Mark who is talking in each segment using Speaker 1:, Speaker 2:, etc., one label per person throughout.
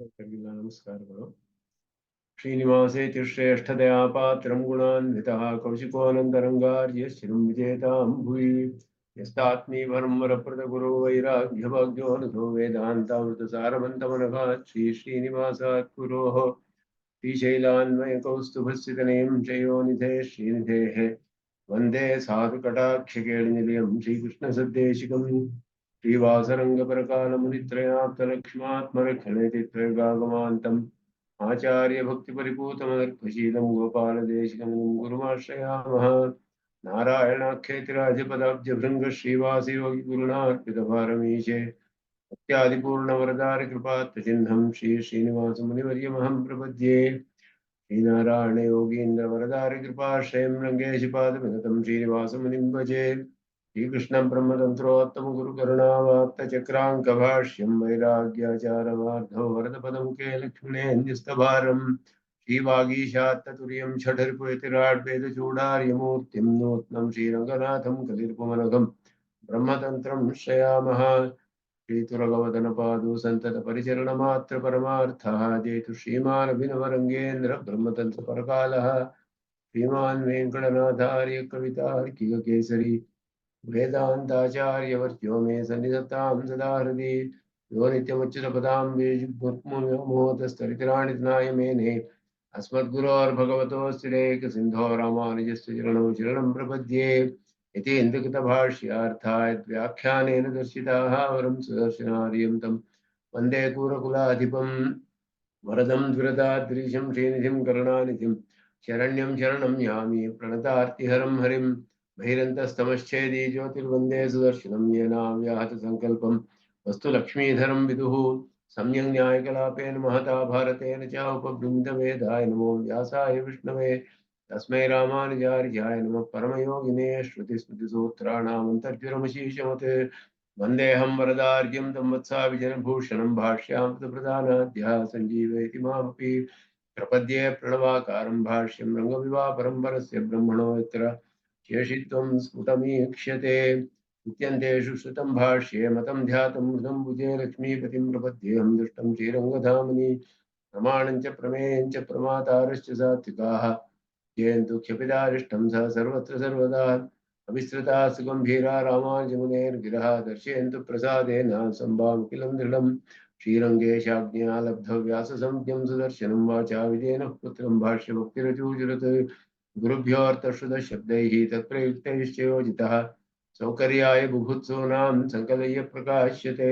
Speaker 1: ನಮಸ್ಕಾರಗಳು. ಶ್ರೀನಿವಾಸೇತಿ ಶ್ರೇಷ್ಠದಯಾ ಪಾತ್ರಂ ಗುಣಾನ್ವಿತಃ ಕೌಶಿಕೋನಂದರಂಗಾರ್ಯ ಶಿರಂ ವಿಜೇತಾಂ ಭುವಿ ಯಸ್ತಾತ್ಮೀವರಂ ವರಪ್ರದ ಗುರು ವೈರಾಗ್ಯಭಾಗ್ಯೋನುಧೋ ವೇದಾಂತಾಮೃತ ಸಾರವಂತಮನಘ ಶ್ರೀನಿವಾಸಾತ್ ಗುರೋಃ ಶ್ರೀಶೈಲಾನ್ವಯ ಕೌಸ್ತುಭಸ್ಥಿತನೇಂ ಜಯೋನಿಧೇ ಶ್ರೀನಿಧೇಃ ವಂದೇ ಸಾಧುಕಟಾಕ್ಷಕೇಳಿನಿಲಯಂ ಶ್ರೀಕೃಷ್ಣ ಸದ್ದೇಶಿಕಂ श्रीवासरंगपरकालमुनित्रयाप्तलक्ष्मात्मरक्षणेतित्रयगागमान्तम् आचार्य भक्ति परिपूतमदर्पशीलं गोपालदेशिकं गुरुमाश्रयामः। नारायणाख्येतिराजपदाब्जभृङ्ग श्रीवासयोगि गुरुणार्पितभारमीशे भक्त्यादिपूर्णवरदारि कृपात्तचिह्नं श्रीनिवासमुनिवर्यमहं प्रपद्ये। श्रीनारायण योगीन्द्र वरदारि कृपाश्रयं रङ्गेशपादविनतं श्रीनिवासमुनिं भजे। श्रीकृष्ण ब्रह्मतंत्रोत्तम गुरु करुणावाप्त चक्रांकभाष्यं वैराग्याचारवार्धो वरदपदमुखे लक्ष्मणेऽन्यस्तभारं श्रीवागीशात्ततुर्यं षठरिपुयतिराड्वेदचूडार्यमूर्तिं नूत्नं श्रीरङ्गनाथं कलिर्पुमनघं ब्रह्मतन्त्रं श्रयामः। श्रीतुरगवदनपादो सन्ततपरिचरणमात्र परमार्थः जेतु श्रीमानभिनवरङ्गेन्द्र ब्रह्मतन्त्रपरकालः श्रीमान् वेङ्कटनाथार्य कवितार्किककेसरी वेदांताचार्यवर्त्यो मे सन्निधत्तां सदा हृदि यो नित्यमुच्युतपदां वेजुर्मुक्तस्तरितराणितनाय मेने अस्मद्गुरोर्भगवतोऽस्तिरेकसिन्धो रामानुजस्य चरणौ शरणं प्रपद्ये। यतीन्द्रकृतभाष्यार्थाय व्याख्यानेन दर्शिताः वरं सुदर्शनार्यं तं वन्दे कूरकुलाधिपं वरदं द्विरदाद्रीशं श्रीनिधिं करुणानिधिं शरण्यं शरणं यामि प्रणतार्तिहरं हरिं बहिरन्तस्तमश्चेदी ज्योतिर्वन्दे सुदर्शनं येनाव्याहत संकल्पं वस्तु लक्ष्मीधरं विदुः सम्यक् न्यायकलापेन महता भारतेन च उपबृंदवेदाय नमो व्यासाय विष्णवे तस्मै रामानुजार्याय नमः परमयोगिने श्रुतिस्मृतिसूत्राणामन्तर्ज्वरमशीषमते वन्देऽहं वरदार्यं तं वत्साविजनभूषणं भाष्यामृतप्रधानाद्यः सञ्जीवयति मामपि प्रपद्ये प्रणवाकारं भाष्यं रङ्गविवापरं परस्य ब्रह्मणो यत्र शेषित्वं स्फुटमीक्ष्यते नित्यन्तेषु श्रुतं भाष्ये मतं ध्यातं मृदं भुजे लक्ष्मीपतिं प्रपद्येऽहं दुष्टं श्रीरङ्गधामनि प्रमाणं च प्रमेयं च प्रमातारश्च सात्विकाः जयन्तु क्षपितारिष्टं सः सर्वत्र सर्वदा अभिसृता सुगम्भीरा रामानुजमुनेर्गिरः दर्शयन्तु प्रसादेन सम्भाविकिलं दृढं श्रीरङ्गेशाज्ञया लब्धव्याससंज्ञं सुदर्शनं वाचा विजेन पुत्रं भाष्यभक्तिरचूचरत् गुरुभ्योऽर्थश्रुतशब्दैः तत्प्रयुक्तैश्च योजितः सौकर्याय बुभुत्सूनां सङ्कलय्य प्रकाश्यते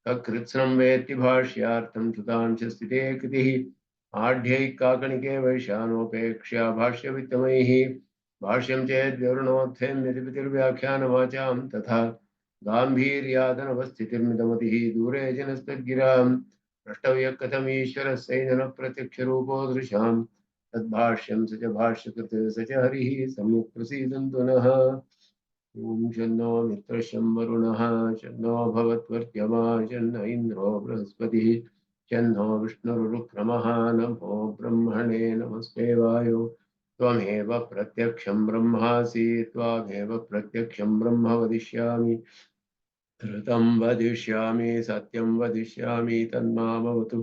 Speaker 1: तत्कृत्स्नं वेत्ति भाष्यार्थं श्रुतांशस्थिते कृतिः आढ्यैकाकणिके वैशानोपेक्ष्या भाष्यवित्तमैः भाष्यं चेद्व्यवृणोत्थेन निधिपतिर्व्याख्यानवाचां तथा गाम्भीर्यादनवस्थितिर्मितमतिः दूरे जनस्तद्गिरां द्रष्टव्यः कथमीश्वरस्यैनः प्रत्यक्षरूपो दृशां तद्भाष्यं स च भाष्यकृत् स च हरिः सम्यक् प्रसीदन्तु नः। ॐ शन्नो मित्रशं वरुणः शन्नो भवत्वर्त्यमा शन्न इन्द्रो बृहस्पतिः शन्नो विष्णुरुक्रमः नमो ब्रह्मणे नमस्ते वायो त्वमेव प्रत्यक्षं ब्रह्मासि त्वामेव प्रत्यक्षं ब्रह्म वदिष्यामि ऋतं वदिष्यामि सत्यं वदिष्यामि तन्मामवतु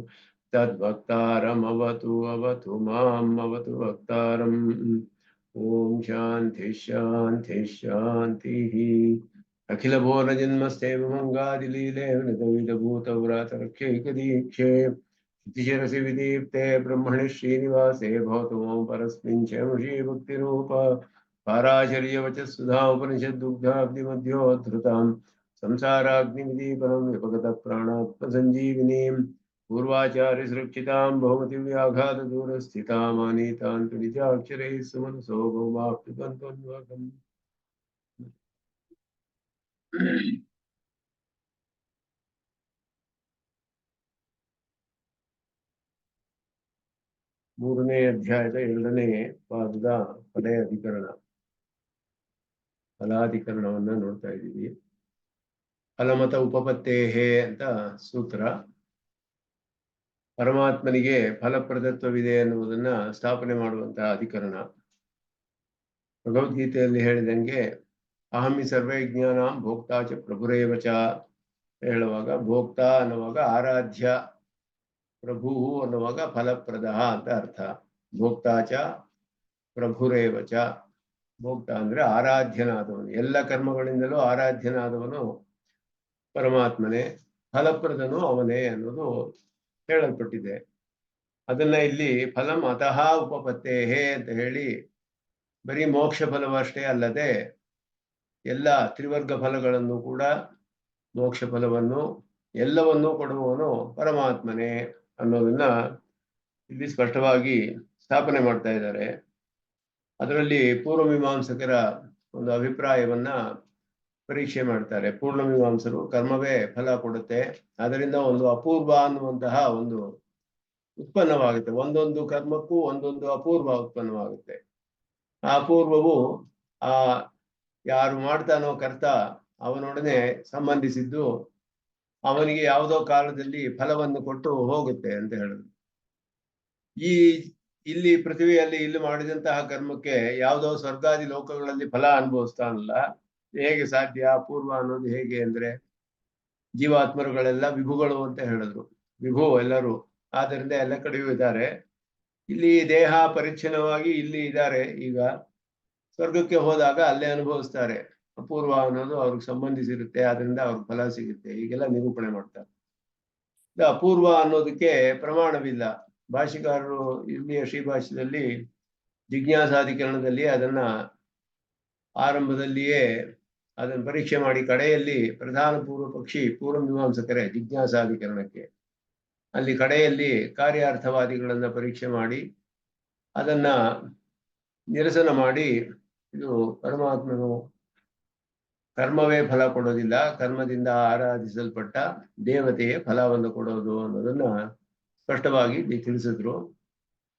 Speaker 1: तद्वक्तारमवतु अवतु माम् अवतु वक्तारम्। ओम शांति शांति शांतिः। अखिल भुवन जन्मस्ते मंगादिलीले नतविदभूतव्रातरक्षैकदीक्षे शिरसि विदीप्ते ब्रह्मणि श्रीनिवासे भवतु परस्मिन् क्षेमशी भक्तिरूप पाराशर्यवचः सुधा उपनिषद्दुग्धाब्धिमध्योद्धृतां संसाराग्निविदीपनं विपगतः प्राणात्मसञ्जीविनीं पूर्वाचार्यसुरक्षितां बहुमतिव्याघातदूरस्थितामानीतां तु निजाक्षरैः सुमनसो भौमाप्युपन्त्वन्वकम्। ಮೂರನೇ ಅಧ್ಯಾಯದ 2ನೇ ಪಾದದ ಫಲಯ ಅಧಿಕರಣ ಫಲಾಧಿಕರಣವನ್ನ ನೋಡ್ತಾ ಇದ್ದೀವಿ. ಫಲಮತ ಉಪಪತ್ತೇಹೇ ಅಂತ ಸೂತ್ರ. ಪರಮಾತ್ಮನಿಗೆ ಫಲಪ್ರದತ್ವವಿದೆ ಎನ್ನುವುದನ್ನ ಸ್ಥಾಪನೆ ಮಾಡುವಂತಹ ಅಧಿಕರಣ. ಭಗವದ್ಗೀತೆಯಲ್ಲಿ ಹೇಳಿದಂಗೆ ಅಹಮಿ ಸರ್ವೇ ಜ್ಞಾನಾಂ ಭೋಕ್ತಾ ಚ ಪ್ರಭುರೇವ ಚ ಹೇಳುವಾಗ ಭೋಕ್ತಾ ಅನ್ನುವಾಗ ಆರಾಧ್ಯ ಪ್ರಭು ಅನ್ನುವಾಗ ಫಲಪ್ರದ ಅಂತ ಅರ್ಥ. ಭೋಕ್ತಾಚ ಪ್ರಭುರೇವಚ. ಭೋಕ್ತ ಅಂದ್ರೆ ಆರಾಧ್ಯನಾದವನು, ಎಲ್ಲ ಕರ್ಮಗಳಿಂದಲೂ ಆರಾಧ್ಯನಾದವನು ಪರಮಾತ್ಮನೇ, ಫಲಪ್ರದನು ಅವನೇ ಅನ್ನೋದು ಹೇಳಲ್ಪಟ್ಟಿದೆ. ಅದನ್ನ ಇಲ್ಲಿ ಫಲಂ ಅತಃ ಉಪಪತ್ತೇಹೇ ಅಂತ ಹೇಳಿ ಬರೀ ಮೋಕ್ಷ ಫಲವಷ್ಟೇ ಅಲ್ಲದೆ ಎಲ್ಲ ತ್ರಿವರ್ಗ ಫಲಗಳನ್ನು ಕೂಡ, ಮೋಕ್ಷ ಫಲವನ್ನು ಎಲ್ಲವನ್ನೂ ಕೊಡುವವನು ಪರಮಾತ್ಮನೇ ಅನ್ನೋದನ್ನ ಇಲ್ಲಿ ಸ್ಪಷ್ಟವಾಗಿ ಸ್ಥಾಪನೆ ಮಾಡ್ತಾ ಇದ್ದಾರೆ. ಅದರಲ್ಲಿ ಪೂರ್ವಮೀಮಾಂಸಕರ ಒಂದು ಅಭಿಪ್ರಾಯವನ್ನ ಪರೀಕ್ಷೆ ಮಾಡ್ತಾರೆ. ಪೂರ್ಣಮೀಮಾಂಸರು ಕರ್ಮವೇ ಫಲ ಕೊಡುತ್ತೆ, ಅದರಿಂದ ಒಂದು ಅಪೂರ್ವ ಅನ್ನುವಂತಹ ಒಂದು ಉತ್ಪನ್ನವಾಗುತ್ತೆ. ಒಂದೊಂದು ಕರ್ಮಕ್ಕೂ ಒಂದೊಂದು ಅಪೂರ್ವ ಉತ್ಪನ್ನವಾಗುತ್ತೆ. ಆ ಅಪೂರ್ವವು ಆ ಯಾರು ಮಾಡ್ತಾನೋ ಕರ್ತ ಅವನೊಡನೆ ಸಂಬಂಧಿಸಿದ್ದು, ಅವನಿಗೆ ಯಾವುದೋ ಕಾಲದಲ್ಲಿ ಫಲವನ್ನು ಕೊಟ್ಟು ಹೋಗುತ್ತೆ ಅಂತ ಹೇಳಿದ್ರು. ಇಲ್ಲಿ ಪೃಥ್ವಿಯಲ್ಲಿ ಇಲ್ಲಿ ಮಾಡಿದಂತಹ ಕರ್ಮಕ್ಕೆ ಯಾವುದೋ ಸ್ವರ್ಗಾದಿ ಲೋಕಗಳಲ್ಲಿ ಫಲ ಅನುಭವಿಸ್ತಾನಲ್ಲ, ಹೇಗೆ ಸಾಧ್ಯ? ಅಪೂರ್ವ ಅನ್ನೋದು ಹೇಗೆ ಅಂದ್ರೆ, ಜೀವಾತ್ಮರುಗಳೆಲ್ಲ ವಿಭುಗಳು ಅಂತ ಹೇಳಿದ್ರು. ವಿಭು ಎಲ್ಲರೂ, ಆದ್ದರಿಂದ ಎಲ್ಲ ಕಡೆಯೂ ಇದ್ದಾರೆ. ಇಲ್ಲಿ ದೇಹ ಪರಿಚ್ಛಿನ್ನವಾಗಿ ಇಲ್ಲಿ ಇದ್ದಾರೆ. ಈಗ ಸ್ವರ್ಗಕ್ಕೆ ಹೋದಾಗ ಅಲ್ಲೇ ಅನುಭವಿಸ್ತಾರೆ. ಅಪೂರ್ವ ಅನ್ನೋದು ಅವ್ರಿಗೆ ಸಂಬಂಧಿಸಿರುತ್ತೆ, ಆದ್ರಿಂದ ಅವ್ರಿಗೆ ಫಲ ಸಿಗುತ್ತೆ. ಹೀಗೆಲ್ಲ ನಿರೂಪಣೆ ಮಾಡ್ತಾರೆ. ಅಪೂರ್ವ ಅನ್ನೋದಕ್ಕೆ ಪ್ರಮಾಣವಿಲ್ಲ. ಭಾಷಿಕಾರರು ಇಲ್ಲಿಯ ಶ್ರೀಭಾಷ್ಯದಲ್ಲಿ ಜಿಜ್ಞಾಸಾಧಿಕರಣದಲ್ಲಿ ಅದನ್ನ ಆರಂಭದಲ್ಲಿಯೇ ಅದನ್ನು ಪರೀಕ್ಷೆ ಮಾಡಿ, ಕಡೆಯಲ್ಲಿ ಪ್ರಧಾನ ಪೂರ್ವ ಪಕ್ಷಿ ಪೂರ್ವಮೀಮಾಂಸಕರೇ ಜಿಜ್ಞಾಸಾಧಿಕರಣಕ್ಕೆ, ಅಲ್ಲಿ ಕಡೆಯಲ್ಲಿ ಕಾರ್ಯಾರ್ಥವಾದಿಗಳನ್ನ ಪರೀಕ್ಷೆ ಮಾಡಿ ಅದನ್ನ ನಿರಸನ ಮಾಡಿ, ಇದು ಪರಮಾತ್ಮನು ಕರ್ಮವೇ ಫಲ ಕೊಡೋದಿಲ್ಲ, ಕರ್ಮದಿಂದ ಆರಾಧಿಸಲ್ಪಟ್ಟ ದೇವತೆಯೇ ಫಲವನ್ನು ಕೊಡೋದು ಅನ್ನೋದನ್ನ ಸ್ಪಷ್ಟವಾಗಿ ತಿಳಿಸಿದ್ರು.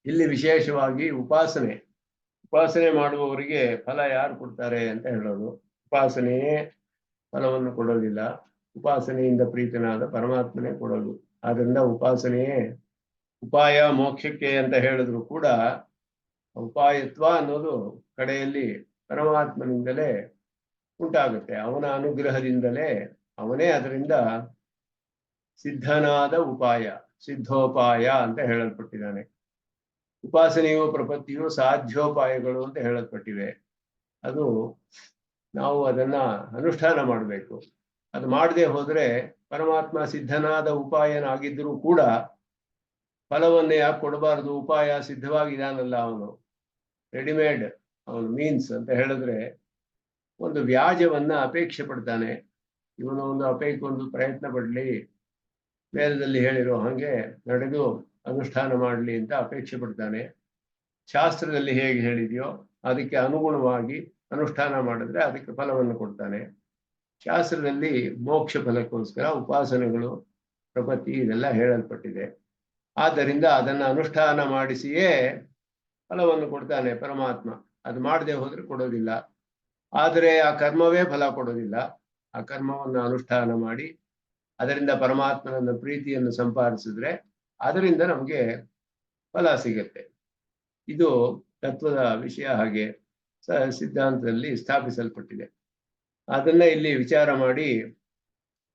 Speaker 1: ಇಲ್ಲಿ ವಿಶೇಷವಾಗಿ ಉಪಾಸನೆ ಮಾಡುವವರಿಗೆ ಫಲ ಯಾರು ಕೊಡ್ತಾರೆ ಅಂತ ಹೇಳೋದು. ಉಪಾಸನೆಯೇ ಫಲವನ್ನು ಕೊಡೋದಿಲ್ಲ, ಉಪಾಸನೆಯಿಂದ ಪ್ರೀತನಾದ ಪರಮಾತ್ಮನೇ ಕೊಡೋದು. ಆದ್ರಿಂದ ಉಪಾಸನೆಯೇ ಉಪಾಯ ಮೋಕ್ಷಕ್ಕೆ ಅಂತ ಹೇಳಿದ್ರು ಕೂಡ, ಉಪಾಯತ್ವ ಅನ್ನೋದು ಕಡೆಯಲ್ಲಿ ಪರಮಾತ್ಮನಿಂದಲೇ ಉಂಟಾಗುತ್ತೆ. ಅವನ ಅನುಗ್ರಹದಿಂದಲೇ, ಅವನೇ ಅದರಿಂದ ಸಿದ್ಧನಾದ ಉಪಾಯ, ಸಿದ್ಧೋಪಾಯ ಅಂತ ಹೇಳಲ್ಪಟ್ಟಿದ್ದಾನೆ. ಉಪಾಸನೆಯು ಪ್ರಪತ್ತಿಯು ಸಾಧ್ಯೋಪಾಯಗಳು ಅಂತ ಹೇಳಲ್ಪಟ್ಟಿವೆ. ಅದು ನಾವು ಅದನ್ನ ಅನುಷ್ಠಾನ ಮಾಡಬೇಕು. ಅದು ಮಾಡದೆ ಹೋದ್ರೆ ಪರಮಾತ್ಮ ಸಿದ್ಧನಾದ ಉಪಾಯನಾಗಿದ್ದರೂ ಕೂಡ ಫಲವನ್ನೇ ಯಾಕೆ ಕೊಡಬಾರದು? ಉಪಾಯ ಸಿದ್ಧವಾಗಿದ್ದಾನಲ್ಲ, ಅವನು ರೆಡಿಮೇಡ್, ಅವನು ಮೀನ್ಸ್ ಅಂತ ಹೇಳಿದ್ರೆ ಒಂದು ವ್ಯಾಜವನ್ನ ಅಪೇಕ್ಷೆ ಪಡ್ತಾನೆ. ಇವನು ಒಂದು ಪ್ರಯತ್ನ ಪಡ್ಲಿ, ವೇದದಲ್ಲಿ ಹೇಳಿರೋ ಹಾಗೆ ನಡೆದು ಅನುಷ್ಠಾನ ಮಾಡಲಿ ಅಂತ ಅಪೇಕ್ಷೆ ಪಡ್ತಾನೆ. ಶಾಸ್ತ್ರದಲ್ಲಿ ಹೇಗೆ ಹೇಳಿದೆಯೋ ಅದಕ್ಕೆ ಅನುಗುಣವಾಗಿ ಅನುಷ್ಠಾನ ಮಾಡಿದ್ರೆ ಅದಕ್ಕೆ ಫಲವನ್ನು ಕೊಡ್ತಾನೆ. ಶಾಸ್ತ್ರದಲ್ಲಿ ಮೋಕ್ಷ ಫಲಕ್ಕೋಸ್ಕರ ಉಪಾಸನೆಗಳು, ಪ್ರಪತ್ತಿ ಇದೆಲ್ಲ ಹೇಳಲ್ಪಟ್ಟಿದೆ. ಆದ್ದರಿಂದ ಅದನ್ನ ಅನುಷ್ಠಾನ ಮಾಡಿಸಿಯೇ ಫಲವನ್ನು ಕೊಡ್ತಾನೆ ಪರಮಾತ್ಮ. ಅದು ಮಾಡದೆ ಹೋದ್ರೆ ಕೊಡೋದಿಲ್ಲ. ಆದರೆ ಆ ಕರ್ಮವೇ ಫಲ ಕೊಡೋದಿಲ್ಲ. ಆ ಕರ್ಮವನ್ನು ಅನುಷ್ಠಾನ ಮಾಡಿ ಅದರಿಂದ ಪರಮಾತ್ಮನ ಪ್ರೀತಿಯನ್ನು ಸಂಪಾದಿಸಿದ್ರೆ ಅದರಿಂದ ನಮಗೆ ಫಲ ಸಿಗತ್ತೆ. ಇದು ತತ್ವದ ವಿಷಯ, ಹಾಗೆ ಸಿದ್ಧಾಂತದಲ್ಲಿ ಸ್ಥಾಪಿಸಲ್ಪಟ್ಟಿದೆ. ಅದನ್ನ ಇಲ್ಲಿ ವಿಚಾರ ಮಾಡಿ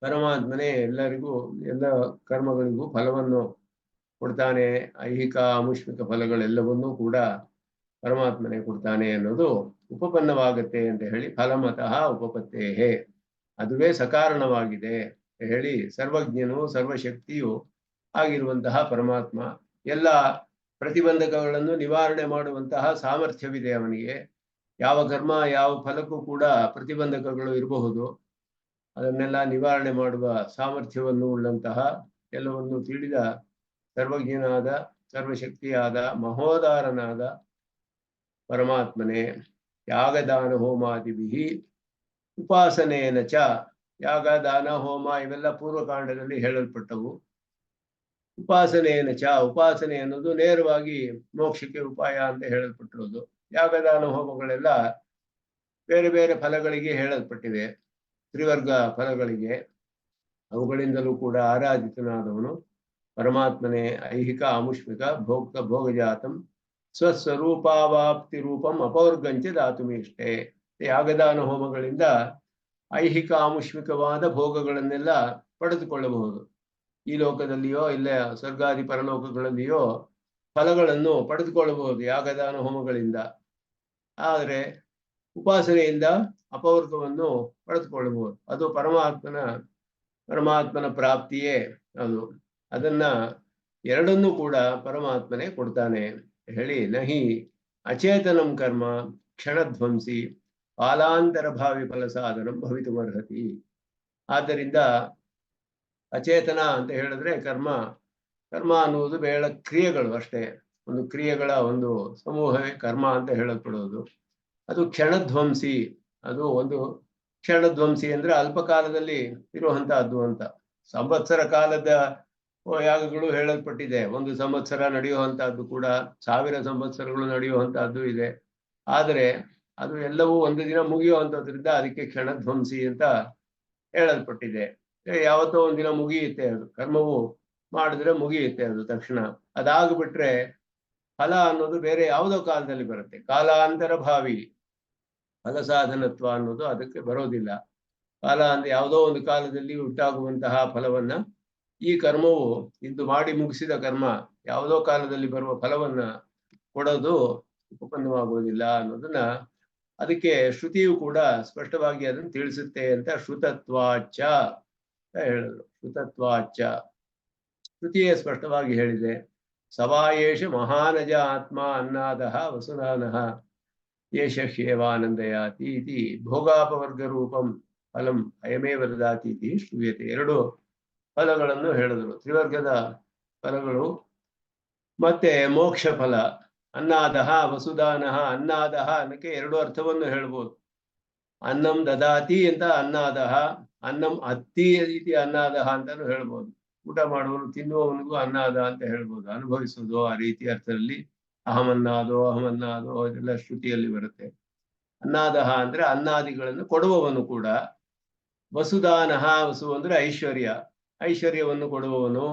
Speaker 1: ಪರಮಾತ್ಮನೇ ಎಲ್ಲರಿಗೂ, ಎಲ್ಲ ಕರ್ಮಗಳಿಗೂ ಫಲವನ್ನು ಕೊಡ್ತಾನೆ. ಐಹಿಕ ಆಮುಷ್ಮಿಕ ಫಲಗಳೆಲ್ಲವನ್ನೂ ಕೂಡ ಪರಮಾತ್ಮನೇ ಕೊಡ್ತಾನೆ ಅನ್ನೋದು ಉಪಪನ್ನವಾಗತ್ತೆ ಅಂತ ಹೇಳಿ ಫಲಮತಃ ಉಪಪತ್ತೇಹೇ, ಅದುವೇ ಸಕಾರಣವಾಗಿದೆ ಹೇಳಿ, ಸರ್ವಜ್ಞನು ಸರ್ವಶಕ್ತಿಯು ಆಗಿರುವಂತಹ ಪರಮಾತ್ಮ ಎಲ್ಲ ಪ್ರತಿಬಂಧಕಗಳನ್ನು ನಿವಾರಣೆ ಮಾಡುವಂತಹ ಸಾಮರ್ಥ್ಯವಿದೆ ಅವನಿಗೆ. ಯಾವ ಕರ್ಮ ಯಾವ ಫಲಕ್ಕೂ ಕೂಡ ಪ್ರತಿಬಂಧಕಗಳು ಇರಬಹುದು, ಅದನ್ನೆಲ್ಲ ನಿವಾರಣೆ ಮಾಡುವ ಸಾಮರ್ಥ್ಯವನ್ನು ಉಳ್ಳಂತಹ, ಎಲ್ಲವನ್ನು ತಿಳಿದ ಸರ್ವಜ್ಞನಾದ ಸರ್ವಶಕ್ತಿಯಾದ ಮಹೋದಾರನಾದ ಪರಮಾತ್ಮನೇ ಯಾಗದಾನ ಹೋಮಾದಿಭಿ ಉಪಾಸನೇನ ಚ. ಯಾಗ, ದಾನ, ಹೋಮ ಇವೆಲ್ಲ ಪೂರ್ವಕಾಂಡದಲ್ಲಿ ಹೇಳಲ್ಪಟ್ಟವು. ಉಪಾಸನೇನ ಚ, ಉಪಾಸನೆ ಅನ್ನೋದು ನೇರವಾಗಿ ಮೋಕ್ಷಕ್ಕೆ ಉಪಾಯ ಅಂತ ಹೇಳಲ್ಪಟ್ಟಿರೋದು. ಯಾಗದಾನ ಹೋಮಗಳೆಲ್ಲ ಬೇರೆ ಬೇರೆ ಫಲಗಳಿಗೆ ಹೇಳಲ್ಪಟ್ಟಿವೆ, ತ್ರಿವರ್ಗ ಫಲಗಳಿಗೆ. ಅವುಗಳಿಂದಲೂ ಕೂಡ ಆರಾಧಿತನಾದವನು ಪರಮಾತ್ಮನೇ. ಐಹಿಕ ಆಮುಷ್ಮಿಕ ಭೋಗಜಾತಂ ಸ್ವಸ್ವರೂಪಾವಾಪ್ತಿ ರೂಪಂ ಅಪವರ್ಗಂಚ ದಾತುಮೀಷ್ಟೇ. ಯಾಗದಾನ ಹೋಮಗಳಿಂದ ಐಹಿಕ ಆಮುಷ್ಮಿಕವಾದ ಭೋಗಗಳನ್ನೆಲ್ಲ ಪಡೆದುಕೊಳ್ಳಬಹುದು. ಈ ಲೋಕದಲ್ಲಿಯೋ ಇಲ್ಲೇ ಸ್ವರ್ಗಾದಿ ಪರಲೋಕಗಳಲ್ಲಿಯೋ ಫಲಗಳನ್ನು ಪಡೆದುಕೊಳ್ಳಬಹುದು ಯಾಗದಾನ ಹೋಮಗಳಿಂದ. ಆದರೆ ಉಪಾಸನೆಯಿಂದ ಅಪವರ್ಗವನ್ನು ಪಡೆದುಕೊಳ್ಳಬಹುದು. ಅದು ಪರಮಾತ್ಮನ ಪ್ರಾಪ್ತಿಯೇ ಅದು. ಅದನ್ನ ಎರಡನ್ನೂ ಕೂಡ ಪರಮಾತ್ಮನೇ ಕೊಡ್ತಾನೆ ಹೇಳಿ, ನಹಿ ಅಚೇತನಂ ಕರ್ಮ ಕ್ಷಣಧ್ವಂಸಿ ಕಾಲಾಂತರ ಭಾವಿ ಫಲ ಸಾಧನಂ ಭವಿತುಮರ್ಹತಿ. ಆದ್ದರಿಂದ ಅಚೇತನ ಅಂತ ಹೇಳಿದ್ರೆ ಕರ್ಮ ಅನ್ನುವುದು ಬೇಡ ಕ್ರಿಯೆಗಳು ಅಷ್ಟೇ. ಒಂದು ಕ್ರಿಯೆಗಳ ಒಂದು ಸಮೂಹವೇ ಕರ್ಮ ಅಂತ ಹೇಳಲ್ಪಡೋದು. ಅದು ಕ್ಷಣಧ್ವಂಸಿ. ಅದು ಒಂದು ಕ್ಷಣಧ್ವಂಸಿ ಅಂದ್ರೆ ಅಲ್ಪ ಕಾಲದಲ್ಲಿ ಇರುವಂತಹದ್ದು ಅಂತ. ಸಂವತ್ಸರ ಕಾಲದ ಯಾಗಗಳು ಹೇಳಲ್ಪಟ್ಟಿದೆ. 1 ಸಂವತ್ಸರ ನಡೆಯುವಂತಹದ್ದು ಕೂಡ 1000 ಸಂವತ್ಸರಗಳು ನಡೆಯುವಂತಹದ್ದು ಇದೆ. ಆದರೆ ಅದು ಎಲ್ಲವೂ ಒಂದು ದಿನ ಮುಗಿಯುವಂಥದ್ರಿಂದ ಅದಕ್ಕೆ ಕ್ಷಣಧ್ವಂಸಿ ಅಂತ ಹೇಳಲ್ಪಟ್ಟಿದೆ. ಯಾವತ್ತೋ ಒಂದಿನ ಮುಗಿಯುತ್ತೆ. ಅದು ಕರ್ಮವು ಮಾಡಿದ್ರೆ ಮುಗಿಯುತ್ತೆ ಅದು ತಕ್ಷಣ. ಅದಾಗ್ಬಿಟ್ರೆ ಫಲ ಅನ್ನೋದು ಬೇರೆ ಯಾವುದೋ ಕಾಲದಲ್ಲಿ ಬರುತ್ತೆ. ಕಾಲಾಂತರ ಭಾವಿ ಫಲ ಸಾಧನತ್ವ ಅನ್ನೋದು ಅದಕ್ಕೆ ಬರೋದಿಲ್ಲ. ಕಾಲ ಅಂದ್ರೆ ಯಾವುದೋ ಒಂದು ಕಾಲದಲ್ಲಿ ಉಂಟಾಗುವಂತಹ ಫಲವನ್ನ ಈ ಕರ್ಮವು ಇಂದು ಮಾಡಿ ಮುಗಿಸಿದ ಕರ್ಮ ಯಾವುದೋ ಕಾಲದಲ್ಲಿ ಬರುವ ಫಲವನ್ನ ಕೊಡೋದು ಉಪಪನ್ನವಾಗುವುದಿಲ್ಲ ಅನ್ನೋದನ್ನ ಅದಕ್ಕೆ ಶ್ರುತಿಯು ಕೂಡ ಸ್ಪಷ್ಟವಾಗಿ ಅದನ್ನು ತಿಳಿಸುತ್ತೆ ಅಂತ ಶ್ರುತತ್ವಾಚ ಹೇಳಿದ್ರು. ಶ್ರುತತ್ವಾಚ ಶ್ರುತಿಯೇ ಸ್ಪಷ್ಟವಾಗಿ ಹೇಳಿದೆ. ಸವಾಯೇಷ ಮಹಾನಜ ಆತ್ಮ ಅನ್ನಾದಃ ವಸುಧಾನಃ ಯೇಷ ಹ್ಯೇವಾನಂದಯಾತಿ ಇತಿ ಭೋಗಾಪವರ್ಗ ರೂಪಂ ಫಲಂ ಅಯಮೇವ ದದಾತಿ ಇತಿ ಶ್ರೂಯತೆ. 2 ಫಲಗಳನ್ನು ಹೇಳಿದ್ರು. ತ್ರಿವರ್ಗದ ಫಲಗಳು ಮತ್ತೆ ಮೋಕ್ಷ ಫಲ. ಅನ್ನಾದಃ ವಸುಧಾನಃ. ಅನ್ನಾದಃ ಅನ್ನಕ್ಕೆ 2 ಅರ್ಥವನ್ನು ಹೇಳ್ಬೋದು. ಅನ್ನಂ ದದಾತಿ ಅಂತ ಅನ್ನಾದಃ, ಅನ್ನಂ ಅತ್ತಿ ರೀತಿ ಅನ್ನಾದಃ ಅಂತಾನು ಹೇಳ್ಬೋದು. ಊಟ ಮಾಡುವನು ತಿನ್ನುವವನಿಗೂ ಅನ್ನಾದ ಅಂತ ಹೇಳ್ಬೋದು. ಅನುಭವಿಸುವುದು ಆ ರೀತಿ ಅರ್ಥದಲ್ಲಿ ಅಹಮನ್ನಾದೋ ಇದೆಲ್ಲ ಶ್ರುತಿಯಲ್ಲಿ ಬರುತ್ತೆ. ಅನ್ನಾದಃ ಅಂದ್ರೆ ಅನ್ನಾದಿಗಳನ್ನು ಕೊಡುವವನು ಕೂಡ. ವಸುಧಾನಃ, ವಸು ಅಂದ್ರೆ ಐಶ್ವರ್ಯವನ್ನು ಕೊಡುವವನು,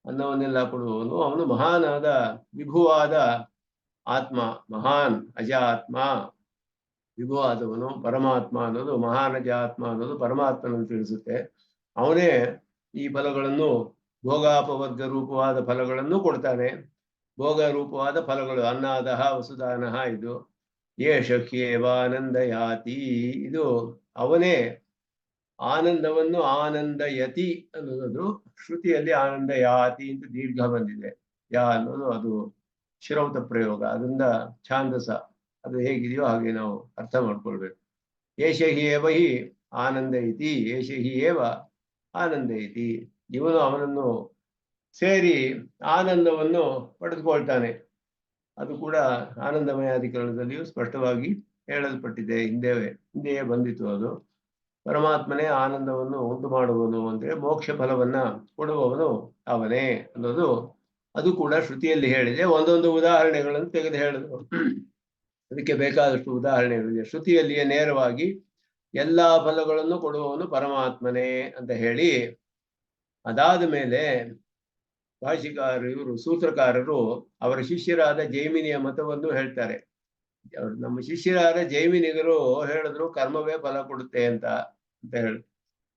Speaker 1: ಅನ್ನವನ್ನೆಲ್ಲ ಕೊಡುವವನು. ಅವನು ಮಹಾನಾದ ವಿಭುವಾದ ಆತ್ಮ, ಮಹಾನ್ ಅಜ ಆತ್ಮ, ವಿಭುವಾದವನು. ಪರಮಾತ್ಮ ಅನ್ನೋದು ಮಹಾನಜ ಆತ್ಮ ಅನ್ನೋದು ಪರಮಾತ್ಮನನ್ನು ತಿಳಿಸುತ್ತೆ. ಅವನೇ ಈ ಫಲಗಳನ್ನು ಭೋಗಾಪವರ್ಗ ರೂಪವಾದ ಫಲಗಳನ್ನು ಕೊಡ್ತಾನೆ. ಭೋಗ ರೂಪವಾದ ಫಲಗಳು ಅನ್ನಾದಃ ವಸುಧಾನಃ. ಇದು ಯೇಷ ಹ್ಯೇವಾನಂದಯಾತಿ, ಇದು ಅವನೇ ಆನಂದವನ್ನು ಆನಂದಯತಿ ಅನ್ನೋದು. ಶ್ರುತಿಯಲ್ಲಿ ಆನಂದಯಾತಿ ಅಂತ ದೀರ್ಘ ಬಂದಿದೆ. ಯಾ ಅನ್ನೋದು ಅದು ಶ್ರೌತ ಪ್ರಯೋಗ, ಅದರಿಂದ ಛಾಂದಸ ಅದು ಹೇಗಿದೆಯೋ ಹಾಗೆ ನಾವು ಅರ್ಥ ಮಾಡ್ಕೊಳ್ಬೇಕು. ಯೇಷ ಹಿ ಏವ ಹಿ ಆನಂದಯತಿ, ಯೇಷ ಹಿ ಏವ ಆನಂದಯತಿ. ಇವನು ಅವನನ್ನು ಸೇರಿ ಆನಂದವನ್ನು ಪಡೆದುಕೊಳ್ತಾನೆ. ಅದು ಕೂಡ ಆನಂದಮಯಾಧಿಕರಣದಲ್ಲಿಯೂ ಸ್ಪಷ್ಟವಾಗಿ ಹೇಳಲ್ಪಟ್ಟಿದೆ. ಹಿಂದೆಯೇ ಬಂದಿತ್ತು ಅದು. ಪರಮಾತ್ಮನೇ ಆನಂದವನ್ನು ಉಂಟು ಮಾಡುವನು ಅಂದ್ರೆ ಮೋಕ್ಷ ಫಲವನ್ನ ಕೊಡುವವನು ಅವನೇ ಅನ್ನೋದು ಅದು ಕೂಡ ಶ್ರುತಿಯಲ್ಲಿ ಹೇಳಿದೆ. ಒಂದೊಂದು ಉದಾಹರಣೆಗಳನ್ನು ತೆಗೆದು ಹೇಳಿದ್ರು. ಅದಕ್ಕೆ ಬೇಕಾದಷ್ಟು ಉದಾಹರಣೆಗಳಿದೆ. ಶ್ರುತಿಯಲ್ಲಿಯೇ ನೇರವಾಗಿ ಎಲ್ಲಾ ಫಲಗಳನ್ನು ಕೊಡುವವನು ಪರಮಾತ್ಮನೇ ಅಂತ ಹೇಳಿ, ಅದಾದ ಮೇಲೆ ಭಾಷಿಕಾರರು ಸೂತ್ರಕಾರರು ಅವರ ಶಿಷ್ಯರಾದ ಜೈಮಿನಿಯ ಮತವನ್ನು ಹೇಳ್ತಾರೆ. ನಮ್ಮ ಶಿಷ್ಯರಾದ ಜೈಮಿನಿಗರು ಹೇಳಿದ್ರು ಕರ್ಮವೇ ಫಲ ಕೊಡುತ್ತೆ ಅಂತ ಹೇಳಿ.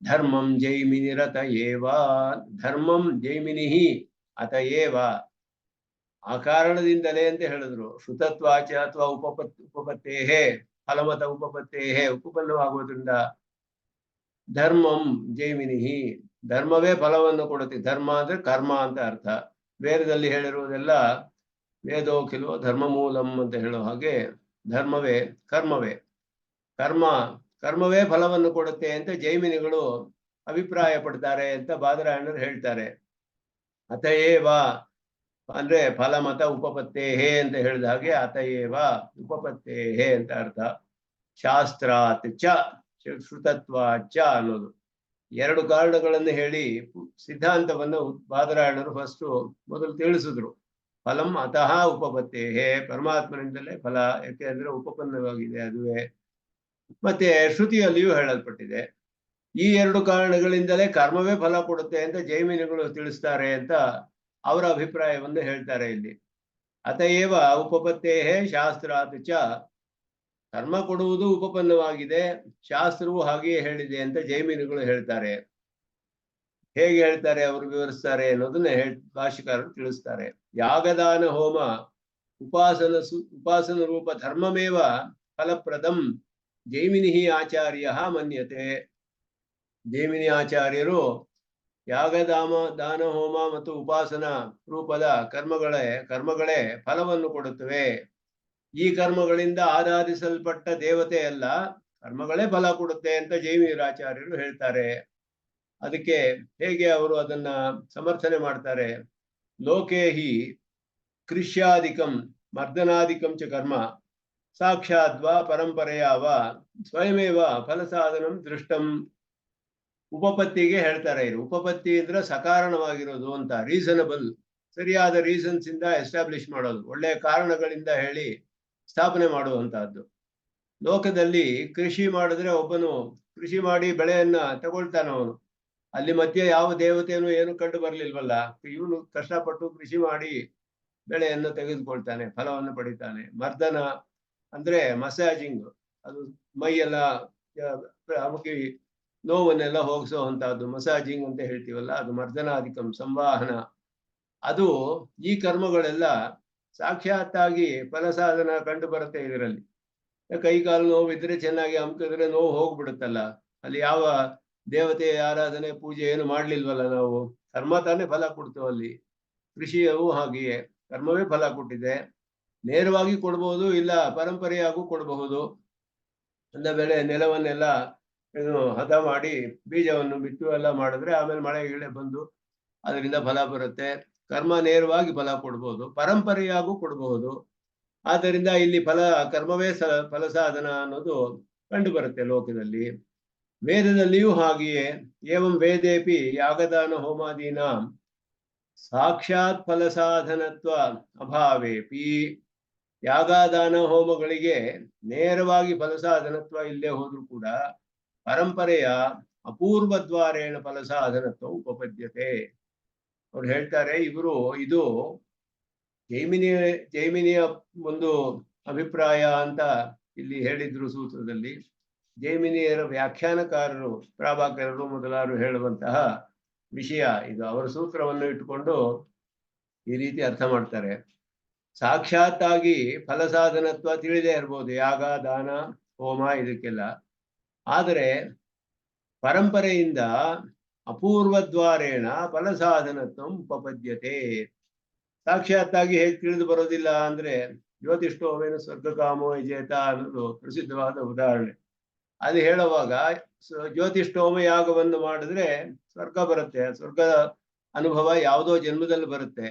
Speaker 1: ಧರ್ಮಂ ಜೈಮಿನಿರತ ಏವ, ಧರ್ಮಂ ಜೈಮಿನಿಹಿ ಅತ ಏವ, ಆ ಕಾರಣದಿಂದಲೇ ಅಂತ ಹೇಳಿದ್ರು. ಶ್ರುತತ್ವಾಚ ಅಥವಾ ಉಪಪತ್ತೇಹೇ, ಫಲಮತ ಉಪಪತ್ತೇಹೇ, ಉಪಪನ್ನವಾಗುವುದರಿಂದ ಧರ್ಮಂ ಜೈಮಿನಿಹಿ, ಧರ್ಮವೇ ಫಲವನ್ನು ಕೊಡುತ್ತೆ. ಧರ್ಮ ಅಂದ್ರೆ ಕರ್ಮ ಅಂತ ಅರ್ಥ. ವೇದದಲ್ಲಿ ಹೇಳಿರುವುದೆಲ್ಲ ವೇದೋಖಿಲೋ ಧರ್ಮ ಮೂಲಂ ಅಂತ ಹೇಳೋ ಹಾಗೆ ಧರ್ಮವೇ ಕರ್ಮವೇ ಫಲವನ್ನು ಕೊಡುತ್ತೆ ಅಂತ ಜೈಮಿನಿಗಳು ಅಭಿಪ್ರಾಯ ಪಡ್ತಾರೆ ಅಂತ ಬಾದರಾಯಣರು ಹೇಳ್ತಾರೆ. ಅತಯೇವ ಅಂದ್ರೆ ಫಲಮತ ಉಪಪತ್ತೇಹೇ ಅಂತ ಹೇಳಿದ ಹಾಗೆ ಅತಯೇವ ಉಪಪತ್ತೇಹೇ ಅಂತ ಅರ್ಥ. ಶಾಸ್ತ್ರಾತ್ ಚ ಶ್ರುತತ್ವ ಚ ಅನ್ನೋದು 2 ಕಾರಣಗಳನ್ನು ಹೇಳಿ ಸಿದ್ಧಾಂತವನ್ನು ಬಾದರಾಯಣರು ಮೊದಲು ತಿಳಿಸಿದ್ರು. ಫಲಂ ಅತಃ ಉಪಪತ್ತೇಹೇ, ಪರಮಾತ್ಮನಿಂದಲೇ ಫಲ, ಯಾಕೆ ಅಂದ್ರೆ ಉಪಪನ್ನವಾಗಿದೆ ಅದುವೇ. ಮತ್ತೆ ಶ್ರುತಿಯಲ್ಲಿಯೂ ಹೇಳಲ್ಪಟ್ಟಿದೆ. ಈ 2 ಕಾರಣಗಳಿಂದಲೇ ಕರ್ಮವೇ ಫಲ ಕೊಡುತ್ತೆ ಅಂತ ಜೈಮಿನಿಗಳು ತಿಳಿಸ್ತಾರೆ ಅಂತ ಅವರ ಅಭಿಪ್ರಾಯವನ್ನು ಹೇಳ್ತಾರೆ ಇಲ್ಲಿ. ಅತಯೇವ ಉಪಪತ್ತೇಹೇ ಶಾಸ್ತ್ರಾತ್ ಚ, ಕರ್ಮ ಕೊಡುವುದು ಉಪಪನ್ನವಾಗಿದೆ, ಶಾಸ್ತ್ರವು ಹಾಗೆಯೇ ಹೇಳಿದೆ ಅಂತ ಜೈಮಿನಿಗಳು ಹೇಳ್ತಾರೆ. ಹೇಗೆ ಹೇಳ್ತಾರೆ, ಅವರು ವಿವರಿಸ್ತಾರೆ ಅನ್ನೋದನ್ನ ಭಾಷಿಕಾರರು ತಿಳಿಸ್ತಾರೆ. ಯಾಗದಾನ ಹೋಮ ಉಪಾಸನ ರೂಪ ಧರ್ಮಮೇವ ಫಲಪ್ರದಂ ಜೈಮಿನಿ ಆಚಾರ್ಯ ಮನ್ಯತೆ. ಜೈಮಿನಿ ಆಚಾರ್ಯರು ದಾನ ಹೋಮ ಮತ್ತು ಉಪಾಸನ ರೂಪದ ಕರ್ಮಗಳೇ ಫಲವನ್ನು ಕೊಡುತ್ತವೆ. ಈ ಕರ್ಮಗಳಿಂದ ಆರಾಧಿಸಲ್ಪಟ್ಟ ದೇವತೆ ಅಲ್ಲ, ಕರ್ಮಗಳೇ ಫಲ ಕೊಡುತ್ತೆ ಅಂತ ಜೈಮಿನಿರಾಚಾರ್ಯರು ಹೇಳ್ತಾರೆ. ಅದಕ್ಕೆ ಹೇಗೆ ಅವರು ಅದನ್ನ ಸಮರ್ಥನೆ ಮಾಡ್ತಾರೆ? ಲೋಕೇಹಿ ಕೃಷ್ಯಾಧಿಕಂ ಮರ್ದನಾಧಿಕಂ ಚ ಕರ್ಮ ಸಾಕ್ಷಾದ್ವಾ ಪರಂಪರೆಯಾವ ಸ್ವಯಮೇವ ಫಲಸಾಧನಂ ದೃಷ್ಟಂ. ಉಪಪತ್ತಿಗೆ ಹೇಳ್ತಾರೆ. ಇದು ಉಪಪತ್ತಿ ಅಂದ್ರೆ ಸಕಾರಣವಾಗಿರೋದು ಅಂತ, ರೀಸನಬಲ್, ಸರಿಯಾದ ರೀಸನ್ಸ್ ಇಂದ ಎಸ್ಟಾಬ್ಲಿಷ್ ಮಾಡೋದು, ಒಳ್ಳೆಯ ಕಾರಣಗಳಿಂದ ಹೇಳಿ ಸ್ಥಾಪನೆ ಮಾಡುವಂತಹದ್ದು. ಲೋಕದಲ್ಲಿ ಕೃಷಿ ಮಾಡಿದ್ರೆ ಒಬ್ಬನು ಕೃಷಿ ಮಾಡಿ ಬೆಳೆಯನ್ನ ತಗೊಳ್ತಾನ, ಅವನು ಅಲ್ಲಿ ಮಧ್ಯೆ ಯಾವ ದೇವತೆಯನ್ನು ಏನು ಕಂಡು ಬರ್ಲಿಲ್ವಲ್ಲ, ಇವನು ಕಷ್ಟಪಟ್ಟು ಕೃಷಿ ಮಾಡಿ ಬೆಳೆಯನ್ನು ತೆಗೆದುಕೊಳ್ತಾನೆ, ಫಲವನ್ನು ಪಡಿತಾನೆ. ಮರ್ದನ ಅಂದ್ರೆ ಮಸಾಜಿಂಗ್, ಅದು ಮೈಯೆಲ್ಲ ಅಮುಕಿ ನೋವನ್ನೆಲ್ಲ ಹೋಗಿಸುವಂತಹದ್ದು ಮಸಾಜಿಂಗ್ ಅಂತ ಹೇಳ್ತೀವಲ್ಲ, ಅದು ಮರ್ದನಾಧಿಕಂ, ಸಂವಾಹನ. ಅದು ಈ ಕರ್ಮಗಳೆಲ್ಲ ಸಾಕ್ಷಾತ್ತಾಗಿ ಫಲಸಾಧನ ಕಂಡು ಬರುತ್ತೆ ಇದರಲ್ಲಿ. ಕೈ ಕಾಲು ನೋವು ಇದ್ರೆ ಚೆನ್ನಾಗಿ ಅಮ್ಕಿದ್ರೆ ನೋವು ಹೋಗ್ಬಿಡುತ್ತಲ್ಲ, ಅಲ್ಲಿ ಯಾವ ದೇವತೆಯ ಆರಾಧನೆ ಪೂಜೆ ಏನು ಮಾಡ್ಲಿಲ್ವಲ್ಲ ನಾವು, ಕರ್ಮ ತಾನೇ ಫಲ ಕೊಡ್ತು. ಅಲ್ಲಿ ಕೃಷಿಯೂ ಹಾಗೆಯೇ ಕರ್ಮವೇ ಫಲ ಕೊಟ್ಟಿದೆ. ನೇರವಾಗಿ ಕೊಡ್ಬಹುದು, ಇಲ್ಲ ಪರಂಪರೆಯಾಗೂ ಕೊಡಬಹುದು. ಅಂದ ಬೆಳೆ ನೆಲವನ್ನೆಲ್ಲ ಹದ ಮಾಡಿ ಬೀಜವನ್ನು ಬಿತ್ತು ಎಲ್ಲ ಮಾಡಿದ್ರೆ ಆಮೇಲೆ ಮಳೆ ಗಿಳೆ ಬಂದು ಅದರಿಂದ ಫಲ ಬರುತ್ತೆ. ಕರ್ಮ ನೇರವಾಗಿ ಫಲ ಕೊಡ್ಬೋದು, ಪರಂಪರೆಯಾಗೂ ಕೊಡಬಹುದು. ಆದ್ದರಿಂದ ಇಲ್ಲಿ ಕರ್ಮವೇ ಫಲಸಾಧನ ಅನ್ನೋದು ಕಂಡು ಬರುತ್ತೆ ಲೋಕದಲ್ಲಿ. ವೇದದಲ್ಲಿಯೂ ಹಾಗೆಯೇ ಏವಂ ವೇದೇಪಿ ಯಾಗದಾನ ಹೋಮಾದೀನ ಸಾಕ್ಷಾತ್ ಫಲಸಾಧನತ್ವ ಅಭಾವೇಪಿ. ಯಾಗದಾನ ಹೋಮಗಳಿಗೆ ನೇರವಾಗಿ ಫಲಸಾಧನತ್ವ ಇಲ್ಲೇ ಹೋದ್ರೂ ಕೂಡ ಪರಂಪರೆಯ ಅಪೂರ್ವ ದ್ವಾರೇಣ ಫಲಸಾಧನತ್ವ ಉಪಪದ್ಯತೆ. ಅವ್ರು ಹೇಳ್ತಾರೆ, ಇದು ಜೈಮಿನಿಯ ಒಂದು ಅಭಿಪ್ರಾಯ ಅಂತ ಇಲ್ಲಿ ಹೇಳಿದ್ರು ಸೂತ್ರದಲ್ಲಿ. ಜೈಮಿನಿಯರ ವ್ಯಾಖ್ಯಾನಕಾರರು, ಪ್ರಾಭಾಕರರು ಮೊದಲಾರು ಹೇಳುವಂತಹ ವಿಷಯ ಇದು. ಅವರ ಸೂತ್ರವನ್ನು ಇಟ್ಟುಕೊಂಡು ಈ ರೀತಿ ಅರ್ಥ ಮಾಡ್ತಾರೆ. ಸಾಕ್ಷಾತ್ತಾಗಿ ಫಲಸಾಧನತ್ವ ತಿಳಿದೇ ಇರ್ಬೋದು, ಯಾಗ ದಾನ ಹೋಮ ಇದಕ್ಕೆಲ್ಲ. ಆದರೆ ಪರಂಪರೆಯಿಂದ ಅಪೂರ್ವ ದ್ವಾರೇಣ ಫಲಸಾಧನತ್ವ ಉಪಪದ್ಯತೆ. ಸಾಕ್ಷಾತ್ತಾಗಿ ಹೇಗೆ ತಿಳಿದು ಬರೋದಿಲ್ಲ ಅಂದ್ರೆ, ಜ್ಯೋತಿಷ್ಠೋಮೇನ ಸ್ವರ್ಗಕಾಮೋ ಯಜೇತ ಅನ್ನೋದು ಪ್ರಸಿದ್ಧವಾದ ಉದಾಹರಣೆ. ಅದು ಹೇಳುವಾಗ ಜ್ಯೋತಿಷ್ಠೋಮ ಯಾಗವನ್ನು ಮಾಡಿದ್ರೆ ಸ್ವರ್ಗ ಬರುತ್ತೆ, ಸ್ವರ್ಗದ ಅನುಭವ ಯಾವುದೋ ಜನ್ಮದಲ್ಲಿ ಬರುತ್ತೆ.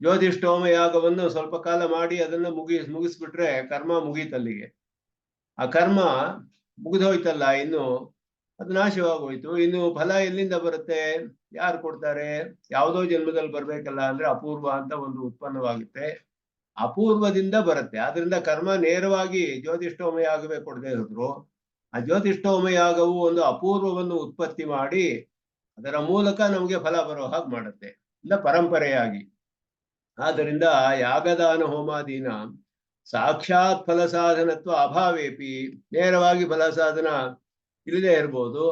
Speaker 1: ಜ್ಯೋತಿಷ್ಠೋಮ ಯಾಗವನ್ನು ಸ್ವಲ್ಪ ಕಾಲ ಮಾಡಿ ಅದನ್ನ ಮುಗಿಸ್ಬಿಟ್ರೆ ಕರ್ಮ ಮುಗೀತಲ್ಲಿಗೆ. ಆ ಕರ್ಮ ಮುಗಿದೋಯ್ತಲ್ಲ, ಇನ್ನು ಅದು ನಾಶವಾಗೋಯ್ತು. ಇನ್ನು ಫಲ ಎಲ್ಲಿಂದ ಬರುತ್ತೆ? ಯಾರು ಕೊಡ್ತಾರೆ? ಯಾವುದೋ ಜನ್ಮದಲ್ಲಿ ಬರ್ಬೇಕಲ್ಲ, ಅಂದ್ರೆ ಅಪೂರ್ವ ಅಂತ ಒಂದು ಉತ್ಪನ್ನವಾಗುತ್ತೆ, ಅಪೂರ್ವದಿಂದ ಬರುತ್ತೆ. ಆದ್ರಿಂದ ಕರ್ಮ ನೇರವಾಗಿ ಜ್ಯೋತಿಷ್ಠೋಮ ಯಾಗವೇ ಕೊಡದೇ ಹೋದ್ರು, ಆ ಜ್ಯೋತಿಷ್ಠೋಮ ಯಾಗವು ಒಂದು ಅಪೂರ್ವವನ್ನು ಉತ್ಪತ್ತಿ ಮಾಡಿ ಅದರ ಮೂಲಕ ನಮಗೆ ಫಲ ಬರೋ ಹಾಗೆ ಮಾಡುತ್ತೆ, ಇಲ್ಲ ಪರಂಪರೆಯಾಗಿ. ಆದ್ದರಿಂದ ಯಾಗದಾನ ಹೋಮಾದೀನ ಸಾಕ್ಷಾತ್ ಫಲಸಾಧನತ್ವ ಅಭಾವೇಪಿ, ನೇರವಾಗಿ ಫಲಸಾಧನ ಇಲ್ಲದೆ ಇರ್ಬೋದು,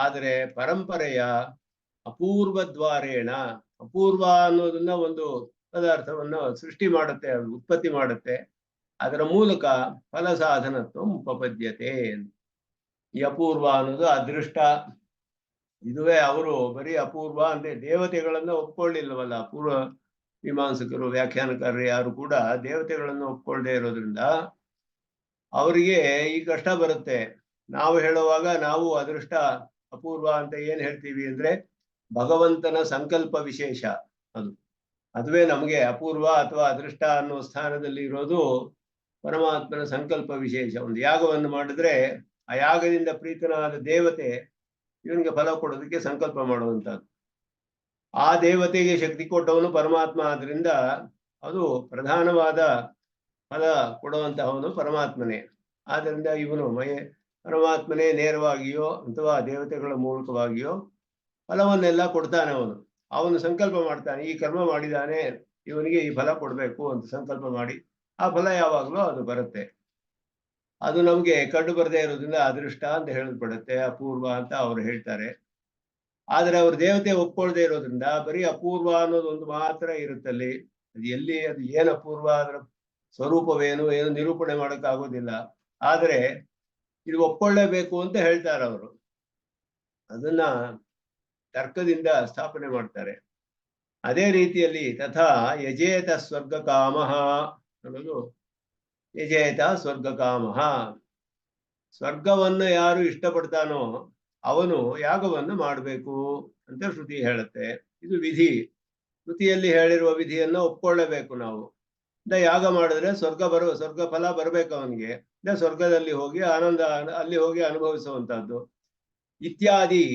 Speaker 1: ಆದರೆ ಪರಂಪರೆಯ ಅಪೂರ್ವ ದ್ವಾರೇಣ, ಅಪೂರ್ವ ಅನ್ನೋದನ್ನ ಒಂದು ಪದಾರ್ಥವನ್ನು ಸೃಷ್ಟಿ ಮಾಡುತ್ತೆ, ಉತ್ಪತ್ತಿ ಮಾಡುತ್ತೆ, ಅದರ ಮೂಲಕ ಫಲಸಾಧನತ್ವ ಉಪಪದ್ಯತೆ. ಈ ಅಪೂರ್ವ ಅನ್ನೋದು ಅದೃಷ್ಟ. ಇದುವೇ ಅವರು ಬರೀ ಅಪೂರ್ವ ಅಂದ್ರೆ ದೇವತೆಗಳನ್ನ ಒಪ್ಕೊಳ್ಳಿಲ್ಲವಲ್ಲ ಪೂರ್ವ ಮೀಮಾಂಸಕರು, ವ್ಯಾಖ್ಯಾನಕಾರರು ಯಾರು ಕೂಡ ದೇವತೆಗಳನ್ನು ಒಪ್ಕೊಳ್ಳದೆ ಇರೋದ್ರಿಂದ ಅವರಿಗೆ ಈ ಕಷ್ಟ ಬರುತ್ತೆ. ನಾವು ಹೇಳುವಾಗ ನಾವು ಅದೃಷ್ಟ ಅಪೂರ್ವ ಅಂತ ಏನ್ ಹೇಳ್ತೀವಿ ಅಂದ್ರೆ, ಭಗವಂತನ ಸಂಕಲ್ಪ ವಿಶೇಷ ಅದುವೇ ನಮಗೆ ಅಪೂರ್ವ ಅಥವಾ ಅದೃಷ್ಟ ಅನ್ನೋ ಸ್ಥಾನದಲ್ಲಿ ಇರೋದು ಪರಮಾತ್ಮನ ಸಂಕಲ್ಪ ವಿಶೇಷ. ಒಂದು ಯಾಗವನ್ನು ಮಾಡಿದ್ರೆ ಆ ಯಾಗದಿಂದ ಪ್ರೀತನಾದ ದೇವತೆ ಇವನಿಗೆ ಫಲ ಕೊಡೋದಕ್ಕೆ ಸಂಕಲ್ಪ ಮಾಡುವಂತಹದ್ದು. ಆ ದೇವತೆಗೆ ಶಕ್ತಿ ಕೊಟ್ಟವನು ಪರಮಾತ್ಮ, ಆದ್ರಿಂದ ಅದು ಪ್ರಧಾನವಾದ ಫಲ ಕೊಡುವಂತಹವನು ಪರಮಾತ್ಮನೇ. ಆದ್ದರಿಂದ ಇವನು ಪರಮಾತ್ಮನೇ ನೇರವಾಗಿಯೋ ಅಥವಾ ದೇವತೆಗಳ ಮೂಲಕವಾಗಿಯೋ ಫಲವನ್ನೆಲ್ಲ ಕೊಡ್ತಾನೆ. ಅವನು ಸಂಕಲ್ಪ ಮಾಡ್ತಾನೆ, ಈ ಕರ್ಮ ಮಾಡಿದಾನೆ ಇವನಿಗೆ ಈ ಫಲ ಕೊಡ್ಬೇಕು ಅಂತ ಸಂಕಲ್ಪ ಮಾಡಿ ಆ ಫಲ ಯಾವಾಗಲೂ ಅದು ಬರುತ್ತೆ. ಅದು ನಮ್ಗೆ ಕಂಡು ಬರದೇ ಇರೋದ್ರಿಂದ ಅದೃಷ್ಟ ಅಂತ ಹೇಳಲ್ಪಡುತ್ತೆ, ಅಪೂರ್ವ ಅಂತ ಅವ್ರು ಹೇಳ್ತಾರೆ. ಆದ್ರೆ ಅವ್ರ ದೇವತೆ ಒಪ್ಕೊಳ್ದೇ ಇರೋದ್ರಿಂದ ಬರೀ ಅಪೂರ್ವ ಅನ್ನೋದು ಒಂದು ಮಾತ್ರ ಇರುತ್ತಲ್ಲಿ. ಅದು ಎಲ್ಲಿ ಅದು ಏನು ಅಪೂರ್ವ, ಅದರ ಸ್ವರೂಪವೇನು ಏನು ನಿರೂಪಣೆ ಮಾಡಕ್ ಆಗೋದಿಲ್ಲ. ಆದ್ರೆ ಇದು ಒಪ್ಕೊಳ್ಳೇಬೇಕು ಅಂತ ಹೇಳ್ತಾರೆ ಅವರು. ಅದನ್ನ ತರ್ಕದಿಂದ ಸ್ಥಾಪನೆ ಮಾಡ್ತಾರೆ. ಅದೇ ರೀತಿಯಲ್ಲಿ ತಥಾ ಯಜೇತ ಸ್ವರ್ಗ ಕಾಮಃ ಅನ್ನೋದು, ಯಜೇತ ಸ್ವರ್ಗ ಕಾಮಃ, ಸ್ವರ್ಗವನ್ನು ಯಾರು ಇಷ್ಟಪಡ್ತಾನೋ ಅವನು ಯಾಗವನ್ನು ಮಾಡಬೇಕು ಅಂತ ಶ್ರುತಿ ಹೇಳುತ್ತೆ. ಇದು ವಿಧಿ. ಶ್ರುತಿಯಲ್ಲಿ ಹೇಳಿರುವ ವಿಧಿಯನ್ನ ಒಪ್ಕೊಳ್ಳೇಬೇಕು ನಾವು. ಯಾಗ ಮಾಡಿದ್ರೆ ಸ್ವರ್ಗ ಫಲ ಬರ್ಬೇಕು ಅವನಿಗೆ. ಸ್ವರ್ಗದಲ್ಲಿ ಹೋಗಿ ಆನಂದ ಅಲ್ಲಿ ಹೋಗಿ ಅನುಭವಿಸುವಂತಹದ್ದು. ಇತ್ಯಾದಿ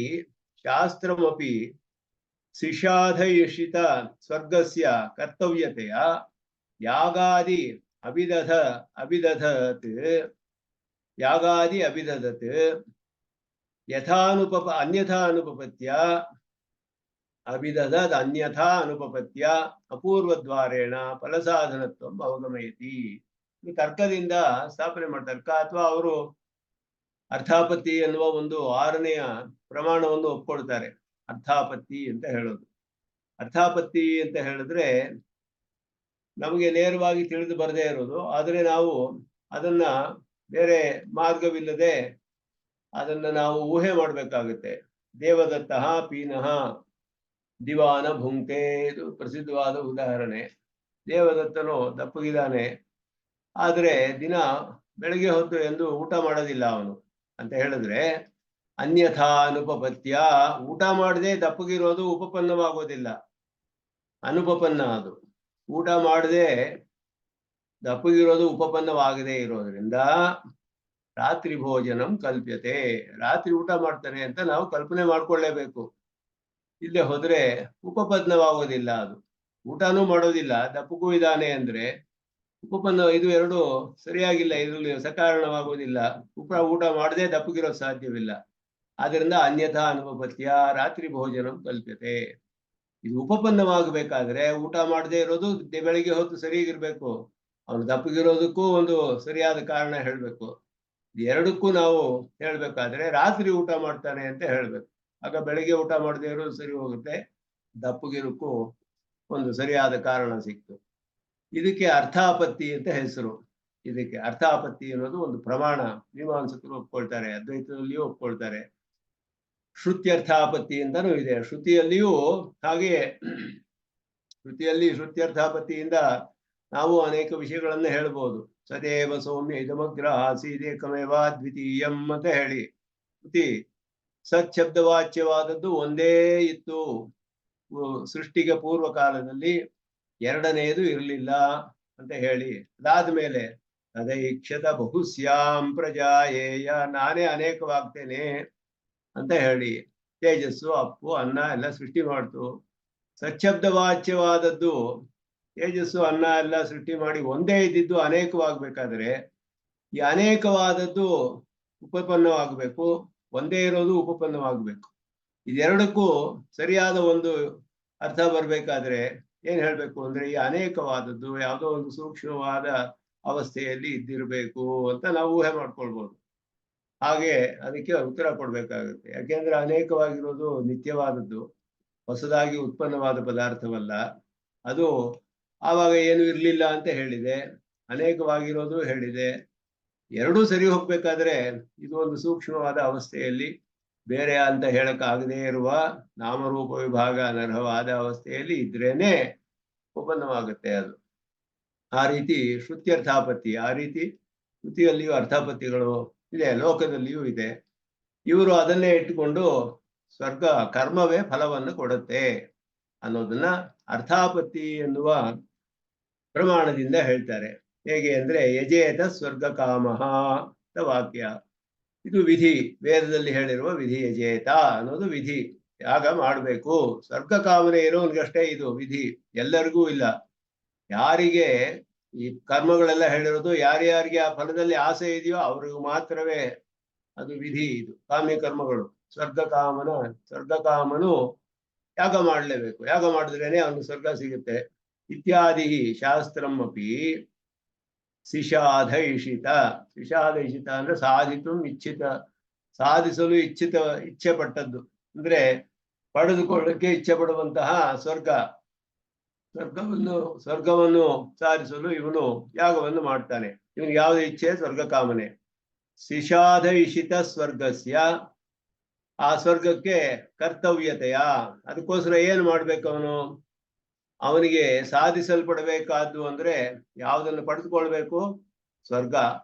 Speaker 1: ಶಾಸ್ತ್ರಮಪಿ ಶಿಷಾಧಯಿಷಿತ ಸ್ವರ್ಗಸ್ಯ ಕರ್ತವ್ಯತೆಯ ಯಾಗಾದಿ ಅಭಿದಧತ್ ಅನ್ಯಥಾ ಅನುಪಪತ್ಯ ಅಪೂರ್ವದ್ವಾರೇಣ ಫಲಸಾಧನತ್ವ ಅವಗಮಯತಿ. ತರ್ಕದಿಂದ ಸ್ಥಾಪನೆ ಮಾಡ್ತಾರೆ. ತರ್ಕ ಅಥವಾ ಅವರು ಅರ್ಥಾಪತ್ತಿ ಎನ್ನುವ ಒಂದು 6ನೆಯ ಪ್ರಮಾಣವನ್ನು ಒಪ್ಕೊಳ್ತಾರೆ. ಅರ್ಥಾಪತ್ತಿ ಅಂತ ಹೇಳೋದು. ಅರ್ಥಾಪತ್ತಿ ಅಂತ ಹೇಳಿದ್ರೆ ನಮಗೆ ನೇರವಾಗಿ ತಿಳಿದು ಬರದೇ ಇರೋದು, ಆದರೆ ನಾವು ಅದನ್ನ ಬೇರೆ ಮಾರ್ಗವಿಲ್ಲದೆ ಅದನ್ನ ನಾವು ಊಹೆ ಮಾಡಬೇಕಾಗುತ್ತೆ. ದೇವದತ್ತಃ ಪೀನಃ ದಿವಾನ ಭುಂಕ್ತೆ, ಇದು ಪ್ರಸಿದ್ಧವಾದ ಉದಾಹರಣೆ. ದೇವದತ್ತನು ದಪ್ಪಗಿದ್ದಾನೆ, ಆದ್ರೆ ದಿನ ಬೆಳಗ್ಗೆ ಹೊತ್ತು ಎಂದು ಊಟ ಮಾಡೋದಿಲ್ಲ ಅವನು ಅಂತ ಹೇಳಿದ್ರೆ ಅನ್ಯಥಾ ಅನುಪಪತ್ಯ, ಊಟ ಮಾಡದೆ ದಪ್ಪಗಿರೋದು ಉಪಪನ್ನವಾಗೋದಿಲ್ಲ, ಅನುಪಪನ್ನ. ಅದು ಊಟ ಮಾಡದೆ ದಪ್ಪಗಿರೋದು ಉಪಪನ್ನವಾಗದೇ ಇರೋದ್ರಿಂದ ರಾತ್ರಿ ಭೋಜನಂ ಕಲ್ಪ್ಯತೆ, ರಾತ್ರಿ ಊಟ ಮಾಡ್ತಾನೆ ಅಂತ ನಾವು ಕಲ್ಪನೆ ಮಾಡ್ಕೊಳ್ಳೇಬೇಕು. ಇಲ್ಲೇ ಹೋದ್ರೆ ಉಪಪನ್ನವಾಗೋದಿಲ್ಲ. ಅದು ಊಟನೂ ಮಾಡೋದಿಲ್ಲ, ದಪ್ಪಗೂ ಇದ್ದಾನೆ ಅಂದ್ರೆ ಉಪಪನ್ನ, ಇದು ಎರಡು ಸರಿಯಾಗಿಲ್ಲ, ಇದರಲ್ಲಿ ಸಕಾರಣವಾಗುವುದಿಲ್ಲ. ಊಟ ಮಾಡದೆ ದಪ್ಪಗಿರೋದು ಸಾಧ್ಯವಿಲ್ಲ. ಆದ್ರಿಂದ ಅನ್ಯಥಾ ಅನುಪಪತ್ಯ ರಾತ್ರಿ ಭೋಜನಂ ಕಲ್ಪ್ಯತೆ. ಇದು ಉಪಪನ್ನವಾಗಬೇಕಾದ್ರೆ ಊಟ ಮಾಡದೆ ಇರೋದು ಬೆಳಿಗ್ಗೆ ಹೊತ್ತು ಸರಿಯಾಗಿರ್ಬೇಕು, ಅವನು ದಪ್ಪಗಿರೋದಕ್ಕೂ ಒಂದು ಸರಿಯಾದ ಕಾರಣ ಹೇಳ್ಬೇಕು. ಎರಡಕ್ಕೂ ನಾವು ಹೇಳ್ಬೇಕಾದ್ರೆ ರಾತ್ರಿ ಊಟ ಮಾಡ್ತಾನೆ ಅಂತ ಹೇಳ್ಬೇಕು. ಆಗ ಬೆಳಿಗ್ಗೆ ಊಟ ಮಾಡದೆ ಇರೋದು ಸರಿ ಹೋಗುತ್ತೆ, ದಪ್ಪಗಿರೋಕ್ಕೂ ಒಂದು ಸರಿಯಾದ ಕಾರಣ ಸಿಕ್ತು. ಇದಕ್ಕೆ ಅರ್ಥಾಪತ್ತಿ ಅಂತ ಹೆಸರು. ಇದಕ್ಕೆ ಅರ್ಥಾಪತ್ತಿ ಅನ್ನೋದು ಒಂದು ಪ್ರಮಾಣ. ಮೀಮಾಂಸಕರು ಒಪ್ಕೊಳ್ತಾರೆ, ಅದ್ವೈತದಲ್ಲಿಯೂ ಒಪ್ಕೊಳ್ತಾರೆ. ಶ್ರುತ್ಯರ್ಥಾಪತ್ತಿ ಅಂತಾನೂ ಇದೆ. ಶ್ರುತಿಯಲ್ಲಿಯೂ ಹಾಗೆಯೇ. ಶ್ರುತ್ಯರ್ಥಾಪತ್ತಿಯಿಂದ ನಾವು ಅನೇಕ ವಿಷಯಗಳನ್ನ ಹೇಳ್ಬೋದು. ಸದೇವ ಸೌಮ್ಯ ಇದಮಗ್ರ ಆಸೀದೇಕಮೇವ ದ್ವಿತೀಯಂ ಅಂತ ಹೇಳಿ ಶ್ರುತಿ ಸಚ್ಛಬ್ದವಾಚ್ಯವಾದದ್ದು ಒಂದೇ ಇತ್ತು ಸೃಷ್ಟಿಗೆ ಪೂರ್ವ ಕಾಲದಲ್ಲಿ, ಎರಡನೆಯದು ಇರಲಿಲ್ಲ ಅಂತ ಹೇಳಿ, ಅದಾದ್ಮೇಲೆ ತದೈಕ್ಷತ ಬಹುಸ್ಯಾಂ ಪ್ರಜಾಯೇಯ, ನಾನೇ ಅನೇಕವಾಗ್ತೇನೆ ಅಂತ ಹೇಳಿ ತೇಜಸ್ಸು ಅಪ್ಪು ಅನ್ನ ಎಲ್ಲ ಸೃಷ್ಟಿ ಮಾಡ್ತು. ಸಚ್ಛಬ್ದವಾಚ್ಯವಾದದ್ದು ತೇಜಸ್ಸು ಅನ್ನ ಎಲ್ಲ ಸೃಷ್ಟಿ ಮಾಡಿ ಒಂದೇ ಇದ್ದಿದ್ದು ಅನೇಕವಾಗಬೇಕಾದ್ರೆ ಈ ಅನೇಕವಾದದ್ದು ಉಪಪನ್ನವಾಗಬೇಕು, ಒಂದೇ ಇರೋದು ಉಪಪನ್ನವಾಗಬೇಕು. ಇದೆರಡಕ್ಕೂ ಸರಿಯಾದ ಒಂದು ಅರ್ಥ ಬರ್ಬೇಕಾದ್ರೆ ಏನ್ ಹೇಳ್ಬೇಕು ಅಂದ್ರೆ ಈ ಅನೇಕವಾದದ್ದು ಯಾವುದೋ ಒಂದು ಸೂಕ್ಷ್ಮವಾದ ಅವಸ್ಥೆಯಲ್ಲಿ ಇದ್ದಿರಬೇಕು ಅಂತ ನಾವು ಊಹೆ ಮಾಡ್ಕೊಳ್ಬೋದು. ಹಾಗೆ ಅದಕ್ಕೆ ಉತ್ತರ ಕೊಡ್ಬೇಕಾಗುತ್ತೆ. ಯಾಕೆಂದ್ರೆ ಅನೇಕವಾಗಿರೋದು ನಿತ್ಯವಾದದ್ದು, ಹೊಸದಾಗಿ ಉತ್ಪನ್ನವಾದ ಪದಾರ್ಥವಲ್ಲ. ಅದು ಆವಾಗ ಏನು ಇರಲಿಲ್ಲ ಅಂತ ಹೇಳಿದೆ, ಅನೇಕವಾಗಿರೋದು ಹೇಳಿದೆ. ಎರಡೂ ಸರಿ ಹೋಗ್ಬೇಕಾದ್ರೆ ಇದು ಒಂದು ಸೂಕ್ಷ್ಮವಾದ ಅವಸ್ಥೆಯಲ್ಲಿ, ಬೇರೆ ಅಂತ ಹೇಳಕ್ಕಾಗದೇ ಇರುವ ನಾಮರೂಪ ವಿಭಾಗ ಅನರ್ಹವಾದ ಅವಸ್ಥೆಯಲ್ಲಿ ಇದ್ರೇನೆ ಉಪನ್ನವಾಗುತ್ತೆ ಅದು. ಆ ರೀತಿ ಶ್ರುತ್ಯರ್ಥಾಪತ್ತಿ, ಆ ರೀತಿ ಶ್ರುತಿಯಲ್ಲಿಯೂ ಅರ್ಥಾಪತ್ತಿಗಳು ಇದೆ, ಲೋಕದಲ್ಲಿಯೂ ಇದೆ. ಇವರು ಅದನ್ನೇ ಇಟ್ಟುಕೊಂಡು ಸ್ವರ್ಗ ಕರ್ಮವೇ ಫಲವನ್ನು ಕೊಡುತ್ತೆ ಅನ್ನೋದನ್ನ ಅರ್ಥಾಪತ್ತಿ ಎನ್ನುವ ಪ್ರಮಾಣದಿಂದ ಹೇಳ್ತಾರೆ. ಹೇಗೆ ಅಂದ್ರೆ ಯಜೇತ ಸ್ವರ್ಗ ಕಾಮಃ ಅಂತ ವಾಕ್ಯ. ಇದು ವಿಧಿ, ವೇದದಲ್ಲಿ ಹೇಳಿರುವ ವಿಧಿ. ಯಜೇತ ಅನ್ನೋದು ವಿಧಿ, ಯಾಗ ಮಾಡಬೇಕು. ಸ್ವರ್ಗ ಕಾಮನೆ ಇರೋನ್ಗಷ್ಟೇ ಇದು ವಿಧಿ, ಎಲ್ಲರಿಗೂ ಇಲ್ಲ. ಯಾರಿಗೆ ಈ ಕರ್ಮಗಳೆಲ್ಲ ಹೇಳಿರೋದು ಯಾರ್ಯಾರಿಗೆ ಆ ಫಲದಲ್ಲಿ ಆಸೆ ಇದೆಯೋ ಅವ್ರಿಗೂ ಮಾತ್ರವೇ ಅದು ವಿಧಿ. ಇದು ಕಾಮ್ಯ ಕರ್ಮಗಳು. ಸ್ವರ್ಗ ಕಾಮನು ಯಾಗ ಮಾಡಲೇಬೇಕು, ಯಾಗ ಮಾಡಿದ್ರೇನೆ ಅವನು ಸ್ವರ್ಗ ಸಿಗುತ್ತೆ. ಇತ್ಯಾದಿ ಶಾಸ್ತ್ರಮಪಿ ಶಿಷಾಧೈಷಿತ ಅಂದ್ರೆ ಸಾಧಿಸಲು ಇಚ್ಛೆ ಪಟ್ಟದ್ದು. ಅಂದ್ರೆ ಪಡೆದುಕೊಳ್ಳಕ್ಕೆ ಇಚ್ಛೆ ಪಡುವಂತಹ ಸ್ವರ್ಗವನ್ನು ಸಾಧಿಸಲು ಇವನು ಯಾಗವನ್ನು ಮಾಡ್ತಾನೆ. ಇವನಿಗೆ ಯಾವುದೇ ಇಚ್ಛೆ ಸ್ವರ್ಗ ಕಾಮನೆ. ಶಿಷಾದಯಿಷಿತ ಸ್ವರ್ಗಸ್ಯ, ಆ ಸ್ವರ್ಗಕ್ಕೆ ಕರ್ತವ್ಯತೆಯ, ಅದಕ್ಕೋಸ್ಕರ ಏನು ಮಾಡ್ಬೇಕು ಅವನಿಗೆ ಸಾಧಿಸಲ್ಪಡಬೇಕಾದ್ದು ಅಂದ್ರೆ ಯಾವುದನ್ನು ಪಡೆದುಕೊಳ್ಬೇಕು? ಸ್ವರ್ಗ.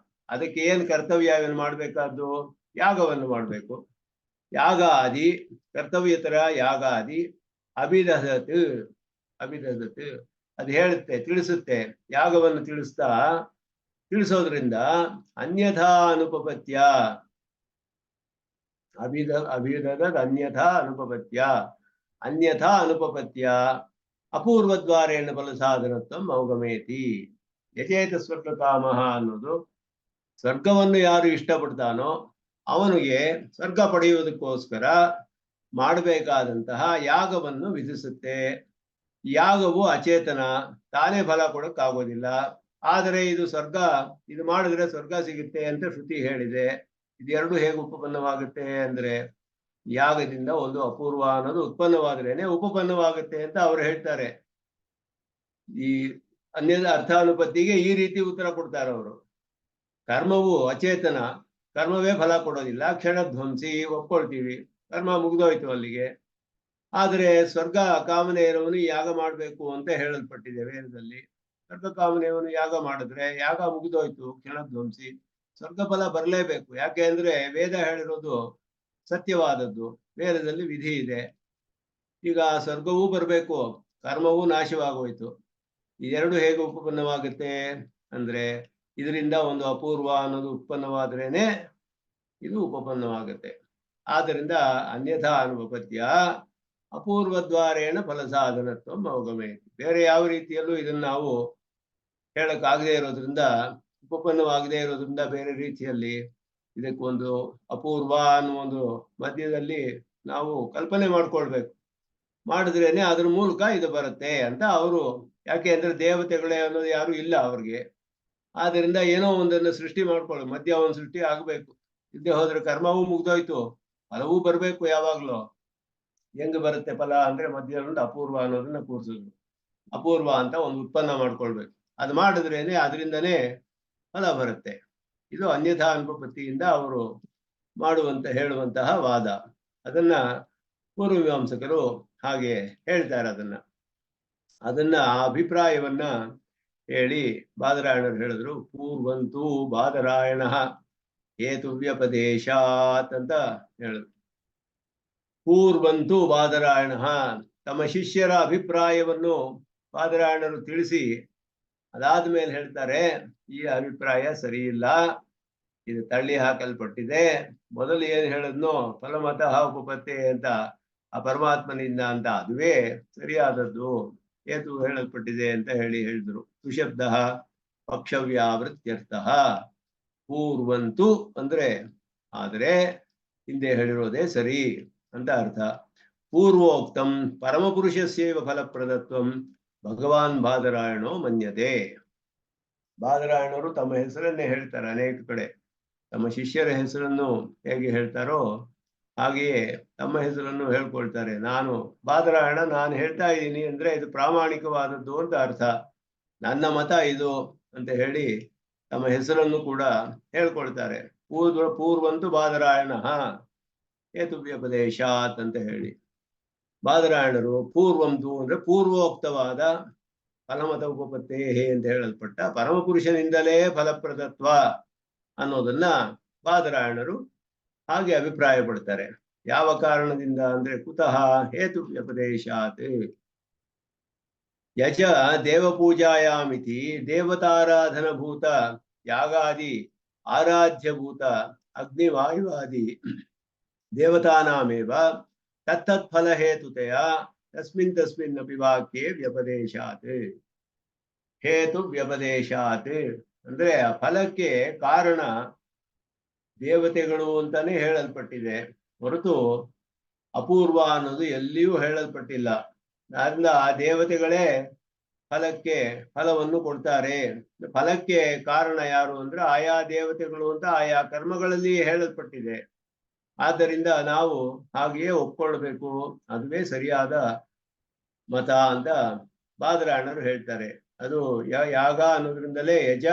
Speaker 1: ಅದಕ್ಕೆ ಏನು ಕರ್ತವ್ಯ ಇವನು ಮಾಡ್ಬೇಕಾದ್ದು? ಯಾಗವನ್ನು ಮಾಡ್ಬೇಕು. ಯಾಗಾದಿ ಕರ್ತವ್ಯತರ ಯಾಗಾದಿ ಅಭಿದಧತ್ ಅದು ಹೇಳುತ್ತೆ, ತಿಳಿಸುತ್ತೆ. ಯಾಗವನ್ನು ತಿಳಿಸೋದ್ರಿಂದ ಅನ್ಯಥಾ ಅನುಪಪತ್ಯ, ಅಭಿದಧದ್ ಅನ್ಯಥಾ ಅನುಪಪತ್ಯ ಅಪೂರ್ವದ್ವಾರೇಣ ಫಲ ಸಾಧನತ್ವ ಅವಗಮೇತಿ. ಯಚೇತ ಸ್ವರ್ಗ ಕಾಮಃ ಅನ್ನೋದು ಸ್ವರ್ಗವನ್ನು ಯಾರು ಇಷ್ಟಪಡ್ತಾನೋ ಅವನಿಗೆ ಸ್ವರ್ಗ ಪಡೆಯುವುದಕ್ಕೋಸ್ಕರ ಮಾಡಬೇಕಾದಂತಹ ಯಾಗವನ್ನು ವಿಧಿಸುತ್ತೆ. ಯಾಗವು ಅಚೇತನ, ತಾನೇ ಫಲ ಕೊಡಕ್ಕಾಗೋದಿಲ್ಲ. ಆದರೆ ಇದು ಮಾಡಿದ್ರೆ ಸ್ವರ್ಗ ಸಿಗುತ್ತೆ ಅಂತ ಶ್ರುತಿ ಹೇಳಿದೆ. ಇದೆರಡು ಹೇಗೆ ಉಪಪನ್ನವಾಗುತ್ತೆ ಅಂದ್ರೆ, ಯಾಗದಿಂದ ಒಂದು ಅಪೂರ್ವ ಅನ್ನೋದು ಉತ್ಪನ್ನವಾದ್ರೇನೆ ಉಪಪನ್ನವಾಗುತ್ತೆ ಅಂತ ಅವ್ರು ಹೇಳ್ತಾರೆ. ಈ ಅನ್ಯದ ಅರ್ಥಾನುಪತ್ತಿಗೆ ಈ ರೀತಿ ಉತ್ತರ ಕೊಡ್ತಾರೆ ಅವರು. ಕರ್ಮವು ಅಚೇತನ, ಕರ್ಮವೇ ಫಲ ಕೊಡೋದಿಲ್ಲ, ಕ್ಷಣಧ್ವಂಸಿ, ಒಪ್ಕೊಳ್ತೀವಿ, ಕರ್ಮ ಮುಗಿದೋಯ್ತು ಅಲ್ಲಿಗೆ. ಆದರೆ ಸ್ವರ್ಗ ಕಾಮನೆ ಇರೋನು ಯಾಗ ಮಾಡಬೇಕು ಅಂತ ಹೇಳಲ್ಪಟ್ಟಿದೆ ವೇದದಲ್ಲಿ. ಸ್ವರ್ಗ ಕಾಮನೆಯವನು ಯಾಗ ಮಾಡಿದ್ರೆ ಯಾಗ ಮುಗಿದೋಯ್ತು, ಕ್ಷಣಧ್ವಂಸಿ, ಸ್ವರ್ಗ ಫಲ ಬರಲೇಬೇಕು. ಯಾಕೆ ಅಂದ್ರೆ ವೇದ ಹೇಳಿರೋದು ಸತ್ಯವಾದದ್ದು, ವೇದದಲ್ಲಿ ವಿಧಿ ಇದೆ. ಈಗ ಸ್ವರ್ಗವೂ ಬರಬೇಕು, ಕರ್ಮವೂ ನಾಶವಾಗೋಯ್ತು. ಇದೆರಡು ಹೇಗೆ ಉತ್ಪನ್ನವಾಗುತ್ತೆ ಅಂದ್ರೆ, ಇದರಿಂದ ಒಂದು ಅಪೂರ್ವ ಅನ್ನೋದು ಉತ್ಪನ್ನವಾದ್ರೇನೆ ಇದು ಉಪಪನ್ನವಾಗುತ್ತೆ. ಆದ್ದರಿಂದ ಅನ್ಯಥಾ ಅನುಪಪತ್ಯ ಅಪೂರ್ವದ್ವಾರೇಣ ಫಲಸಾಧನತ್ವ ಅವಗಮೇತಿ. ಬೇರೆ ಯಾವ ರೀತಿಯಲ್ಲೂ ಇದನ್ನು ನಾವು ಹೇಳಕ್ಕಾಗದೇ ಇರೋದ್ರಿಂದ, ಉಪಪನ್ನವಾಗದೇ ಇರೋದ್ರಿಂದ ಬೇರೆ ರೀತಿಯಲ್ಲಿ ಇದಕ್ಕೊಂದು ಅಪೂರ್ವ ಅನ್ನೋ ಒಂದು ಮಧ್ಯದಲ್ಲಿ ನಾವು ಕಲ್ಪನೆ ಮಾಡ್ಕೊಳ್ಬೇಕು. ಮಾಡಿದ್ರೇನೆ ಅದ್ರ ಮೂಲಕ ಇದು ಬರುತ್ತೆ ಅಂತ ಅವರು. ಯಾಕೆ ಅಂದ್ರೆ ದೇವತೆಗಳೇ ಅನ್ನೋದು ಯಾರು ಇಲ್ಲ ಅವ್ರಿಗೆ. ಆದ್ದರಿಂದ ಏನೋ ಒಂದನ್ನು ಸೃಷ್ಟಿ ಮಾಡ್ಕೊಳ್ಳಿ, ಮಧ್ಯ ಒಂದು ಸೃಷ್ಟಿ ಆಗ್ಬೇಕು. ಇಲ್ಲದೆ ಹೋದ್ರೆ ಕರ್ಮವೂ ಮುಗ್ದೋಯ್ತು, ಫಲವೂ ಬರ್ಬೇಕು. ಯಾವಾಗ್ಲೂ ಹೆಂಗ್ ಬರುತ್ತೆ ಫಲ ಅಂದ್ರೆ ಮಧ್ಯದಲ್ಲಿ ಅಪೂರ್ವ ಅನ್ನೋದನ್ನ ಕೂರ್ಸಿದ್ರು. ಅಪೂರ್ವ ಅಂತ ಒಂದು ಉತ್ಪನ್ನ ಮಾಡ್ಕೊಳ್ಬೇಕು. ಅದು ಮಾಡಿದ್ರೇನೆ ಅದರಿಂದನೇ ಫಲ ಬರುತ್ತೆ. ಇದು ಅನ್ಯಥಾ ಅನುಪಪತ್ತಿಯಿಂದ ಅವರು ಹೇಳುವಂತಹ ವಾದ. ಅದನ್ನ ಪೂರ್ವಮೀಮಾಂಸಕರು ಹಾಗೆ ಹೇಳ್ತಾರೆ. ಅದನ್ನ ಆ ಅಭಿಪ್ರಾಯವನ್ನ ಹೇಳಿ ಬಾದರಾಯಣರು ಹೇಳಿದ್ರು. ಪೂರ್ವಂತೂ ಬಾದರಾಯಣ ಹೇತುವ್ಯಪದೇಶಾತ್ ಅಂತ ಹೇಳಿದ್ರು. ಪೂರ್ವಂತೂ ಬಾದರಾಯಣ, ತಮ್ಮ ಶಿಷ್ಯರ ಅಭಿಪ್ರಾಯವನ್ನು ಬಾದರಾಯಣರು ತಿಳಿಸಿ ಅದಾದ ಮೇಲೆ ಹೇಳ್ತಾರೆ, ಈ ಅಭಿಪ್ರಾಯ ಸರಿ ಇಲ್ಲ, ಇದು ತಳ್ಳಿ ಹಾಕಲ್ಪಟ್ಟಿದೆ. ಮೊದಲು ಏನ್ ಹೇಳಿದ್ನೋ ಫಲಮತಃ ಉಪಪತ್ತೆ ಅಂತ ಆ ಪರಮಾತ್ಮನಿಂದ ಅಂತ, ಅದುವೇ ಸರಿಯಾದದ್ದು, ಹೇತು ಹೇಳಲ್ಪಟ್ಟಿದೆ ಅಂತ ಹೇಳಿದ್ರು. ಸುಶಬ್ದ ಪಕ್ಷವ್ಯಾವೃತ್ಯರ್ಥ. ಪೂರ್ವಂತು ಅಂದ್ರೆ ಆದರೆ ಹಿಂದೆ ಹೇಳಿರೋದೇ ಸರಿ ಅಂತ ಅರ್ಥ. ಪೂರ್ವೋಕ್ತಂ ಪರಮಪುರುಷಸ್ಯೈವ ಫಲಪ್ರದತ್ವಂ ಭಗವಾನ್ ಬಾದರಾಯಣೋ ಮನ್ಯತೆ. ಬಾದರಾಯಣರು ತಮ್ಮ ಹೆಸರನ್ನೇ ಹೇಳ್ತಾರೆ ಅನೇಕ ಕಡೆ. ತಮ್ಮ ಶಿಷ್ಯರ ಹೆಸರನ್ನು ಹೇಗೆ ಹೇಳ್ತಾರೋ ಹಾಗೆಯೇ ತಮ್ಮ ಹೆಸರನ್ನು ಹೇಳ್ಕೊಳ್ತಾರೆ. ಬಾದರಾಯಣ ನಾನು ಹೇಳ್ತಾ ಇದ್ದೀನಿ ಅಂದ್ರೆ ಇದು ಪ್ರಾಮಾಣಿಕವಾದದ್ದು ಅಂತ ಅರ್ಥ, ನನ್ನ ಮತ ಇದು ಅಂತ ಹೇಳಿ ತಮ್ಮ ಹೆಸರನ್ನು ಕೂಡ ಹೇಳ್ಕೊಳ್ತಾರೆ. ಪೂರ್ವಂತು ಬಾದರಾಯಣ ಹೇತುವ್ಯಪದೇಶಾತ್ ಅಂತ ಹೇಳಿ. ಬಾದರಾಯಣರು ಪೂರ್ವಂತು ಅಂದ್ರೆ ಪೂರ್ವೋಕ್ತವಾದ ಫಲಮತ ಉಪಪತ್ತೇ ಅಂತ ಹೇಳಲ್ಪಟ್ಟ ಪರಮಪುರುಷನಿಂದಲೇ ಫಲಪ್ರದತ್ವ ಅನ್ನೋದನ್ನ ಬಾದರಾಯಣರು ಹಾಗೆ ಅಭಿಪ್ರಾಯ ಪಡ್ತಾರೆ. ಯಾವ ಕಾರಣದಿಂದ ಅಂದ್ರೆ ಕುತಃ ಹೇತುವ್ಯಪದೇಶಾತ್. ಯಚ ದೇವಪೂಜಾಯಾಮಿತಿ ದೇವತಾರಾಧನಭೂತ ಯಾಗಾದಿ ಆರಾಧ್ಯಭೂತ ಅಗ್ನಿವಾಯುವಾದಿ ದೇವತಾನಾಮೇವ ತತ್ತತ್ ಫಲ ಹೇತುತೆಯ ತಸ್ಮಿನ್ ಅಪಿ ವಾಕ್ಯೆ ವ್ಯಪದೇಶಾತ್. ಹೇತು ವ್ಯಪದೇಶಾತ್ ಅಂದ್ರೆ ಆ ಫಲಕ್ಕೆ ಕಾರಣ ದೇವತೆಗಳು ಅಂತಾನೆ ಹೇಳಲ್ಪಟ್ಟಿದೆ ಹೊರತು ಅಪೂರ್ವ ಅನ್ನೋದು ಎಲ್ಲಿಯೂ ಹೇಳಲ್ಪಟ್ಟಿಲ್ಲ. ಆದ್ದರಿಂದ ಆ ದೇವತೆಗಳೇ ಫಲವನ್ನು ಕೊಡ್ತಾರೆ. ಫಲಕ್ಕೆ ಕಾರಣ ಯಾರು ಅಂದ್ರೆ ಆಯಾ ದೇವತೆಗಳು ಅಂತ ಆಯಾ ಕರ್ಮಗಳಲ್ಲಿ ಹೇಳಲ್ಪಟ್ಟಿದೆ. ಆದ್ದರಿಂದ ನಾವು ಹಾಗೆಯೇ ಒಪ್ಕೊಳ್ಬೇಕು, ಅದುವೇ ಸರಿಯಾದ ಮತ ಅಂತ ಬಾದರಾಯಣರು ಹೇಳ್ತಾರೆ. ಅದು ಯಾಗ ಅನ್ನೋದ್ರಿಂದಲೇ ಯಜ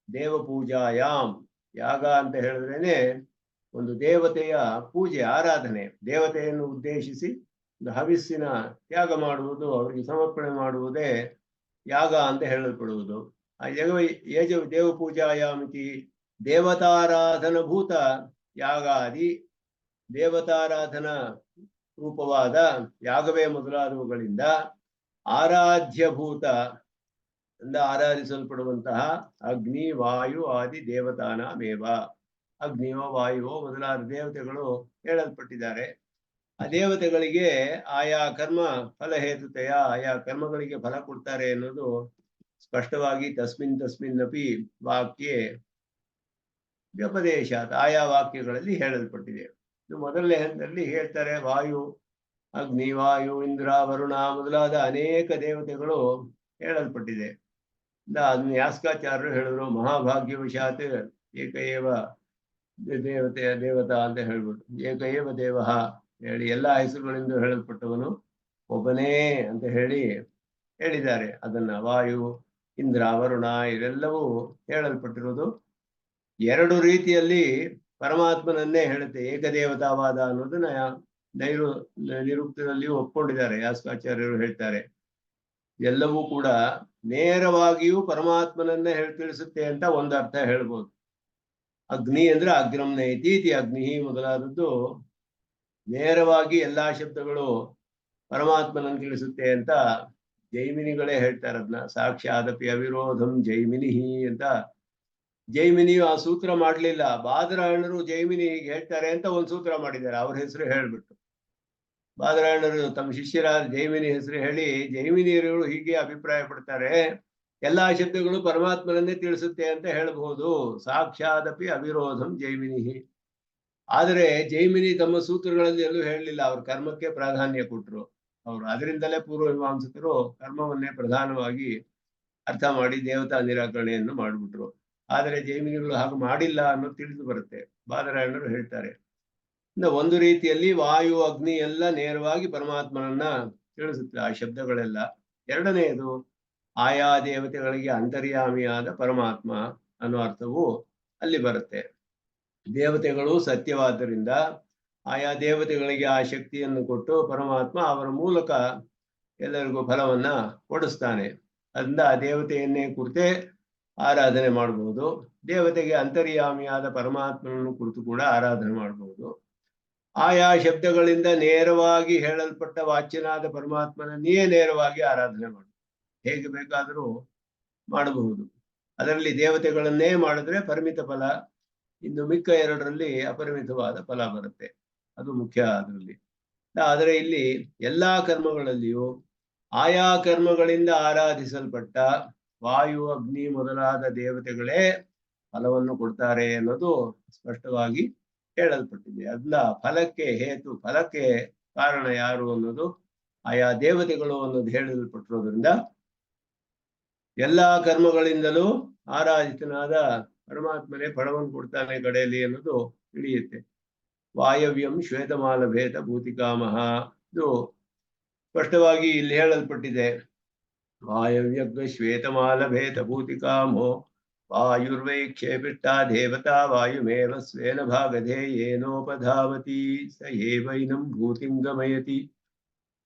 Speaker 1: ದೇವ ಪೂಜಾಯಾಮ್, ಯಾಗ ಅಂತ ಹೇಳಿದ್ರೇನೆ ಒಂದು ದೇವತೆಯ ಪೂಜೆ, ಆರಾಧನೆ, ದೇವತೆಯನ್ನು ಉದ್ದೇಶಿಸಿ ಒಂದು ಹವಿಸ್ಸಿನ ತ್ಯಾಗ ಮಾಡುವುದು, ಅವರಿಗೆ ಸಮರ್ಪಣೆ ಮಾಡುವುದೇ ಯಾಗ ಅಂತ ಹೇಳಲ್ಪಡುವುದು. ಆ ಯಜ ದೇವ ಪೂಜಾಯಾಮಿತಿ ದೇವತಾರಾಧನ ಭೂತ ಯಾಗಾದಿ, ದೇವತಾರಾಧನ ರೂಪವಾದ ಯಾಗವೇ ಮೊದಲಾದವುಗಳಿಂದ ಆರಾಧ್ಯಭೂತ ಇಂದ ಆರಾಧಿಸಲ್ಪಡುವಂತಹ ಅಗ್ನಿ ವಾಯು ಆದಿ ದೇವತಾನಾಮೇವ, ಅಗ್ನಿಯೋ ವಾಯುವೋ ಮೊದಲಾದ ದೇವತೆಗಳು ಹೇಳಲ್ಪಟ್ಟಿದ್ದಾರೆ. ಆ ದೇವತೆಗಳಿಗೆ ಆಯಾ ಕರ್ಮ ಫಲಹೇತುತೆಯ, ಆಯಾ ಕರ್ಮಗಳಿಗೆ ಫಲ ಕೊಡ್ತಾರೆ ಅನ್ನೋದು ಸ್ಪಷ್ಟವಾಗಿ ತಸ್ಮಿನ್ನಪಿ ವಾಕ್ಯೆ ವ್ಯಪದೇಶ, ಆಯಾ ವಾಕ್ಯಗಳಲ್ಲಿ ಹೇಳಲ್ಪಟ್ಟಿದೆ. ಇದು ಮೊದಲನೇ ಹಂತದಲ್ಲಿ ಹೇಳ್ತಾರೆ, ವಾಯು, ಅಗ್ನಿ, ವಾಯು, ಇಂದ್ರ, ವರುಣ ಮೊದಲಾದ ಅನೇಕ ದೇವತೆಗಳು ಹೇಳಲ್ಪಟ್ಟಿದೆ. ಅದನ್ನ ಯಾಸ್ಕಾಚಾರ್ಯರು ಹೇಳಿದ್ರು, ಮಹಾಭಾಗ್ಯವಶಾತ್ ಏಕಏವ ದೇವತಾ ಅಂತ ಹೇಳ್ಬಿಟ್ಟು, ಏಕಏವ ದೇವ ಹೇಳಿ ಎಲ್ಲ ಹೆಸರುಗಳಿಂದ ಹೇಳಲ್ಪಟ್ಟವನು ಒಬ್ಬನೇ ಅಂತ ಹೇಳಿದ್ದಾರೆ. ಅದನ್ನ ವಾಯು, ಇಂದ್ರ, ವರುಣ ಇವೆಲ್ಲವೂ ಹೇಳಲ್ಪಟ್ಟಿರೋದು ಎರಡು ರೀತಿಯಲ್ಲಿ ಪರಮಾತ್ಮನನ್ನೇ ಹೇಳುತ್ತೆ. ಏಕದೇವತಾವಾದ ಅನ್ನೋದನ್ನ ನಿರುಕ್ತದಲ್ಲಿಯೂ ಒಪ್ಕೊಂಡಿದ್ದಾರೆ, ಯಾಸ್ಕಾಚಾರ್ಯರು ಹೇಳ್ತಾರೆ. ಎಲ್ಲವೂ ಕೂಡ ನೇರವಾಗಿಯೂ ಪರಮಾತ್ಮನನ್ನೇ ತಿಳಿಸುತ್ತೆ ಅಂತ ಒಂದು ಅರ್ಥ ಹೇಳ್ಬೋದು. ಅಗ್ನಿ ಅಂದ್ರೆ ಅಗ್ರಂ ನೈತಿ ಅಗ್ನಿ ಮೊದಲಾದದ್ದು ನೇರವಾಗಿ ಎಲ್ಲಾ ಶಬ್ದಗಳು ಪರಮಾತ್ಮನನ್ನು ತಿಳಿಸುತ್ತೆ ಅಂತ ಜೈಮಿನಿಗಳೇ ಹೇಳ್ತಾರೆ. ಅದನ್ನ ಸಾಕ್ಷಾದಪಿ ಅವಿರೋಧಂ ಜೈಮಿನಿ ಅಂತ ಜೈಮಿನಿಯು ಆ ಸೂತ್ರ ಮಾಡ್ಲಿಲ್ಲ, ಬಾದರಾಯಣರು ಜೈಮಿನಿ ಹೀಗೆ ಹೇಳ್ತಾರೆ ಅಂತ ಒಂದು ಸೂತ್ರ ಮಾಡಿದ್ದಾರೆ, ಅವ್ರ ಹೆಸರು ಹೇಳ್ಬಿಟ್ಟು. ಬಾದರಾಯಣರು ತಮ್ಮ ಶಿಷ್ಯರಾದ ಜೈಮಿನಿ ಹೆಸರು ಹೇಳಿ, ಜೈಮಿನಿಯರು ಹೀಗೆ ಅಭಿಪ್ರಾಯ ಪಡ್ತಾರೆ, ಎಲ್ಲಾ ಶಬ್ದಗಳು ಪರಮಾತ್ಮನನ್ನೇ ತಿಳಿಸುತ್ತೆ ಅಂತ ಹೇಳಬಹುದು, ಸಾಕ್ಷಾದಪಿ ಅವಿರೋಧಂ ಜೈಮಿನಿ. ಆದರೆ ಜೈಮಿನಿ ತಮ್ಮ ಸೂತ್ರಗಳಲ್ಲಿ ಎಲ್ಲೂ ಹೇಳಲಿಲ್ಲ, ಅವ್ರ ಕರ್ಮಕ್ಕೆ ಪ್ರಾಧಾನ್ಯ ಕೊಟ್ಟರು. ಅವರು ಅದರಿಂದಲೇ ಪೂರ್ವ ಮೀಮಾಂಸಕರು ಕರ್ಮವನ್ನೇ ಪ್ರಧಾನವಾಗಿ ಅರ್ಥ ಮಾಡಿ ದೇವತಾ ನಿರಾಕರಣೆಯನ್ನು ಮಾಡಿಬಿಟ್ರು. ಆದರೆ ಜೈಮಿನಿಗಳು ಹಾಗೆ ಮಾಡಿಲ್ಲ ಅನ್ನೋದು ತಿಳಿದು ಬರುತ್ತೆ, ಬಾದರಾಯಣರು ಹೇಳ್ತಾರೆ. ಒಂದು ರೀತಿಯಲ್ಲಿ ವಾಯು, ಅಗ್ನಿ ಎಲ್ಲ ನೇರವಾಗಿ ಪರಮಾತ್ಮನನ್ನ ತಿಳಿಸುತ್ತೆ ಆ ಶಬ್ದಗಳೆಲ್ಲ. ಎರಡನೆಯದು ಆಯಾ ದೇವತೆಗಳಿಗೆ ಅಂತರ್ಯಾಮಿಯಾದ ಪರಮಾತ್ಮ ಅನ್ನೋ ಅರ್ಥವು ಅಲ್ಲಿ ಬರುತ್ತೆ. ದೇವತೆಗಳು ಸತ್ಯವಾದ್ದರಿಂದ ಆಯಾ ದೇವತೆಗಳಿಗೆ ಆ ಶಕ್ತಿಯನ್ನು ಕೊಟ್ಟು ಪರಮಾತ್ಮ ಅವರ ಮೂಲಕ ಎಲ್ಲರಿಗೂ ಫಲವನ್ನ ಕೊಡಿಸ್ತಾನೆ. ಅದರಿಂದ ಆ ದೇವತೆಯನ್ನೇ ಕುರಿತೇ ಆರಾಧನೆ ಮಾಡಬಹುದು. ದೇವತೆಗೆ ಅಂತರ್ಯಾಮಿಯಾದ ಪರಮಾತ್ಮನನ್ನು ಕುರಿತು ಕೂಡ ಆರಾಧನೆ ಮಾಡಬಹುದು. ಆಯಾ ಶಬ್ದಗಳಿಂದ ನೇರವಾಗಿ ಹೇಳಲ್ಪಟ್ಟ ವಾಚ್ಯನಾದ ಪರಮಾತ್ಮನನ್ನೇ ನೇರವಾಗಿ ಆರಾಧನೆ ಮಾಡಬಹುದು, ಹೇಗೆ ಬೇಕಾದರೂ ಮಾಡಬಹುದು. ಅದರಲ್ಲಿ ದೇವತೆಗಳನ್ನೇ ಮಾಡಿದ್ರೆ ಪರಿಮಿತ ಫಲ, ಇನ್ನು ಮಿಕ್ಕ ಎರಡರಲ್ಲಿ ಅಪರಿಮಿತವಾದ ಫಲ ಬರುತ್ತೆ, ಅದು ಮುಖ್ಯ ಅದರಲ್ಲಿ. ಆದರೆ ಇಲ್ಲಿ ಎಲ್ಲಾ ಕರ್ಮಗಳಲ್ಲಿಯೂ ಆಯಾ ಕರ್ಮಗಳಿಂದ ಆರಾಧಿಸಲ್ಪಟ್ಟ ವಾಯು, ಅಗ್ನಿ ಮೊದಲಾದ ದೇವತೆಗಳೇ ಫಲವನ್ನು ಕೊಡ್ತಾರೆ ಅನ್ನೋದು ಸ್ಪಷ್ಟವಾಗಿ ಹೇಳಲ್ಪಟ್ಟಿದೆ. ಅದನ್ನ ಫಲಕ್ಕೆ ಹೇತು, ಫಲಕ್ಕೆ ಕಾರಣ ಯಾರು ಅನ್ನೋದು ಆಯಾ ದೇವತೆಗಳು ಅನ್ನೋದು ಹೇಳಲ್ಪಟ್ಟಿರೋದ್ರಿಂದ ಎಲ್ಲಾ ಕರ್ಮಗಳಿಂದಲೂ ಆರಾಧಿತನಾದ ಪರಮಾತ್ಮನೇ ಫಲವನ್ನು ಕೊಡ್ತಾನೆ ಕಡೆಯಲ್ಲಿ ಅನ್ನೋದು ತಿಳಿಯುತ್ತೆ. ವಾಯವ್ಯಂ ಶ್ವೇತಮಾಲಭೇದ ಭೂತಿಕಾಮಹ, ಇದು ಸ್ಪಷ್ಟವಾಗಿ ಇಲ್ಲಿ ಹೇಳಲ್ಪಟ್ಟಿದೆ. ವಾಯವ್ಯಗ್ಗ ಶ್ವೇತಮಾಲಭೇದ ಭೂತಿಕಾಮೋ ವಾಯುರ್ವೈ ಕ್ಷೇಪಿಷ್ಟ ದೇವತಾ ವಾಯುಮೇವ ಸ್ವೇನ ಭಾಗಧೇ ಏನೋಪಧಾವತಿ ಸ ಏವೈನಂ ಭೂತಿಂ ಗಮಯತಿ.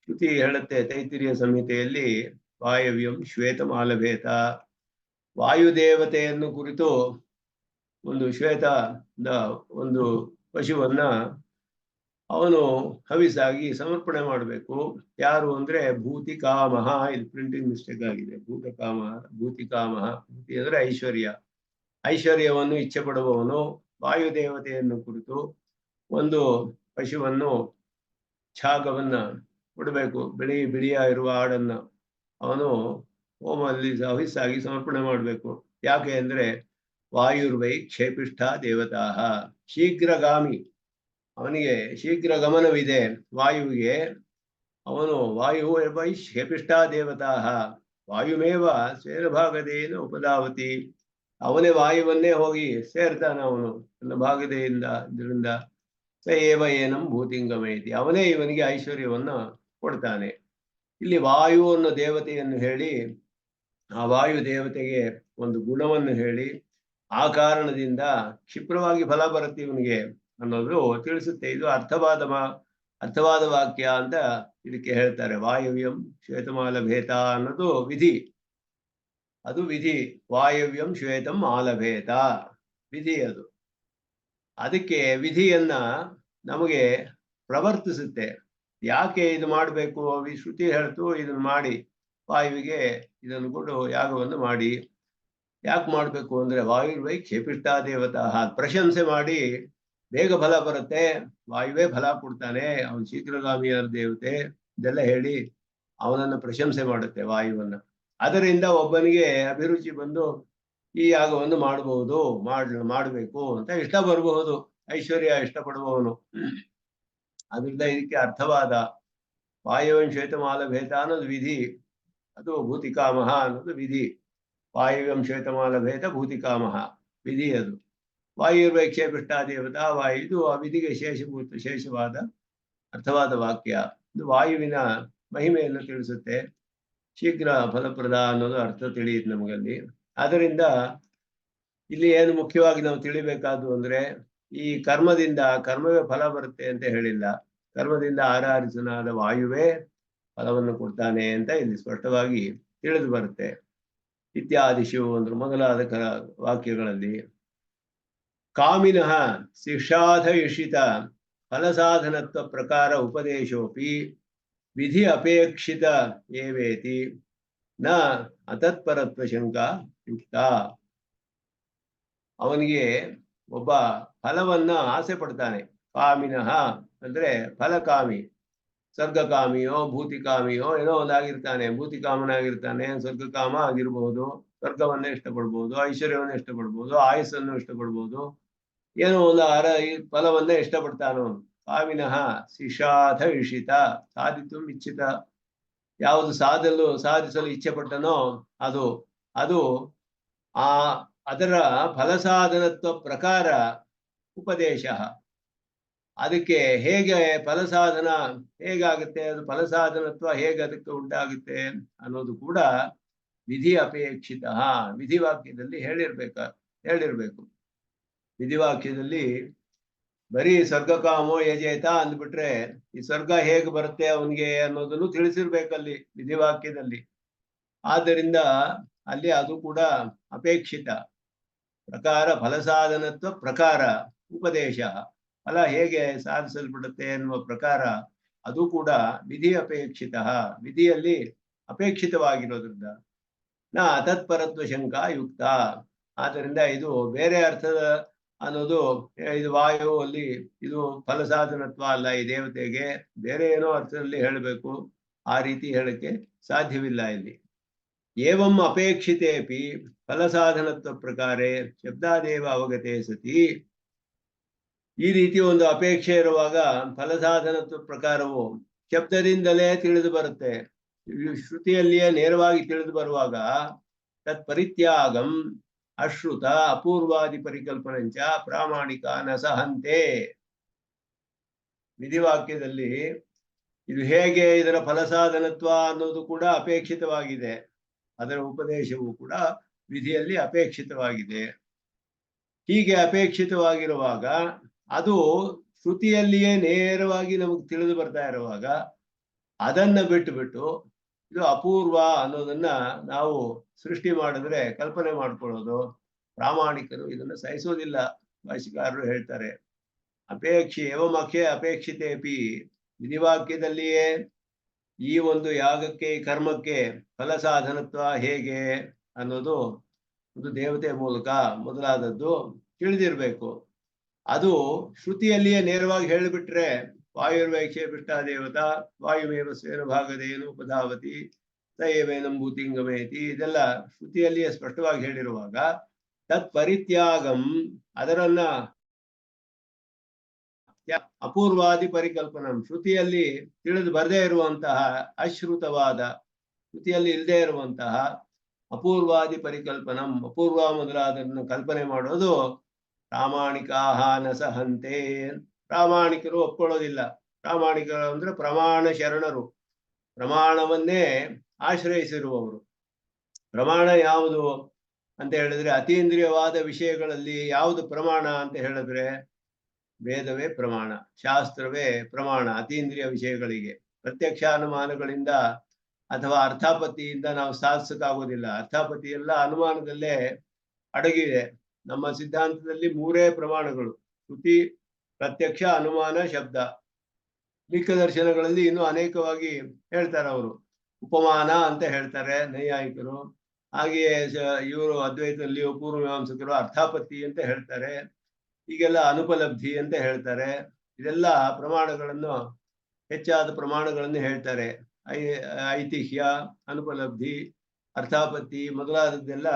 Speaker 1: ಶ್ರುತಿ ಹೇಳುತ್ತೆ ತೈತ್ತಿರಿಯ ಸಂಹಿತೆಯಲ್ಲಿ, ವಾಯವ್ಯಂ ಶ್ವೇತಮಾಲಭೇದ, ವಾಯುದೇವತೆಯನ್ನು ಕುರಿತು ಒಂದು ಒಂದು ಪಶುವನ್ನ ಅವನು ಹವಿಸಾಗಿ ಸಮರ್ಪಣೆ ಮಾಡಬೇಕು. ಯಾರು ಅಂದ್ರೆ ಭೂತಿಕಾಮಹ, ಇದು ಪ್ರಿಂಟಿಂಗ್ ಮಿಸ್ಟೇಕ್ ಆಗಿದೆ, ಭೂತಿಕಾಮಹ ಭೂತಿ ಅಂದ್ರೆ ಐಶ್ವರ್ಯವನ್ನು ಇಚ್ಛೆ ಪಡುವವನು ವಾಯುದೇವತೆಯನ್ನು ಕುರಿತು ಒಂದು ಪಶುವನ್ನು, ಛಾಗವನ್ನ ಕೊಡಬೇಕು, ಬಿಳಿಯ ಇರುವ ಆಡನ್ನ ಅವನು ಹೋಮಲ್ಲಿ ಹವಿಸ್ಸಾಗಿ ಸಮರ್ಪಣೆ ಮಾಡಬೇಕು. ಯಾಕೆ ಅಂದ್ರೆ ವಾಯುರ್ವೈ ಕ್ಷೇಪಿಷ್ಠ ದೇವತಾ, ಶೀಘ್ರಗಾಮಿ, ಅವನಿಗೆ ಶೀಘ್ರ ಗಮನವಿದೆ ವಾಯುವಿಗೆ. ಅವನು ವಾಯು ವೈ ಕ್ಷೇಪಿಷ್ಠ ದೇವತಾ ವಾಯುಮೇವ ಸ್ವೇನ ಭಾಗದೆಯನ್ನು ಉಪಧಾವತಿ, ಅವನೇ ವಾಯುವನ್ನೇ ಹೋಗಿ ಸೇರ್ತಾನೆ ಅವನು ತನ್ನ ಭಾಗದೆಯಿಂದ. ಇದರಿಂದ ಸ ಏವ ಏನಂ ಭೂತಿಂಗಮೇತಿ, ಅವನೇ ಇವನಿಗೆ ಐಶ್ವರ್ಯವನ್ನು ಕೊಡ್ತಾನೆ. ಇಲ್ಲಿ ವಾಯು ಅನ್ನೋ ದೇವತೆಯನ್ನು ಹೇಳಿ, ಆ ವಾಯು ದೇವತೆಗೆ ಒಂದು ಗುಣವನ್ನು ಹೇಳಿ, ಆ ಕಾರಣದಿಂದ ಕ್ಷಿಪ್ರವಾಗಿ ಫಲ ಬರುತ್ತೆ ಇವನಿಗೆ ಅನ್ನೋದು ತಿಳಿಸುತ್ತೆ. ಇದು ಅರ್ಥವಾದ ವಾಕ್ಯ ಅಂತ ಇದಕ್ಕೆ ಹೇಳ್ತಾರೆ. ವಾಯವ್ಯಂ ಶ್ವೇತಮಾಲ ಭೇತ ಅನ್ನೋದು ವಿಧಿ, ಅದು ವಿಧಿ. ವಾಯವ್ಯಂ ಶ್ವೇತಂ ಆಲಭೇತ ವಿಧಿ. ಅದು ಅದಕ್ಕೆ ವಿಧಿಯನ್ನ ನಮಗೆ ಪ್ರವರ್ತಿಸುತ್ತೆ. ಯಾಕೆ ಇದು ಮಾಡಬೇಕು? ಶ್ರುತಿ ಹೇಳ್ತು ಇದನ್ನು ಮಾಡಿ, ವಾಯುವಿಗೆ ಇದನ್ನು ಕೊಟ್ಟು ಯಾಗವನ್ನು ಮಾಡಿ. ಯಾಕೆ ಮಾಡಬೇಕು ಅಂದ್ರೆ ವಾಯುರ್ವೈ ಕ್ಷೇಪಿಷ್ಟಾ ದೇವತಾ, ಪ್ರಶಂಸೆ ಮಾಡಿ ಬೇಗ ಫಲ ಬರುತ್ತೆ, ವಾಯುವೇ ಫಲ ಕೊಡ್ತಾನೆ, ಅವನು ಶೀಘ್ರಗಾಮಿಯಾದ ದೇವತೆ ಇದೆಲ್ಲ ಹೇಳಿ ಅವನನ್ನು ಪ್ರಶಂಸೆ ಮಾಡುತ್ತೆ ವಾಯುವನ್ನ. ಅದರಿಂದ ಒಬ್ಬನಿಗೆ ಅಭಿರುಚಿ ಬಂದು ಈ ಯಾಗವನ್ನು ಮಾಡಬೇಕು ಅಂತ ಇಷ್ಟ ಬರಬಹುದು, ಐಶ್ವರ್ಯ ಇಷ್ಟಪಡುವವನು. ಅದರಿಂದ ಇದಕ್ಕೆ ಅರ್ಥವಾದ ವಾಯುವನ್ ಶ್ವೇತಮಾಲ ಭೇದ ಅನ್ನೋದು ವಿಧಿ, ಅದು ಭೂತಿಕಾಮಹ ಅನ್ನೋದು ವಿಧಿ. ವಾಯುವ್ಯಂ ಶ್ವೇತಮಾಲ ಭೇದ ಭೂತಿಕಾಮಹ ವಿಧಿ. ಅದು ವಾಯುರ್ವೈ ಕ್ಷೇಪಿಷ್ಟಾ ದೇವತಾ ವಾಯು, ಇದು ಆ ವಿಧಿಗೆ ಶೇಷವಾದ ಅರ್ಥವಾದ ವಾಕ್ಯ. ಇದು ವಾಯುವಿನ ಮಹಿಮೆಯನ್ನು ತಿಳಿಸುತ್ತೆ. ಶೀಘ್ರ ಫಲಪ್ರದ ಅನ್ನೋದು ಅರ್ಥ ತಿಳಿಯುತ್ತೆ ನಮಗಲ್ಲಿ. ಆದ್ದರಿಂದ ಇಲ್ಲಿ ಏನು ಮುಖ್ಯವಾಗಿ ನಾವು ತಿಳಿಬೇಕಾದ್ದು ಅಂದ್ರೆ, ಈ ಕರ್ಮವೇ ಫಲ ಬರುತ್ತೆ ಅಂತ ಹೇಳಿಲ್ಲ. ಕರ್ಮದಿಂದ ಆರಾರಿಸನಾದ ವಾಯುವೇ ಫಲವನ್ನು ಕೊಡ್ತಾನೆ ಅಂತ ಇಲ್ಲಿ ಸ್ಪಷ್ಟವಾಗಿ ತಿಳಿದು ಬರುತ್ತೆ. ಇತ್ಯಾದಿಶು ಅಂದ್ರೆ ಮೊದಲಾದ ವಾಕ್ಯಗಳಲ್ಲಿ ಕಾಮಿನಃ ಶಿಕ್ಷಾಧಯಿಷಿತ ಫಲಸಾಧನತ್ವ ಪ್ರಕಾರ ಉಪದೇಶೋಪಿ ವಿಧಿ ಅಪೇಕ್ಷಿತ ಏವೇತಿ ನ ಅತತ್ಪರತ್ವ ಶಂಕಾ ಯುಕ್ತ. ಅವನಿಗೆ ಒಬ್ಬ ಫಲವನ್ನ ಆಸೆ ಪಡ್ತಾನೆ. ಕಾಮಿನಃ ಅಂದ್ರೆ ಫಲಕಾಮಿ, ಸ್ವರ್ಗಕಾಮಿಯೋ ಭೂತಿಕಾಮಿಯೋ ಏನೋ ಒಂದಾಗಿರ್ತಾನೆ. ಭೂತಿಕಾಮನಾಗಿರ್ತಾನೆ, ಸ್ವರ್ಗಕಾಮ ಆಗಿರ್ಬಹುದು, ಸ್ವರ್ಗವನ್ನೇ ಇಷ್ಟಪಡ್ಬೋದು, ಐಶ್ವರ್ಯವನ್ನೇ ಇಷ್ಟಪಡ್ಬೋದು, ಆಯುಸ್ಸನ್ನು ಇಷ್ಟಪಡ್ಬೋದು, ಏನೋ ಒಂದು ಫಲವನ್ನೇ ಇಷ್ಟಪಡ್ತಾನೋ. ಕಾಮಿನಃ ಶಿಷಾಧ ಇಷಿತ, ಸಾಧಿತು ಇಚ್ಛಿತ, ಯಾವುದು ಸಾಧಿಸಲು ಇಚ್ಛೆ ಪಟ್ಟನೋ ಅದು ಅದರ ಫಲಸಾಧನತ್ವ ಪ್ರಕಾರ ಉಪದೇಶ. ಅದಕ್ಕೆ ಹೇಗೆ ಫಲಸಾಧನ ಹೇಗಾಗುತ್ತೆ, ಅದು ಫಲಸಾಧನತ್ವ ಹೇಗೆ ಅದಕ್ಕೆ ಉಂಟಾಗುತ್ತೆ ಅನ್ನೋದು ಕೂಡ ವಿಧಿ ಅಪೇಕ್ಷಿತ, ವಿಧಿವಾಕ್ಯದಲ್ಲಿ ಹೇಳಿರ್ಬೇಕು. ವಿಧಿವಾಕ್ಯದಲ್ಲಿ ಬರೀ ಸ್ವರ್ಗಕಾಮೋ ಯಜೇತ ಅಂದ್ಬಿಟ್ರೆ ಈ ಸ್ವರ್ಗ ಹೇಗೆ ಬರುತ್ತೆ ಅವನಿಗೆ ಅನ್ನೋದನ್ನು ತಿಳಿಸಿರ್ಬೇಕಲ್ಲಿ ವಿಧಿವಾಕ್ಯದಲ್ಲಿ. ಆದ್ದರಿಂದ ಅಲ್ಲಿ ಅದು ಕೂಡ ಅಪೇಕ್ಷಿತ ಪ್ರಕಾರ, ಫಲಸಾಧನತ್ವ ಪ್ರಕಾರ ಉಪದೇಶ, ಫಲ ಹೇಗೆ ಸಾಧಿಸಲ್ಪಡುತ್ತೆ ಎನ್ನುವ ಪ್ರಕಾರ ಅದು ಕೂಡ ವಿಧಿ ಅಪೇಕ್ಷಿತ, ವಿಧಿಯಲ್ಲಿ ಅಪೇಕ್ಷಿತವಾಗಿರೋದ್ರಿಂದ ನ ಅತತ್ಪರತ್ವ ಶಂಕಾ ಯುಕ್ತ. ಆದ್ದರಿಂದ ಇದು ಬೇರೆ ಅರ್ಥದ ಅನ್ನೋದು, ಇದು ವಾಯು ಅಲ್ಲಿ ಇದು ಫಲಸಾಧನತ್ವ ಅಲ್ಲ, ಈ ದೇವತೆಗೆ ಬೇರೆ ಏನೋ ಅರ್ಥದಲ್ಲಿ ಹೇಳಬೇಕು, ಆ ರೀತಿ ಹೇಳಕ್ಕೆ ಸಾಧ್ಯವಿಲ್ಲ ಇಲ್ಲಿ. ಏವಂ ಅಪೇಕ್ಷಿತೇಪಿ ಫಲಸಾಧನತ್ವ ಪ್ರಕಾರೇ ಶಬ್ದಾದೇವ ಅವಗತೆ ಸತಿ. ಈ ರೀತಿ ಒಂದು ಅಪೇಕ್ಷೆ ಇರುವಾಗ ಫಲಸಾಧನತ್ವ ಪ್ರಕಾರವು ಶಬ್ದದಿಂದಲೇ ತಿಳಿದು ಬರುತ್ತೆ, ಶ್ರುತಿಯಲ್ಲಿಯೇ ನೇರವಾಗಿ ತಿಳಿದು ಬರುವಾಗ ತತ್ ಪರಿತ್ಯಾಗಂ ಅಶ್ರುತ ಅಪೂರ್ವಾದಿ ಪರಿಕಲ್ಪನಂಚ ಪ್ರಾಮಾಣಿಕ ನ ಸಹಂತೆ. ವಿಧಿವಾಕ್ಯದಲ್ಲಿ ಇದು ಹೇಗೆ ಇದರ ಫಲಸಾಧನತ್ವ ಅನ್ನೋದು ಕೂಡ ಅಪೇಕ್ಷಿತವಾಗಿದೆ, ಅದರ ಉಪದೇಶವು ಕೂಡ ವಿಧಿಯಲ್ಲಿ ಅಪೇಕ್ಷಿತವಾಗಿದೆ. ಹೀಗೆ ಅಪೇಕ್ಷಿತವಾಗಿರುವಾಗ ಅದು ಶ್ರುತಿಯಲ್ಲಿಯೇ ನೇರವಾಗಿ ನಮಗೆ ತಿಳಿದು ಬರ್ತಾ ಇರುವಾಗ ಅದನ್ನ ಬಿಟ್ಟು ಇದು ಅಪೂರ್ವ ಅನ್ನೋದನ್ನ ನಾವು ಸೃಷ್ಟಿ ಮಾಡಿದ್ರೆ ಕಲ್ಪನೆ ಮಾಡ್ಕೊಳ್ಳೋದು, ಪ್ರಾಮಾಣಿಕರು ಇದನ್ನ ಸಹಿಸೋದಿಲ್ಲ. ಭಾಷಿಕಾರರು ಹೇಳ್ತಾರೆ ಅಪೇಕ್ಷಿತೇಪಿ, ವಿಧಿವಾಕ್ಯದಲ್ಲಿಯೇ ಈ ಒಂದು ಯಾಗಕ್ಕೆ, ಕರ್ಮಕ್ಕೆ ಫಲಸಾಧನತ್ವ ಹೇಗೆ ಅನ್ನೋದು ಒಂದು ದೇವತೆ ಮೂಲಕ ಮೊದಲಾದದ್ದು ತಿಳಿದಿರ್ಬೇಕು. ಅದು ಶ್ರುತಿಯಲ್ಲಿಯೇ ನೇರವಾಗಿ ಹೇಳಿಬಿಟ್ರೆ ವಾಯುರ್ವೈ ಕ್ಷೇಪಿಷ್ಟಾ ದೇವತಾ ವಾಯುಮೇವ ಸ್ವೇನ ಭಾಗದೇನು ಉಪಧಾವತಿ ಸ ಏವೇನಂ ಭೂತಿಂಗಮೇತಿ, ಇದೆಲ್ಲ ಶ್ರುತಿಯಲ್ಲಿಯೇ ಸ್ಪಷ್ಟವಾಗಿ ಹೇಳಿರುವಾಗ ತತ್ ಪರಿತ್ಯಾಗಂ, ಅದರನ್ನ ಅಪೂರ್ವಾದಿ ಪರಿಕಲ್ಪನಂ, ಶ್ರುತಿಯಲ್ಲಿ ತಿಳಿದು ಬರದೇ ಇರುವಂತಹ ಅಶ್ರುತವಾದ, ಶ್ರುತಿಯಲ್ಲಿ ಇಲ್ಲದೆ ಇರುವಂತಹ ಅಪೂರ್ವಾದಿ ಪರಿಕಲ್ಪನಂ, ಅಪೂರ್ವ ಮೊದಲಾದನ್ನು ಕಲ್ಪನೆ ಮಾಡೋದು ಪ್ರಾಮಾಣಿಕಾಹ ನ ಸಹಂತೆ, ಪ್ರಾಮಾಣಿಕರು ಒಪ್ಕೊಳ್ಳೋದಿಲ್ಲ. ಪ್ರಾಮಾಣಿಕರು ಅಂದ್ರೆ ಪ್ರಮಾಣ ಶರಣರು, ಪ್ರಮಾಣವನ್ನೇ ಆಶ್ರಯಿಸಿರುವವರು. ಪ್ರಮಾಣ ಯಾವುದು ಅಂತ ಹೇಳಿದ್ರೆ, ಅತೀಂದ್ರಿಯವಾದ ವಿಷಯಗಳಲ್ಲಿ ಯಾವುದು ಪ್ರಮಾಣ ಅಂತ ಹೇಳಿದ್ರೆ ವೇದವೇ ಪ್ರಮಾಣ, ಶಾಸ್ತ್ರವೇ ಪ್ರಮಾಣ. ಅತೀಂದ್ರಿಯ ವಿಷಯಗಳಿಗೆ ಪ್ರತ್ಯಕ್ಷ ಅನುಮಾನಗಳಿಂದ ಅಥವಾ ಅರ್ಥಾಪತ್ತಿಯಿಂದ ನಾವು ಸಾಧಿಸಕ್ಕಾಗೋದಿಲ್ಲ. ಅರ್ಥಾಪತ್ತಿ ಎಲ್ಲ ಅನುಮಾನದಲ್ಲೇ ಅಡಗಿದೆ. ನಮ್ಮ ಸಿದ್ಧಾಂತದಲ್ಲಿ 3 ಪ್ರಮಾಣಗಳು: ಶ್ರುತಿ, ಪ್ರತ್ಯಕ್ಷ, ಅನುಮಾನ, ಶಬ್ದ. ಲಿಖ ದರ್ಶನಗಳಲ್ಲಿ ಇನ್ನೂ ಅನೇಕವಾಗಿ ಹೇಳ್ತಾರೆ. ಅವರು ಉಪಮಾನ ಅಂತ ಹೇಳ್ತಾರೆ ನೈಯಾಯಿಕರು. ಹಾಗೆಯೇ ಇವರು ಅದ್ವೈತದಲ್ಲಿ ಪೂರ್ವಮೀಮಾಂಸಕರು ಅರ್ಥಾಪತ್ತಿ ಅಂತ ಹೇಳ್ತಾರೆ. ಹೀಗೆಲ್ಲ ಅನುಪಲಬ್ಧಿ ಅಂತ ಹೇಳ್ತಾರೆ. ಇದೆಲ್ಲ ಪ್ರಮಾಣಗಳನ್ನು, ಹೆಚ್ಚಾದ ಪ್ರಮಾಣಗಳನ್ನು ಹೇಳ್ತಾರೆ. ಐತಿಹ್ಯ, ಅನುಪಲಬ್ಧಿ, ಅರ್ಥಾಪತ್ತಿ ಮೊದಲಾದದ್ದೆಲ್ಲ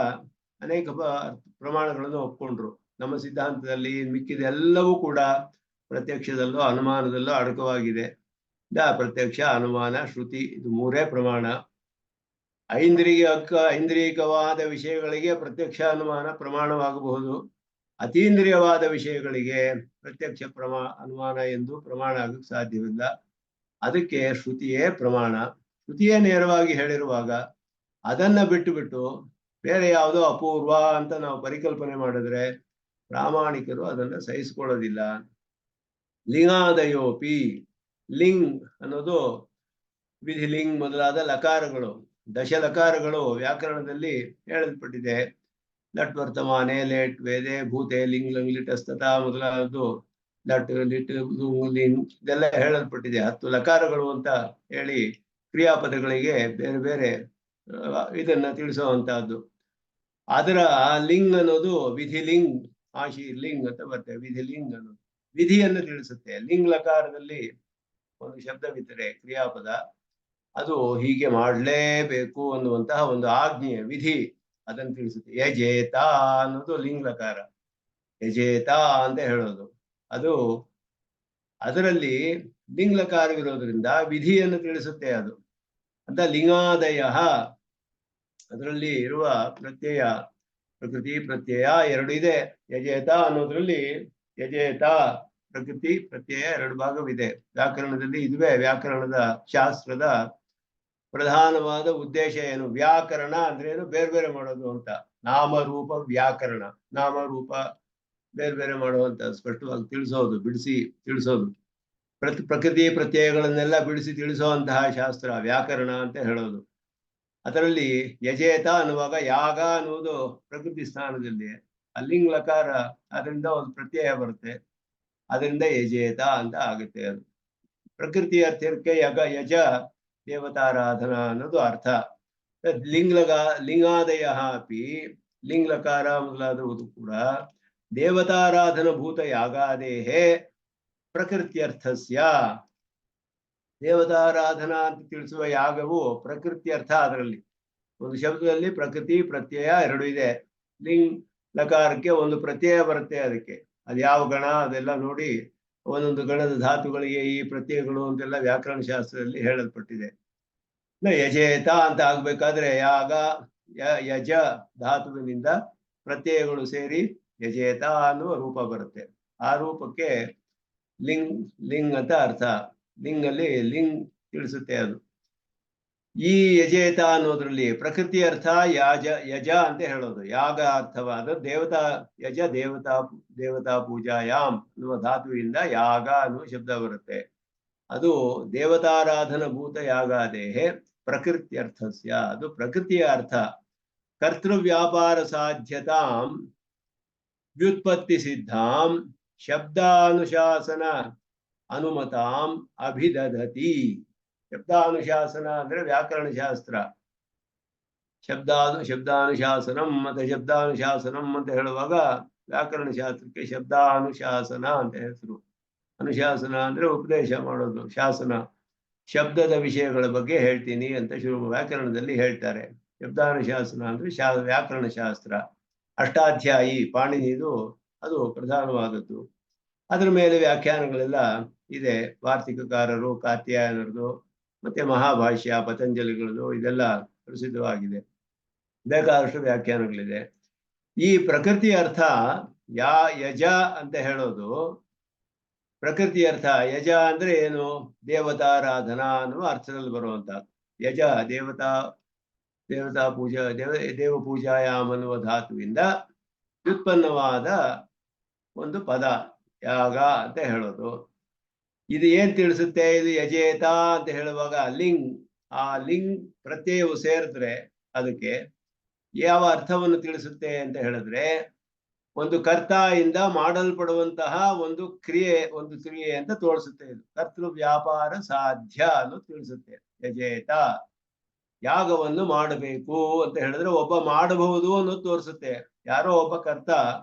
Speaker 1: ಅನೇಕ ಪ್ರಮಾಣಗಳನ್ನು ಒಪ್ಕೊಂಡ್ರು. ನಮ್ಮ ಸಿದ್ಧಾಂತದಲ್ಲಿ ಮಿಕ್ಕಿದೆಲ್ಲವೂ ಕೂಡ ಪ್ರತ್ಯಕ್ಷದಲ್ಲೋ ಅನುಮಾನದಲ್ಲೋ ಅಡಕವಾಗಿದೆ. ಪ್ರತ್ಯಕ್ಷ, ಅನುಮಾನ, ಶ್ರುತಿ, ಇದು 3 ಪ್ರಮಾಣ. ಐಂದ್ರಿಕವಾದ ವಿಷಯಗಳಿಗೆ ಪ್ರತ್ಯಕ್ಷ ಅನುಮಾನ ಪ್ರಮಾಣವಾಗಬಹುದು. ಅತೀಂದ್ರಿಯವಾದ ವಿಷಯಗಳಿಗೆ ಪ್ರತ್ಯಕ್ಷ ಅನುಮಾನ ಎಂದು ಪ್ರಮಾಣ ಆಗಕ್ಕೆ ಸಾಧ್ಯವಿಲ್ಲ. ಅದಕ್ಕೆ ಶ್ರುತಿಯೇ ಪ್ರಮಾಣ. ಶ್ರುತಿಯೇ ನೇರವಾಗಿ ಹೇಳಿರುವಾಗ ಅದನ್ನ ಬಿಟ್ಟು ಬೇರೆ ಯಾವುದೋ ಅಪೂರ್ವ ಅಂತ ನಾವು ಪರಿಕಲ್ಪನೆ ಮಾಡಿದ್ರೆ ಪ್ರಾಮಾಣಿಕರು ಅದನ್ನ ಸಹಿಸಿಕೊಳ್ಳೋದಿಲ್ಲ. ಲಿಂಗಾದಯೋಪಿ, ಲಿಂಗ್ ಅನ್ನೋದು ವಿಧಿಲಿಂಗ್ ಮೊದಲಾದ ಲಕಾರಗಳು, ದಶಲಕಾರಗಳು ವ್ಯಾಕರಣದಲ್ಲಿ ಹೇಳಲ್ಪಟ್ಟಿದೆ. ಲಟ್ ವರ್ತಮಾನೆ, ಲೇಟ್ ವೇದೆ, ಭೂತೆ, ಲಿಂಗ್ ಲಂಗ್ ಲಿಟಸ್ತತ ಮೊದಲಾದದ್ದು ಲಟ್ ಲಿಟ್ ಲಿಂಗ್ ಇದೆಲ್ಲ ಹೇಳಲ್ಪಟ್ಟಿದೆ. 10 ಲಕಾರಗಳು ಅಂತ ಹೇಳಿ ಕ್ರಿಯಾಪದಗಳಿಗೆ ಬೇರೆ ಬೇರೆ ಇದನ್ನ ತಿಳಿಸುವಂತಹದ್ದು. ಅದರ ಲಿಂಗ್ ಅನ್ನೋದು ವಿಧಿಲಿಂಗ್, ಆಶಿ ಲಿಂಗ್ ಅಂತ ಬರ್ತದೆ. ವಿಧಿಲಿಂಗ್ ಅನ್ನೋದು ವಿಧಿಯನ್ನು ತಿಳಿಸುತ್ತೆ. ಲಿಂಗ್ ಲಕಾರದಲ್ಲಿ ಒಂದು ಶಬ್ದವಿದ್ದರೆ ಕ್ರಿಯಾಪದ, ಅದು ಹೀಗೆ ಮಾಡಲೇಬೇಕು ಅನ್ನುವಂತಹ ಒಂದು ಆಜ್ಞೆ, ವಿಧಿ, ಅದನ್ನು ತಿಳಿಸುತ್ತೆ. ಯಜೇತ ಅನ್ನೋದು ಲಿಂಗ್ ಲಕಾರ, ಯಜೇತ ಅಂತ ಹೇಳೋದು. ಅದು ಅದರಲ್ಲಿ ಲಿಂಗ್ ಲಕಾರವಿರೋದ್ರಿಂದ ವಿಧಿಯನ್ನು ತಿಳಿಸುತ್ತೆ. ಅದು ಅಂತ ಲಿಂಗಾದಯ, ಅದರಲ್ಲಿ ಇರುವ ಪ್ರತ್ಯಯ, ಪ್ರಕೃತಿ ಪ್ರತ್ಯಯ 2 ಇದೆ. ಯಜೇತ ಅನ್ನೋದ್ರಲ್ಲಿ ಯಜೇತ ಪ್ರಕೃತಿ ಪ್ರತ್ಯಯ 2 ಭಾಗವಿದೆ. ವ್ಯಾಕರಣದಲ್ಲಿ ಇದುವೇ ವ್ಯಾಕರಣದ ಶಾಸ್ತ್ರದ ಪ್ರಧಾನವಾದ ಉದ್ದೇಶ. ಏನು ವ್ಯಾಕರಣ ಅಂದ್ರೆ ಏನು? ಬೇರೆ ಬೇರೆ ಮಾಡೋದು ಅಂತ. ನಾಮರೂಪ ವ್ಯಾಕರಣ, ನಾಮರೂಪ ಬೇರೆ ಬೇರೆ ಮಾಡುವಂತ ಸ್ಪಷ್ಟವಾಗಿ ತಿಳಿಸೋದು, ಬಿಡಿಸಿ ತಿಳಿಸೋದು. ಪ್ರಕೃತಿ ಪ್ರತ್ಯಯಗಳನ್ನೆಲ್ಲ ಬಿಡಿಸಿ ತಿಳಿಸುವಂತಹ ಶಾಸ್ತ್ರ ವ್ಯಾಕರಣ ಅಂತ ಹೇಳೋದು. ಅದರಲ್ಲಿ ಯಜೇತ ಅನ್ನುವಾಗ ಯಾಗ ಅನ್ನುವುದು ಪ್ರಕೃತಿ ಸ್ಥಾನದಲ್ಲಿ, ಅಲ್ಲಿಂಗ್ ಲಕಾರ, ಅದರಿಂದ ಒಂದು ಪ್ರತ್ಯಯ ಬರುತ್ತೆ, ಅದರಿಂದ ಯಜೇತ ಅಂತ ಆಗುತ್ತೆ. ಅದು ಪ್ರಕೃತಿ ಅರ್ಥಕ್ಕೆ ಯಜ ದೇವತಾರಾಧನಾ ಅನ್ನೋದು ಅರ್ಥ. ಲಿಂಗಾದಯ ಅಪಿ, ಲಿಂಗ್ ಲಕಾರ ಮೊದಲಾದವುದು ಕೂಡ ದೇವತಾರಾಧನ ಭೂತ ಯಾಗಾದೇಹೇ ಪ್ರಕೃತ್ಯರ್ಥಸ್ಯ. ದೇವತಾರಾಧನಾ ಅಂತ ತಿಳಿಸುವ ಯಾಗವು ಪ್ರಕೃತ್ಯರ್ಥ. ಅದರಲ್ಲಿ ಒಂದು ಶಬ್ದದಲ್ಲಿ ಪ್ರಕೃತಿ ಪ್ರತ್ಯಯ 2 ಇದೆ. ಲಿಂಗ್ ಲಕಾರಕ್ಕೆ ಒಂದು ಪ್ರತ್ಯಯ ಬರುತ್ತೆ. ಅದಕ್ಕೆ ಅದು ಯಾವ ಗಣ ಅದೆಲ್ಲ ನೋಡಿ ಒಂದೊಂದು ಗಣದ ಧಾತುಗಳಿಗೆ ಈ ಪ್ರತ್ಯಯಗಳು ಅಂತೆಲ್ಲ ವ್ಯಾಕರಣ ಶಾಸ್ತ್ರದಲ್ಲಿ ಹೇಳಲ್ಪಟ್ಟಿದೆ. ಯಜೇತ ಅಂತ ಆಗ್ಬೇಕಾದ್ರೆ ಯಾಗ ಯಜ ಧಾತುವಿನಿಂದ ಪ್ರತ್ಯಯಗಳು ಸೇರಿ ಯಜೇತ ಅನ್ನುವ ರೂಪ ಬರುತ್ತೆ. ಆ ರೂಪಕ್ಕೆ ಲಿಂಗ್ ಅಂತ ಅರ್ಥ. ಲಿಂಗಲ್ಲಿ ಲಿಂಗ್ ತಿಳಿಸುತ್ತೆ. ಅದು ಈ ಯಜೇತ ಅನ್ನೋದ್ರಲ್ಲಿ ಪ್ರಕೃತಿ ಅರ್ಥ ಯಜ ಅಂತ ಹೇಳೋದು, ಯಾಗ ಅರ್ಥವಾದ ದೇವತಾ ಯಜ ದೇವತಾ ಪೂಜಾಯಾಮ್ ಅನ್ನುವ ಧಾತುವಿಂದ ಯಾಗ ಅನ್ನುವ ಶಬ್ದ ಬರುತ್ತೆ. ಅದು ದೇವತಾರಾಧನ ಭೂತ ಯಾಗಾದೇಹೇ ಪ್ರಕೃತ್ಯರ್ಥಸ್ಯ, ಅದು ಪ್ರಕೃತಿಯ ಅರ್ಥ. ಕರ್ತೃವ್ಯಾಪಾರ ಸಾಧ್ಯತಾಂ ವ್ಯುತ್ಪತ್ತಿ ಸಿದ್ಧಾಂ ಶಬ್ದಾನುಶಾಸನ ಅನುಮತಾಂ ಅಭಿದಧತಿ. ಶಬ್ದಾನುಶಾಸನ ಅಂದ್ರೆ ವ್ಯಾಕರಣ ಶಾಸ್ತ್ರ. ಶಬ್ದಾನುಶಾಸನಂ ಮತ್ತೆ ಶಬ್ದಾನುಶಾಸನಂ ಅಂತ ಹೇಳುವಾಗ ವ್ಯಾಕರಣ ಶಾಸ್ತ್ರಕ್ಕೆ ಶಬ್ದಾನುಶಾಸನ ಅಂತ ಹೆಸರು. ಅನುಶಾಸನ ಅಂದ್ರೆ ಉಪದೇಶ ಮಾಡೋದು, ಶಾಸನ ಶಬ್ದದ ವಿಷಯಗಳ ಬಗ್ಗೆ ಹೇಳ್ತೀನಿ ಅಂತ ವ್ಯಾಕರಣದಲ್ಲಿ ಹೇಳ್ತಾರೆ. ಶಬ್ದಾನುಶಾಸನ ಅಂದ್ರೆ ವ್ಯಾಕರಣ ಶಾಸ್ತ್ರ. ಅಷ್ಟಾಧ್ಯಾಯಿ ಪಾಣಿನಿದು ಅದು ಪ್ರಧಾನವಾದದ್ದು. ಅದರ ಮೇಲೆ ವ್ಯಾಖ್ಯಾನಗಳೆಲ್ಲ ಇದೆ. ವಾರ್ತಿಕಕಾರರು, ಕಾತ್ಯಾಯನರದು, ಮತ್ತೆ ಮಹಾಭಾಷ್ಯ ಪತಂಜಲಿಗಳದು, ಇದೆಲ್ಲ ಪ್ರಸಿದ್ಧವಾಗಿದೆ. ಬೇಕಾದಷ್ಟು ವ್ಯಾಖ್ಯಾನಗಳಿದೆ. ಈ ಪ್ರಕೃತಿ ಅರ್ಥ ಯಜ ಅಂತ ಹೇಳೋದು ಪ್ರಕೃತಿ ಅರ್ಥ ಯಜ ಅಂದ್ರೆ ಏನು? ದೇವತಾರಾಧನಾ ಅನ್ನುವ ಅರ್ಥದಲ್ಲಿ ಬರುವಂತಹದ್ದು. ಯಜ ದೇವತಾ ಪೂಜಾ ದೇವ ಪೂಜಾಯಾಮ್ ಅನ್ನುವ ಧಾತುವಿಂದ ವ್ಯುತ್ಪನ್ನವಾದ ಒಂದು ಪದ ಯಾಗ ಅಂತ ಹೇಳೋದು. ಇದು ಏನ್ ತಿಳಿಸುತ್ತೆ? ಇದು ಯಜೇತ ಅಂತ ಹೇಳುವಾಗ ಲಿಂಗ್, ಆ ಲಿಂಗ್ ಪ್ರತ್ಯಯವು ಸೇರಿದ್ರೆ ಅದಕ್ಕೆ ಯಾವ ಅರ್ಥವನ್ನು ತಿಳಿಸುತ್ತೆ ಅಂತ ಹೇಳಿದ್ರೆ, ಒಂದು ಕರ್ತ ಇಂದ ಮಾಡಲ್ಪಡುವಂತಹ ಒಂದು ಕ್ರಿಯೆ ಅಂತ ತೋರಿಸುತ್ತೆ. ಇದು ಕರ್ತೃ ವ್ಯಾಪಾರ ಸಾಧ್ಯ ಅನ್ನೋದು ತಿಳಿಸುತ್ತೆ. ಯಜೇತ ಯಾಗವನ್ನು ಮಾಡಬೇಕು ಅಂತ ಹೇಳಿದ್ರೆ ಒಬ್ಬ ಮಾಡಬಹುದು ಅನ್ನೋದು ತೋರಿಸುತ್ತೆ. ಯಾರೋ ಒಬ್ಬ ಕರ್ತ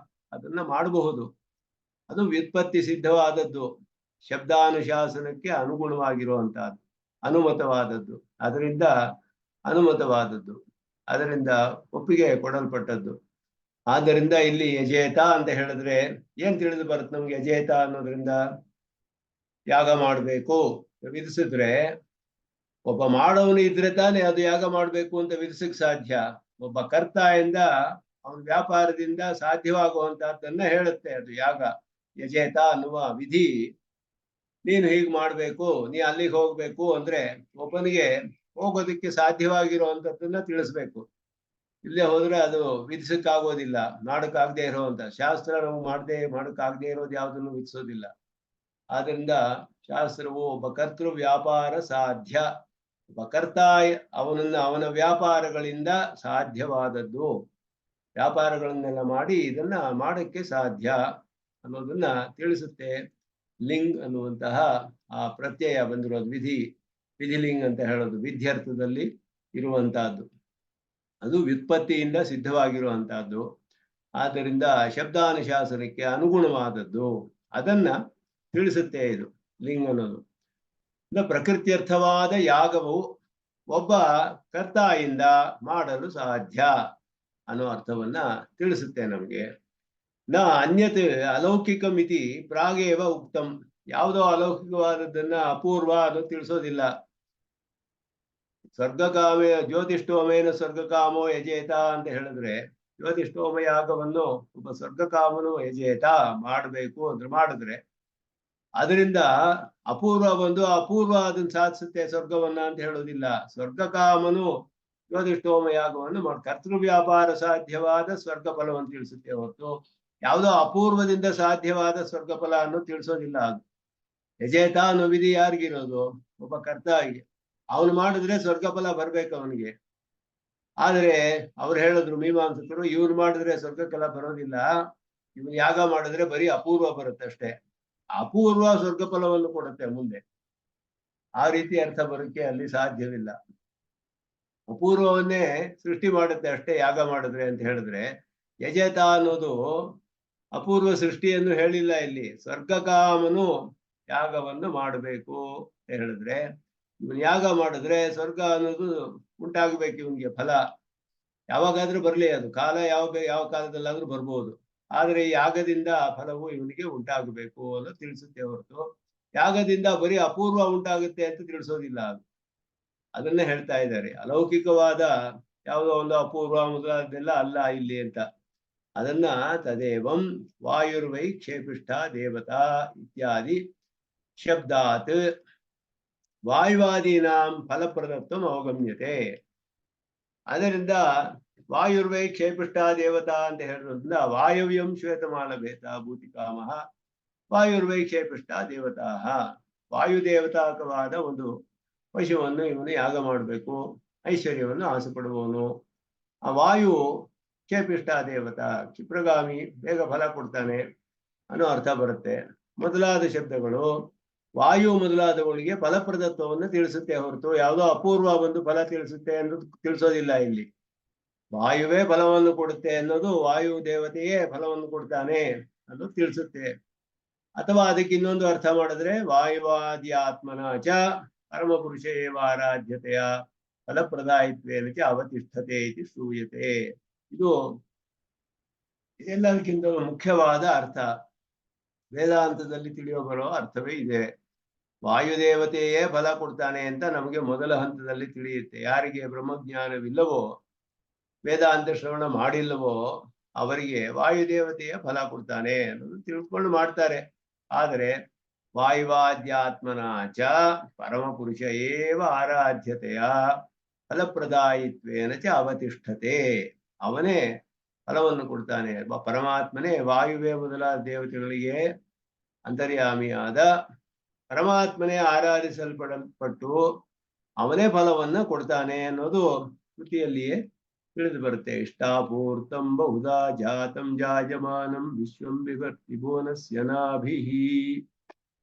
Speaker 1: ಅದನ್ನ ಮಾಡಬಹುದು. ಅದು ವ್ಯುತ್ಪತ್ತಿ ಸಿದ್ಧವಾದದ್ದು, ಶಬ್ದಾನುಶಾಸನಕ್ಕೆ ಅನುಗುಣವಾಗಿರುವಂತಹದ್ದು, ಅನುಮತವಾದದ್ದು, ಅದರಿಂದ ಅನುಮತವಾದದ್ದು, ಅದರಿಂದ ಒಪ್ಪಿಗೆ ಕೊಡಲ್ಪಟ್ಟದ್ದು. ಆದ್ದರಿಂದ ಇಲ್ಲಿ ಯಜೇತ ಅಂತ ಹೇಳಿದ್ರೆ ಏನ್ ತಿಳಿದು ಬರುತ್ತೆ ನಮ್ಗೆ? ಯಜೇತ ಅನ್ನೋದ್ರಿಂದ ಯಾಗ ಮಾಡಬೇಕು ವಿಧಿಸಿದ್ರೆ, ಒಬ್ಬ ಮಾಡೋನು ಇದ್ರೆ ತಾನೇ ಅದು ಯಾಗ ಮಾಡ್ಬೇಕು ಅಂತ ವಿಧಿಸಕ್ ಸಾಧ್ಯ. ಒಬ್ಬ ಕರ್ತ ಇಂದ ಅವನ ವ್ಯಾಪಾರದಿಂದ ಸಾಧ್ಯವಾಗುವಂತಹದ್ದನ್ನ ಹೇಳುತ್ತೆ ಅದು ಯಾಗ. ಯಜೇತ ಅನ್ನುವ ವಿಧಿ, ನೀನು ಹೀಗ್ ಮಾಡ್ಬೇಕು, ನೀ ಅಲ್ಲಿಗೆ ಹೋಗ್ಬೇಕು ಅಂದ್ರೆ ಒಬ್ಬನಿಗೆ ಹೋಗೋದಕ್ಕೆ ಸಾಧ್ಯವಾಗಿರುವಂತದ್ದನ್ನ ತಿಳಿಸ್ಬೇಕು. ಇಲ್ಲೇ ಹೋದ್ರೆ ಅದು ವಿಧಿಸಕ್ಕಾಗೋದಿಲ್ಲ, ಮಾಡಕ್ಕಾಗದೆ ಇರುವಂತ ಶಾಸ್ತ್ರ ನಮ್ಗೆ ಮಾಡಕ್ಕಾಗದೆ ಇರೋದು ಯಾವುದನ್ನು ವಿಧಿಸೋದಿಲ್ಲ. ಆದ್ರಿಂದ ಶಾಸ್ತ್ರವು ಒಬ್ಬ ಕರ್ತೃ ವ್ಯಾಪಾರ ಸಾಧ್ಯ, ಒಬ್ಬ ಕರ್ತ ಅವನ ವ್ಯಾಪಾರಗಳಿಂದ ಸಾಧ್ಯವಾದದ್ದು, ವ್ಯಾಪಾರಗಳನ್ನೆಲ್ಲ ಮಾಡಿ ಇದನ್ನ ಮಾಡಕ್ಕೆ ಸಾಧ್ಯ ಅನ್ನೋದನ್ನ ತಿಳಿಸುತ್ತೆ. ಲಿಂಗ್ ಅನ್ನುವಂತಹ ಆ ಪ್ರತ್ಯಯ ಬಂದಿರೋದು ವಿಧಿಲಿಂಗ್ ಅಂತ ಹೇಳೋದು ವಿಧ್ಯರ್ಥದಲ್ಲಿ ಇರುವಂತಹದ್ದು, ಅದು ವ್ಯುತ್ಪತ್ತಿಯಿಂದ ಸಿದ್ಧವಾಗಿರುವಂತಹದ್ದು. ಆದ್ದರಿಂದ ಶಬ್ದಾನುಶಾಸನಕ್ಕೆ ಅನುಗುಣವಾದದ್ದು, ಅದನ್ನ ತಿಳಿಸುತ್ತೆ ಇದು ಲಿಂಗ್ ಅನ್ನೋದು. ಪ್ರಕೃತ್ಯರ್ಥವಾದ ಯಾಗವು ಒಬ್ಬ ಕರ್ತಾಯಿಂದ ಮಾಡಲು ಸಾಧ್ಯ ಅನ್ನೋ ಅರ್ಥವನ್ನ ತಿಳಿಸುತ್ತೆ ನಮಗೆ. ನ ಅನ್ಯತ್ ಅಲೌಕಿಕ ಮಿತಿ ಪ್ರಾಗೇವ ಉಕ್ತಂ. ಯಾವುದೋ ಅಲೌಕಿಕವಾದದ್ದನ್ನ ಅಪೂರ್ವ ಅನ್ನೋದು ತಿಳಿಸೋದಿಲ್ಲ. ಸ್ವರ್ಗಕಾಮೇ ಜ್ಯೋತಿಷ್ಠೋಮೇನ ಸ್ವರ್ಗಕಾಮೋ ಯಜೇತ ಅಂತ ಹೇಳಿದ್ರೆ, ಜ್ಯೋತಿಷ್ಠೋಮ ಯಾಗವನ್ನು ಒಬ್ಬ ಸ್ವರ್ಗಕಾಮನು ಯಜೇತ ಮಾಡಬೇಕು ಅಂದ್ರೆ ಮಾಡಿದ್ರೆ ಅದರಿಂದ ಅಪೂರ್ವ ಬಂದು ಅಪೂರ್ವ ಅದನ್ನ ಸಾಧಿಸುತ್ತೆ ಸ್ವರ್ಗವನ್ನ ಅಂತ ಹೇಳೋದಿಲ್ಲ. ಸ್ವರ್ಗಕಾಮನು ಜ್ಯೋತಿಷ್ಠೋಮ ಯಾಗವನ್ನು ಕರ್ತೃ ವ್ಯಾಪಾರ ಸಾಧ್ಯವಾದ ಸ್ವರ್ಗ ಫಲವನ್ನು ತಿಳಿಸುತ್ತೆ ಹೊರತು ಯಾವುದೋ ಅಪೂರ್ವದಿಂದ ಸಾಧ್ಯವಾದ ಸ್ವರ್ಗ ಫಲ ಅನ್ನೋದು ತಿಳಿಸೋದಿಲ್ಲ. ಅದು ಯಜೇತ ಅನ್ನೋ ವಿಧಿ ಯಾರಿಗಿರೋದು? ಒಬ್ಬ ಕರ್ತ ಆಗಿ ಅವನು ಮಾಡಿದ್ರೆ ಸ್ವರ್ಗ ಫಲ ಬರ್ಬೇಕು ಅವನಿಗೆ. ಆದ್ರೆ ಅವ್ರು ಹೇಳಿದ್ರು ಮೀಮಾಂಸಕರು, ಇವ್ರು ಮಾಡಿದ್ರೆ ಸ್ವರ್ಗಕ್ಕೆಲ್ಲ ಬರೋದಿಲ್ಲ, ಇವನು ಯಾಗ ಮಾಡಿದ್ರೆ ಬರೀ ಅಪೂರ್ವ ಬರುತ್ತೆ ಅಷ್ಟೇ, ಅಪೂರ್ವ ಸ್ವರ್ಗ ಫಲವನ್ನು ಕೊಡುತ್ತೆ ಮುಂದೆ. ಆ ರೀತಿ ಅರ್ಥ ಬರೋಕ್ಕೆ ಅಲ್ಲಿ ಸಾಧ್ಯವಿಲ್ಲ. ಅಪೂರ್ವವನ್ನೇ ಸೃಷ್ಟಿ ಮಾಡುತ್ತೆ ಅಷ್ಟೇ ಯಾಗ ಮಾಡಿದ್ರೆ ಅಂತ ಹೇಳಿದ್ರೆ, ಯಜೇತ ಅನ್ನೋದು ಅಪೂರ್ವ ಸೃಷ್ಟಿಯನ್ನು ಹೇಳಿಲ್ಲ ಇಲ್ಲಿ. ಸ್ವರ್ಗಕಾಮನು ಯಾಗವನ್ನು ಮಾಡಬೇಕು ಅಂತ ಹೇಳಿದ್ರೆ, ಇವನು ಯಾಗ ಮಾಡಿದ್ರೆ ಸ್ವರ್ಗ ಅನ್ನೋದು ಉಂಟಾಗಬೇಕು ಇವನಿಗೆ ಫಲ. ಯಾವಾಗಾದ್ರೂ ಬರ್ಲಿ, ಅದು ಕಾಲ ಯಾವ ಕಾಲದಲ್ಲಾದ್ರೂ ಬರ್ಬೋದು. ಆದ್ರೆ ಈ ಯಾಗದಿಂದ ಫಲವು ಇವನಿಗೆ ಉಂಟಾಗಬೇಕು ಅನ್ನೋದು ತಿಳಿಸುತ್ತೆ ಹೊರತು ಯಾಗದಿಂದ ಬರೀ ಅಪೂರ್ವ ಉಂಟಾಗುತ್ತೆ ಅಂತ ತಿಳಿಸೋದಿಲ್ಲ. ಅದನ್ನೇ ಹೇಳ್ತಾ ಇದ್ದಾರೆ. ಅಲೌಕಿಕವಾದ ಯಾವುದೋ ಒಂದು ಅಪೂರ್ವ ಮೊದಲಾದೆಲ್ಲ ಅಲ್ಲ ಇಲ್ಲಿ ಅಂತ. ಅದನ್ನ ತದೇವಂ ವಾಯುರ್ವೈ ಕ್ಷೇಪಿಷ್ಠ ದೇವತಾ ಇತ್ಯಾದಿ ಶಬ್ದಾತ್ ವಾಯುವಾದೀನಾಂ ಫಲಪ್ರದತ್ವಂ ಅವಗಮ್ಯತೆ. ಅದರಿಂದ ವಾಯುರ್ವೈ ಕ್ಷೇಪಿಷ್ಠ ದೇವತಾ ಅಂತ ಹೇಳೋದ್ರಿಂದ ವಾಯವ್ಯಂ ಶ್ವೇತಮಾಲಭೇತ ಭೂತಿಕಾಮ ವಾಯುರ್ವೈ ಕ್ಷೇಪಿಷ್ಠ ದೇವತಾ, ವಾಯುದೇವತಾಕವಾದ ಒಂದು ಪಶುವನ್ನು ಇವನು ಯಾಗ ಮಾಡಬೇಕು, ಐಶ್ವರ್ಯವನ್ನು ಆಸೆ ಪಡುವವನು. ಆ ವಾಯು ಕ್ಷೇಪಿಷ್ಠ ದೇವತಾ, ಕ್ಷಿಪ್ರಗಾಮಿ, ಬೇಗ ಫಲ ಕೊಡ್ತಾನೆ ಅನ್ನೋ ಅರ್ಥ ಬರುತ್ತೆ. ಮೊದಲಾದ ಶಬ್ದಗಳು ವಾಯು ಮೊದಲಾದವುಗಳಿಗೆ ಫಲಪ್ರದತ್ವವನ್ನು ತಿಳಿಸುತ್ತೆ ಹೊರತು ಯಾವುದೋ ಅಪೂರ್ವ ಒಂದು ಫಲ ತಿಳಿಸುತ್ತೆ ಅನ್ನೋದು ತಿಳಿಸೋದಿಲ್ಲ ಇಲ್ಲಿ. ವಾಯುವೇ ಫಲವನ್ನು ಕೊಡುತ್ತೆ ಅನ್ನೋದು, ವಾಯು ದೇವತೆಯೇ ಫಲವನ್ನು ಕೊಡ್ತಾನೆ ಅನ್ನೋದು ತಿಳಿಸುತ್ತೆ. ಅಥವಾ ಅದಕ್ಕೆ ಇನ್ನೊಂದು ಅರ್ಥ ಮಾಡಿದ್ರೆ ವಾಯುವಾದಿ ಆತ್ಮನ ಚ ಪರಮಪುರುಷ ಏವ ಆರಾಧ್ಯತೆಯ ಫಲಪ್ರದಾಯಿತ್ವೇನ ಚ ಅವತಿಷ್ಠತೆ ಇತಿ ಶ್ರೂಯತೆ. ಇದು ಎಲ್ಲದಕ್ಕಿಂತ ಮುಖ್ಯವಾದ ಅರ್ಥ, ವೇದಾಂತದಲ್ಲಿ ತಿಳಿಯೋ ಬರೋ ಅರ್ಥವೇ ಇದೆ. ವಾಯುದೇವತೆಯೇ ಫಲ ಕೊಡ್ತಾನೆ ಅಂತ ನಮಗೆ ಮೊದಲ ಹಂತದಲ್ಲಿ ತಿಳಿಯುತ್ತೆ. ಯಾರಿಗೆ ಬ್ರಹ್ಮಜ್ಞಾನವಿಲ್ಲವೋ, ವೇದಾಂತ ಶ್ರವಣ ಮಾಡಿಲ್ಲವೋ ಅವರಿಗೆ ವಾಯುದೇವತೆಯ ಫಲ ಕೊಡ್ತಾನೆ ಅನ್ನೋದು ತಿಳ್ಕೊಂಡು ಮಾಡ್ತಾರೆ. ಆದರೆ ವಾಯುವಾದ್ಯಾತ್ಮನ ಚ ಪರಮ ಪುರುಷ ಏವ ಆರಾಧ್ಯತೆಯ ಫಲಪ್ರದಾಯಿತ್ವೇನ ಚ ಅವತಿಷ್ಠತೆ. ಅವನೇ ಫಲವನ್ನು ಕೊಡ್ತಾನೆ. ಪರಮಾತ್ಮನೇ ವಾಯುವೇ ಮೊದಲಾದ ದೇವತೆಗಳಿಗೆ ಅಂತರ್ಯಾಮಿಯಾದ ಪರಮಾತ್ಮನೇ ಆರಾಧಿಸಲ್ಪಡಲ್ಪಟ್ಟು ಅವನೇ ಫಲವನ್ನ ಕೊಡ್ತಾನೆ ಅನ್ನೋದು ಕೃತಿಯಲ್ಲಿಯೇ ತಿಳಿದು ಬರುತ್ತೆ. ಇಷ್ಟಾಪೂರ್ತಂ ಬಹುಧಾ ಜಾತಂ ಜಾಯಮಾನಂ ವಿಶ್ವಂ ವಿಭರ್ತಿ ಭುವನಸ್ಯ ನಾಭಿಃ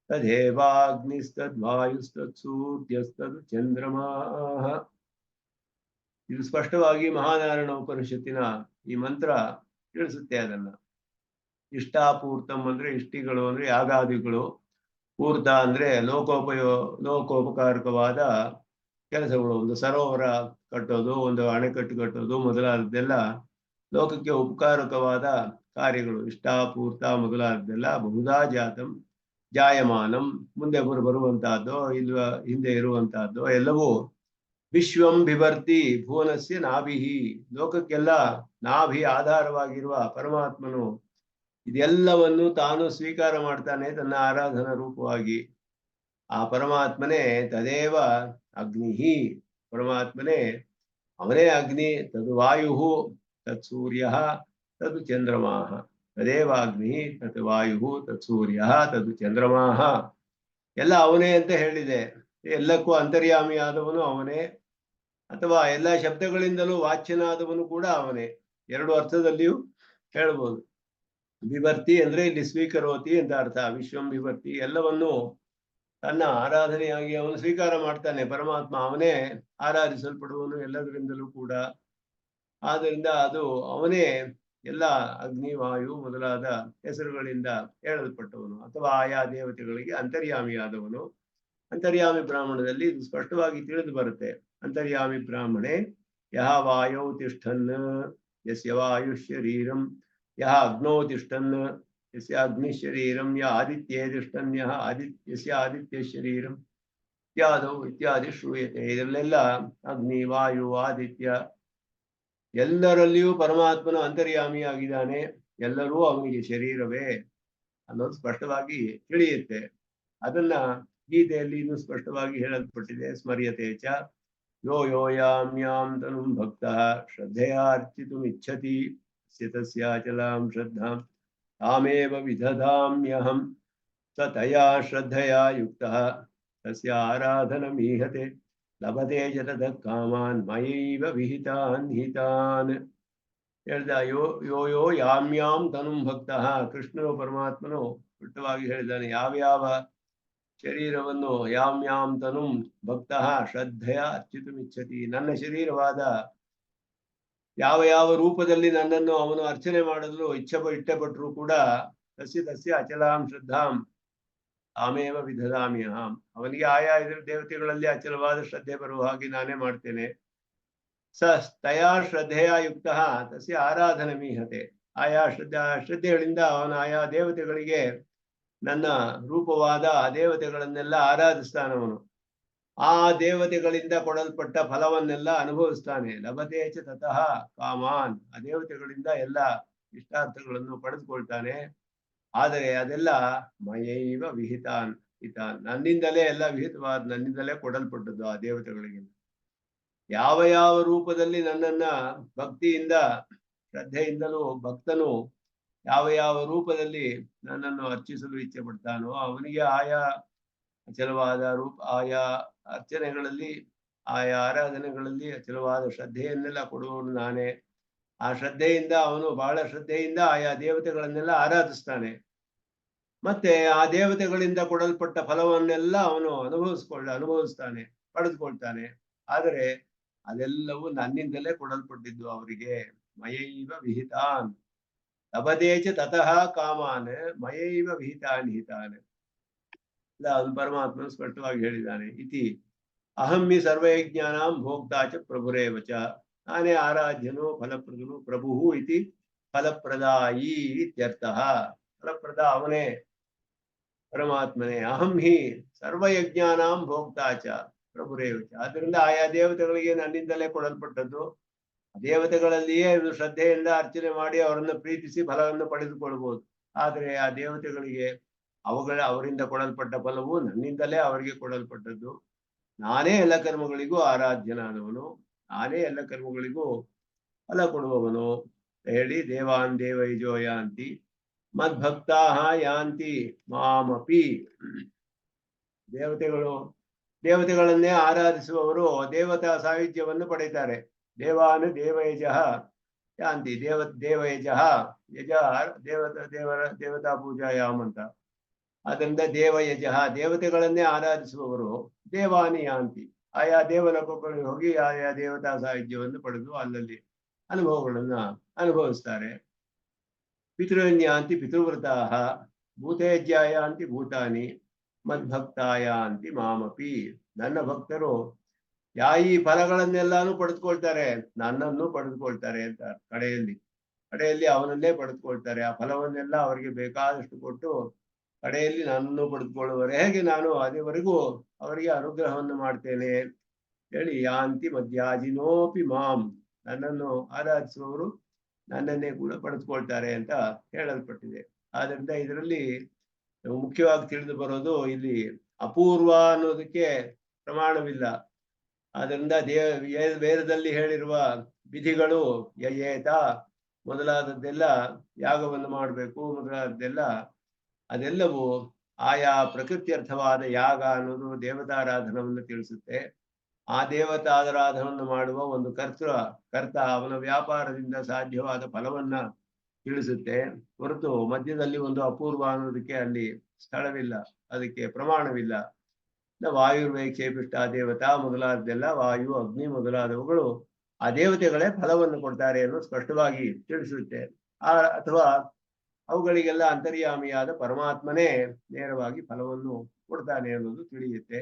Speaker 1: ತದೇವಾಗ್ನಿಸ್ತದ್ವಾಯುಸ್ತತ್ಸೂರ್ಯಸ್ತದ್ ಚಂದ್ರಮಾಃ. ಇದು ಸ್ಪಷ್ಟವಾಗಿ ಮಹಾನಾರಾಯಣ ಉಪನಿಷತ್ತಿನ ಈ ಮಂತ್ರ ತಿಳಿಸುತ್ತೆ ಅದನ್ನ. ಇಷ್ಟಾಪೂರ್ತಂ ಅಂದ್ರೆ ಇಷ್ಟಿಗಳು ಅಂದ್ರೆ ಯಾಗಾದಿಗಳು, ಪೂರ್ತ ಅಂದ್ರೆ ಲೋಕೋಪಕಾರಕವಾದ ಕೆಲಸಗಳು. ಒಂದು ಸರೋವರ ಕಟ್ಟೋದು, ಒಂದು ಅಣೆಕಟ್ಟು ಕಟ್ಟೋದು ಮೊದಲಾದದ್ದೆಲ್ಲ ಲೋಕಕ್ಕೆ ಉಪಕಾರಕವಾದ ಕಾರ್ಯಗಳು. ಇಷ್ಟಾಪೂರ್ತ ಮೊದಲಾದದ್ದೆಲ್ಲ ಬಹುಧಾ ಜಾತಂ ಜಾಯಮಾನಂ ಮುಂದೆ ಬರುವಂತಹದ್ದು, ಇಲ್ವ ಹಿಂದೆ ಇರುವಂತಹದ್ದು ಎಲ್ಲವೂ ವಿಶ್ವಂ ಬಿಭರ್ತಿ ಭುವನಸ್ಯ ನಾಭಿಹಿ ಲೋಕಕ್ಕೆಲ್ಲ ನಾಭಿ ಆಧಾರವಾಗಿರುವ ಪರಮಾತ್ಮನು ಇದೆಲ್ಲವನ್ನು ತಾನು ಸ್ವೀಕಾರ ಮಾಡ್ತಾನೆ ತನ್ನ ಆರಾಧನಾ ರೂಪವಾಗಿ. ಆ ಪರಮಾತ್ಮನೇ ತದೇವ ಅಗ್ನಿಹಿ ಪರಮಾತ್ಮನೇ ಅವನೇ ಅಗ್ನಿ. ತದ್ ವಾಯು ತತ್ ಸೂರ್ಯ ತದ್ ಚಂದ್ರಮಾಹ. ತದೇವ ಅಗ್ನಿ ತತ್ ವಾಯು ತತ್ ಸೂರ್ಯ ತದ್ ಚಂದ್ರಮಾಹ ಎಲ್ಲ ಅವನೇ ಅಂತ ಹೇಳಿದೆ. ಎಲ್ಲಕ್ಕೂ ಅಂತರ್ಯಾಮಿಯಾದವನು ಅವನೇ, ಅಥವಾ ಎಲ್ಲ ಶಬ್ದಗಳಿಂದಲೂ ವಾಚ್ಯನಾದವನು ಕೂಡ ಅವನೇ. ಎರಡು ಅರ್ಥದಲ್ಲಿಯೂ ಹೇಳ್ಬೋದು. ಬಿಭರ್ತಿ ಅಂದ್ರೆ ಇಲ್ಲಿ ಸ್ವೀಕರೋತಿ ಅಂತ ಅರ್ಥ. ವಿಶ್ವಂ ಬಿಭರ್ತಿ ಎಲ್ಲವನ್ನು ತನ್ನ ಆರಾಧನೆಯಾಗಿ ಅವನು ಸ್ವೀಕಾರ ಮಾಡ್ತಾನೆ. ಪರಮಾತ್ಮ ಅವನೇ ಆರಾಧಿಸಲ್ಪಡುವನು ಎಲ್ಲದರಿಂದಲೂ ಕೂಡ. ಆದ್ದರಿಂದ ಅದು ಅವನೇ ಎಲ್ಲ ಅಗ್ನಿ ವಾಯು ಮೊದಲಾದ ಹೆಸರುಗಳಿಂದ ಹೇಳಲ್ಪಟ್ಟವನು, ಅಥವಾ ಆಯಾ ದೇವತೆಗಳಿಗೆ ಅಂತರ್ಯಾಮಿಯಾದವನು. ಅಂತರ್ಯಾಮಿ ಬ್ರಾಹ್ಮಣದಲ್ಲಿ ಇದು ಸ್ಪಷ್ಟವಾಗಿ ತಿಳಿದು ಬರುತ್ತೆ. ಅಂತರ್ಯಾಮಿ ಬ್ರಾಹ್ಮಣೆ ಯಹ ವಾಯೌ ತಿಷ್ಠನ್ ಯಸ್ಯ ವಾಯು ಶರೀರಂ, ಯಹ ಅಗ್ನೌ ತಿಷ್ಠನ್ ಯಸ್ಯ ಅಗ್ನಿ ಶರೀರಂ, ಯ ಆದಿತ್ಯೇ ತಿಷ್ಠನ್ ಯಹ ಯಸ್ಯ ಆದಿತ್ಯ ಶರೀರಂ ಇತ್ಯಾದೌ ಇತ್ಯಾದಿ ಶ್ರೂಯತೆ. ಇದರಲ್ಲೆಲ್ಲ ಅಗ್ನಿ ವಾಯು ಆದಿತ್ಯ ಎಲ್ಲರಲ್ಲಿಯೂ ಪರಮಾತ್ಮನ ಅಂತರ್ಯಾಮಿಯಾಗಿದ್ದಾನೆ. ಎಲ್ಲರೂ ಅವನಿಗೆ ಶರೀರವೇ ಅನ್ನೋದು ಸ್ಪಷ್ಟವಾಗಿ ತಿಳಿಯುತ್ತೆ. ಅದನ್ನ ಗೀತೆಯಲ್ಲಿ ಇನ್ನೂ ಸ್ಪಷ್ಟವಾಗಿ ಹೇಳಲ್ಪಟ್ಟಿದೆ. ಸ್ಮರ್ಯತೆ ಚ ಯೋ ಯೋ ಯಾಂ ತನುಂ ಭಕ್ತಃ ಶ್ರದ್ಧೆಯಾರ್ಚಿತುಮಿಚ್ಛತಿ ತಸ್ಯಾಚಲಾಂ ಶ್ರದ್ಧಾಂ ತಾಮೇವ ವಿದಧಾಮ್ಯಹಂ ಸ ತಯಾ ಶ್ರದ್ಧೆಯಾ ಯುಕ್ತಃ ತಸ್ಯ ಆರಾಧನಮೀಹತೆ ಲಭತೆ ಚ ತತಃ ಕಾಮಾನ್ ಮಯೈವ ವಿಹಿತಾನ್ ಹಿತಾನ್. ಹೇಳ್ದ ಯೋ ಯೋ ಯೋ ಯಾಂ ತನುಂ ಭಕ್ತಃ. ಕೃಷ್ಣನು ಪರಮಾತ್ಮನು ಸ್ಪಷ್ಟವಾಗಿ ಹೇಳಿದ್ದಾನೆ ಯಾವ್ಯಾವ ಶರೀರವನ್ನು ಯಾಂ ತನುಂ ಭಕ್ತಃ ಶ್ರದ್ಧೆಯ ಅರ್ಚಿತುಮಿಚ್ಛತಿ. ನನ್ನ ಶರೀರವಾದ ಯಾವ ಯಾವ ರೂಪದಲ್ಲಿ ನನ್ನನ್ನು ಅವನು ಅರ್ಚನೆ ಮಾಡಲು ಇಷ್ಟಪಟ್ಟರೂ ಕೂಡ ತಸ್ಯ ಅಚಲಾಂ ಶ್ರದ್ಧಾಂ ಆಮೇವ ವಿದಧಾಮ್ಯಹಂ. ಅವನಿಗೆ ಆಯಾ ದೇವತೆಗಳಲ್ಲಿ ಅಚಲವಾದ ಶ್ರದ್ಧೆ ಬರುವ ಹಾಗೆ ನಾನೇ ಮಾಡ್ತೇನೆ. ಸ ತಯಾ ಶ್ರದ್ಧೆಯ ಯುಕ್ತ ತಸ್ಯ ಆರಾಧನ ಮೀಹತೆ. ಆಯಾ ಶ್ರದ್ಧೆಗಳಿಂದ ಅವನ ಆಯಾ ದೇವತೆಗಳಿಗೆ ನನ್ನ ರೂಪವಾದ ಆ ದೇವತೆಗಳನ್ನೆಲ್ಲ ಆರಾಧಿಸ್ತಾನವನು. ಆ ದೇವತೆಗಳಿಂದ ಕೊಡಲ್ಪಟ್ಟ ಫಲವನ್ನೆಲ್ಲ ಅನುಭವಿಸ್ತಾನೆ. ಲಭತೆ ಚ ತತಃ ಕಾಮಾನ್. ಆ ದೇವತೆಗಳಿಂದ ಎಲ್ಲ ಇಷ್ಟಾರ್ಥಗಳನ್ನು ಪಡೆದುಕೊಳ್ತಾನೆ. ಆದರೆ ಅದೆಲ್ಲ ಮಯೈವ ವಿಹಿತಾನ್ ಹಿತಾನ್. ನನ್ನಿಂದಲೇ ಎಲ್ಲ ವಿಹಿತವಾದ, ನನ್ನಿಂದಲೇ ಕೊಡಲ್ಪಟ್ಟದ್ದು ಆ ದೇವತೆಗಳಿಗೆ. ಯಾವ ಯಾವ ರೂಪದಲ್ಲಿ ನನ್ನನ್ನ ಭಕ್ತಿಯಿಂದ ಶ್ರದ್ಧೆಯಿಂದಲೂ ಭಕ್ತನು ಯಾವ ಯಾವ ರೂಪದಲ್ಲಿ ನನ್ನನ್ನು ಅರ್ಚಿಸಲು ಇಚ್ಛೆ ಪಡ್ತಾನೋ ಅವನಿಗೆ ಆಯಾ ಅಚಲವಾದ ಆಯಾ ಅರ್ಚನೆಗಳಲ್ಲಿ ಆಯಾ ಆರಾಧನೆಗಳಲ್ಲಿ ಅಚಲವಾದ ಶ್ರದ್ಧೆಯನ್ನೆಲ್ಲ ಕೊಡುವವನು ನಾನೇ. ಆ ಶ್ರದ್ಧೆಯಿಂದ ಅವನು ಬಹಳ ಶ್ರದ್ಧೆಯಿಂದ ಆಯಾ ದೇವತೆಗಳನ್ನೆಲ್ಲ ಆರಾಧಿಸ್ತಾನೆ. ಮತ್ತೆ ಆ ದೇವತೆಗಳಿಂದ ಕೊಡಲ್ಪಟ್ಟ ಫಲವನ್ನೆಲ್ಲ ಅವನು ಅನುಭವಿಸ್ತಾನೆ, ಪಡೆದುಕೊಳ್ತಾನೆ. ಆದರೆ ಅದೆಲ್ಲವೂ ನನ್ನಿಂದಲೇ ಕೊಡಲ್ಪಟ್ಟಿದ್ದು ಅವರಿಗೆ. ಮಯೈವ ವಿಹಿತಾನ್ ಲಭದೇಚ ತತಃ ಕಾಮಾನ್ ಮಯೈವ ವಿಹಿತಾನ್ ಹಿತಾನ್. ಅವನು ಪರಮಾತ್ಮನು ಸ್ಪಷ್ಟವಾಗಿ ಹೇಳಿದ್ದಾನೆ. ಇತಿ ಅಹಂ ಹಿ ಸರ್ವಯಜ್ಞಾನಾಂ ಭೋಕ್ತಾ ಚ ಪ್ರಭುರೇವಚ. ನಾನೇ ಆರಾಧ್ಯನು ಫಲಪ್ರದನು ಪ್ರಭು ಇತಿ ಫಲಪ್ರದಾಯಿ ಇತ್ಯರ್ಥಃ. ಫಲಪ್ರದ ಅವನೇ ಪರಮಾತ್ಮನೇ. ಅಹಂ ಹಿ ಸರ್ವಯಜ್ಞಾನಾಂ ಭೋಕ್ತಾ ಚ ಪ್ರಭುರೇವಚ. ಆದ್ದರಿಂದ ಆಯಾ ದೇವತೆಗಳಿಗೆ ನನ್ನಿಂದಲೇ ಕೊಡಲ್ಪಟ್ಟದ್ದು. ದೇವತೆಗಳಲ್ಲಿಯೇ ಇದು ಶ್ರದ್ಧೆಯಿಂದ ಅರ್ಚನೆ ಮಾಡಿ ಅವರನ್ನು ಪ್ರೀತಿಸಿ ಫಲವನ್ನು ಪಡೆದುಕೊಳ್ಬಹುದು. ಆದರೆ ಆ ದೇವತೆಗಳಿಗೆ ಅವರಿಂದ ಕೊಡಲ್ಪಟ್ಟ ಫಲವು ನನ್ನಿಂದಲೇ ಅವರಿಗೆ ಕೊಡಲ್ಪಟ್ಟದ್ದು. ನಾನೇ ಎಲ್ಲ ಕರ್ಮಗಳಿಗೂ ಆರಾಧ್ಯನಾದವನು, ನಾನೇ ಎಲ್ಲ ಕರ್ಮಗಳಿಗೂ ಫಲ ಕೊಡುವವನು ಹೇಳಿ ದೇವಾನ್ ದೇವೈಜೋ ಯಾಂತಿ ಮದ್ಭಕ್ತಾ ಯಾಂತಿ ಮಾಮಪಿ. ದೇವತೆಗಳನ್ನೇ ಆರಾಧಿಸುವವರು ದೇವತಾ ಸಾಯುಜ್ಯವನ್ನು ಪಡೆಯುತ್ತಾರೆ. ದೇವಾನು ದೇವಯಜ ಯಾಂತಿ ದೇವಯಜ ಯಜ ದೇವತಾ ಪೂಜಾಯಾಮ್ ಅಂತ. ಅದರಿಂದ ದೇವಯಜ ದೇವತೆಗಳನ್ನೇ ಆರಾಧಿಸುವವರು ದೇವಾನಿ ಯಾಂತಿ ಆಯಾ ದೇವಲೋಕಗಳಿಗೆ ಹೋಗಿ ಆಯಾ ದೇವತಾ ಸಾಹಿತ್ಯವನ್ನು ಪಡೆದು ಅಲ್ಲಲ್ಲಿ ಅನುಭವಗಳನ್ನ ಅನುಭವಿಸ್ತಾರೆ. ಪಿತೃನ್ಯಾಂತಿ ಪಿತೃವ್ರತಾ ಭೂತೇಜ್ಯಾಯಾಂತಿ ಭೂತಾನಿ ಮದ್ಭಕ್ತಾಯಾಂತಿ ಮಾಮಪಿ. ನನ್ನ ಭಕ್ತರು ಈ ಫಲಗಳನ್ನೆಲ್ಲಾನು ಪಡೆದುಕೊಳ್ತಾರೆ, ನನ್ನನ್ನು ಪಡೆದುಕೊಳ್ತಾರೆ ಅಂತ. ಕಡೆಯಲ್ಲಿ ಅವನನ್ನೇ ಪಡೆದುಕೊಳ್ತಾರೆ. ಆ ಫಲವನ್ನೆಲ್ಲ ಅವರಿಗೆ ಬೇಕಾದಷ್ಟು ಕೊಟ್ಟು ಕಡೆಯಲ್ಲಿ ನನ್ನನ್ನು ಪಡೆದುಕೊಳ್ಳುವರು. ಹೇಗೆ ನಾನು ಅದೇವರೆಗೂ ಅವರಿಗೆ ಅನುಗ್ರಹವನ್ನು ಮಾಡ್ತೇನೆ ಹೇಳಿ ಯಾಂತಿ ಮಧ್ಯಾಜಿನೋಪಿ ಮಾಂ. ನನ್ನನ್ನು ಆರಾಧಿಸುವವರು ನನ್ನನ್ನೇ ಕೂಡ ಪಡೆದುಕೊಳ್ತಾರೆ ಅಂತ ಹೇಳಲ್ಪಟ್ಟಿದೆ. ಆದ್ರಿಂದ ಇದರಲ್ಲಿ ಮುಖ್ಯವಾಗಿ ತಿಳಿದು ಬರೋದು, ಇಲ್ಲಿ ಅಪೂರ್ವ ಅನ್ನೋದಕ್ಕೆ ಪ್ರಮಾಣವಿಲ್ಲ. ಆದ್ರಿಂದ ವೇದದಲ್ಲಿ ಹೇಳಿರುವ ವಿಧಿಗಳು ಯಯೇತ ಮೊದಲಾದದ್ದೆಲ್ಲ, ಯಾಗವನ್ನು ಮಾಡಬೇಕು ಮೊದಲಾದದ್ದೆಲ್ಲ, ಅದೆಲ್ಲವೂ ಆಯಾ ಪ್ರಕೃತ್ಯರ್ಥವಾದ ಯಾಗ ಅನ್ನೋದು ದೇವತಾರಾಧನವನ್ನು ತಿಳಿಸುತ್ತೆ. ಆ ದೇವತಾರಾಧನವನ್ನು ಮಾಡುವ ಒಂದು ಕರ್ತ ಅವನ ವ್ಯಾಪಾರದಿಂದ ಸಾಧ್ಯವಾದ ಫಲವನ್ನ ತಿಳಿಸುತ್ತೆ ಹೊರತು ಮಧ್ಯದಲ್ಲಿ ಒಂದು ಅಪೂರ್ವ ಅನ್ನೋದಕ್ಕೆ ಅಲ್ಲಿ ಸ್ಥಳವಿಲ್ಲ, ಅದಕ್ಕೆ ಪ್ರಮಾಣವಿಲ್ಲ. ವಾಯುರ್ವೈಕ್ಷೇಪಿಷ್ಟ ದೇವತಾ ಮೊದಲಾದದೆಲ್ಲ, ವಾಯು ಅಗ್ನಿ ಮೊದಲಾದವುಗಳು ಆ ದೇವತೆಗಳೇ ಫಲವನ್ನು ಕೊಡ್ತಾರೆ ಅನ್ನೋದು ಸ್ಪಷ್ಟವಾಗಿ ತಿಳಿಸುತ್ತೆ. ಅಥವಾ ಅವುಗಳಿಗೆಲ್ಲ ಅಂತರ್ಯಾಮಿಯಾದ ಪರಮಾತ್ಮನೇ ನೇರವಾಗಿ ಫಲವನ್ನು ಕೊಡ್ತಾನೆ ಅನ್ನೋದು ತಿಳಿಯುತ್ತೆ.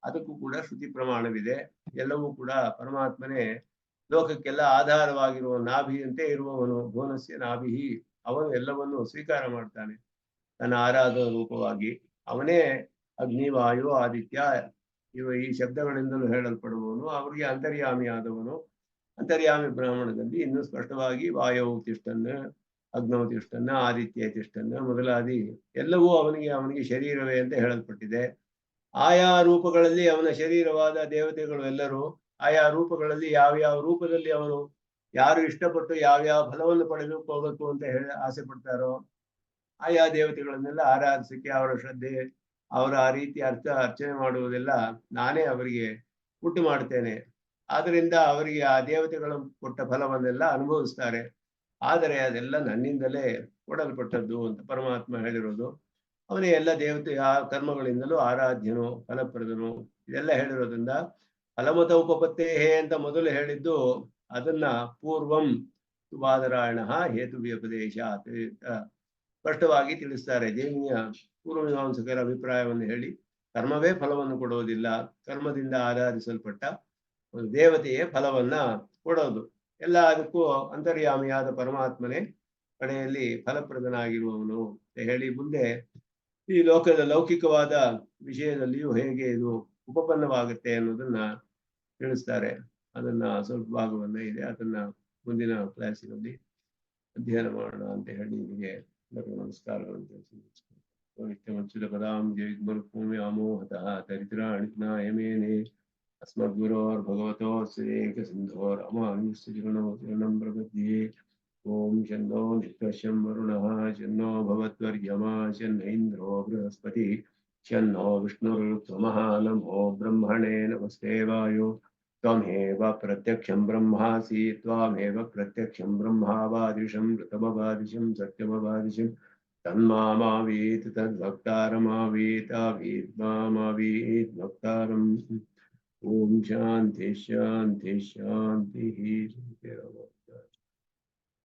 Speaker 1: ಅದಕ್ಕೂ ಕೂಡ ಶ್ರುತಿ ಪ್ರಮಾಣವಿದೆ. ಎಲ್ಲವೂ ಕೂಡ ಪರಮಾತ್ಮನೇ ಲೋಕಕ್ಕೆಲ್ಲ ಆಧಾರವಾಗಿರುವ ನಾಭಿಯಂತೆ ಇರುವವನು. ಭುವನಸ್ಯ ನಾಭಿಹಿ, ಅವನು ಎಲ್ಲವನ್ನು ಸ್ವೀಕಾರ ಮಾಡ್ತಾನೆ ತನ್ನ ಆರಾಧನ ರೂಪವಾಗಿ. ಅವನೇ ಅಗ್ನಿ ವಾಯು ಆದಿತ್ಯ ಈ ಶಬ್ದಗಳಿಂದಲೂ ಹೇಳಲ್ಪಡುವವನು. ಅವರಿಗೆ ಅಂತರ್ಯಾಮಿಯಾದವನು. ಅಂತರ್ಯಾಮಿ ಬ್ರಾಹ್ಮಣದಲ್ಲಿ ಇನ್ನೂ ಸ್ಪಷ್ಟವಾಗಿ ವಾಯವು ತಿಷ್ಟನ್ನು, ಅಗ್ನವು ತಿಷ್ಟನ್ನು, ಆದಿತ್ಯ ತಿಷ್ಟನ್ನು ಮೊದಲಾದಿ ಎಲ್ಲವೂ ಅವನಿಗೆ ಶರೀರವೇ ಅಂತ ಹೇಳಲ್ಪಟ್ಟಿದೆ. ಆಯಾ ರೂಪಗಳಲ್ಲಿ ಅವನ ಶರೀರವಾದ ದೇವತೆಗಳು ಎಲ್ಲರೂ ಆಯಾ ರೂಪಗಳಲ್ಲಿ ಯಾವ್ಯಾವ ರೂಪದಲ್ಲಿ ಅವನು ಯಾರು ಇಷ್ಟಪಟ್ಟು ಯಾವ್ಯಾವ ಫಲವನ್ನು ಪಡೆದುಕೋಬೇಕು ಅಂತ ಆಸೆ ಪಡ್ತಾರೋ ಆಯಾ ದೇವತೆಗಳನ್ನೆಲ್ಲ ಆರಾಧಿಸಕ್ಕೆ ಅವರ ಶ್ರದ್ಧೆ, ಅವರ ಆ ರೀತಿ ಅರ್ಚನೆ ಮಾಡುವುದೆಲ್ಲ ನಾನೇ ಅವರಿಗೆ ಉಂಟು ಮಾಡ್ತೇನೆ. ಆದ್ದರಿಂದ ಅವರಿಗೆ ಆ ದೇವತೆಗಳು ಕೊಟ್ಟ ಫಲವನ್ನೆಲ್ಲ ಅನುಭವಿಸ್ತಾರೆ. ಆದರೆ ಅದೆಲ್ಲ ನನ್ನಿಂದಲೇ ಕೊಡಲ್ಪಟ್ಟದ್ದು ಅಂತ ಪರಮಾತ್ಮ ಹೇಳಿರೋದು. ಅವನೇ ಎಲ್ಲ ಆ ಕರ್ಮಗಳಿಂದಲೂ ಆರಾಧ್ಯನು, ಫಲಪ್ರದನು. ಇದೆಲ್ಲ ಹೇಳಿರೋದ್ರಿಂದ ಫಲಮತ ಉಪಪತ್ತೇಹೇ ಅಂತ ಮೊದಲು ಹೇಳಿದ್ದು, ಅದನ್ನ ಪೂರ್ವಂ ಬಾದರಾಯಣ ಹೇತು ವ್ಯಪದೇಶಾತ್ ಸ್ಪಷ್ಟವಾಗಿ ತಿಳಿಸ್ತಾರೆ. ಜೈಮಿನಿಯ ಪೂರ್ವಮೀಮಾಂಸಕರ ಅಭಿಪ್ರಾಯವನ್ನು ಹೇಳಿ, ಕರ್ಮವೇ ಫಲವನ್ನು ಕೊಡುವುದಿಲ್ಲ, ಕರ್ಮದಿಂದ ಆರಾಧಿಸಲ್ಪಟ್ಟ ಒಂದು ದೇವತೆಯೇ ಫಲವನ್ನ ಕೊಡೋದು. ಎಲ್ಲ ಅದಕ್ಕೂ ಅಂತರ್ಯಾಮಿಯಾದ ಪರಮಾತ್ಮನೇ ಕಡೆಯಲ್ಲಿ ಫಲಪ್ರದನಾಗಿರುವವನು ಅಂತ ಹೇಳಿ ಮುಂದೆ ಈ ಲೋಕದ ಲೌಕಿಕವಾದ ವಿಷಯದಲ್ಲಿಯೂ ಹೇಗೆ ಇದು ಉಪಪನ್ನವಾಗುತ್ತೆ ಅನ್ನೋದನ್ನ ತಿಳಿಸ್ತಾರೆ. ಅದನ್ನ ಸ್ವಲ್ಪ ಭಾಗವನ್ನ ಇದೆ, ಅದನ್ನ ಮುಂದಿನ ಕ್ಲಾಸಿನಲ್ಲಿ ಅಧ್ಯಯನ ಮಾಡೋಣ ಅಂತ ಹೇಳಿ ನಿಮಗೆ ನಮಸ್ಕಾರಗಳನ್ನು ತಿಳಿಸಿ ಪದಾಂ ಜೈಗ್ಮರುಭೂಮಿ ಅಮೋಹತಃ ದರಿದ್ರಾಣಿಜ್ಞಾಯಮೇನೆ अस्मद्गुरोर्भगवतोऽस्य सिन्धोरमानुष्यचरणं प्रपद्ये। ओम शन्नो मित्रशं वरुणः शन्नो भवद्वर्यमा शन्न इन्द्रो बृहस्पति शन्नो विष्णुरुक्रमः। नमो ब्रह्मणे नमस्ते वायो त्वमेव प्रत्यक्षं ब्रह्मासि त्वमेव प्रत्यक्षं ब्रह्मावादिशं ऋतमवादिशं सत्यमवादिशं तन्मामावीत् तद्भक्तारमावीत् आवीत् मामावीत् भक्तारम्। ओम शांति शांति शांति।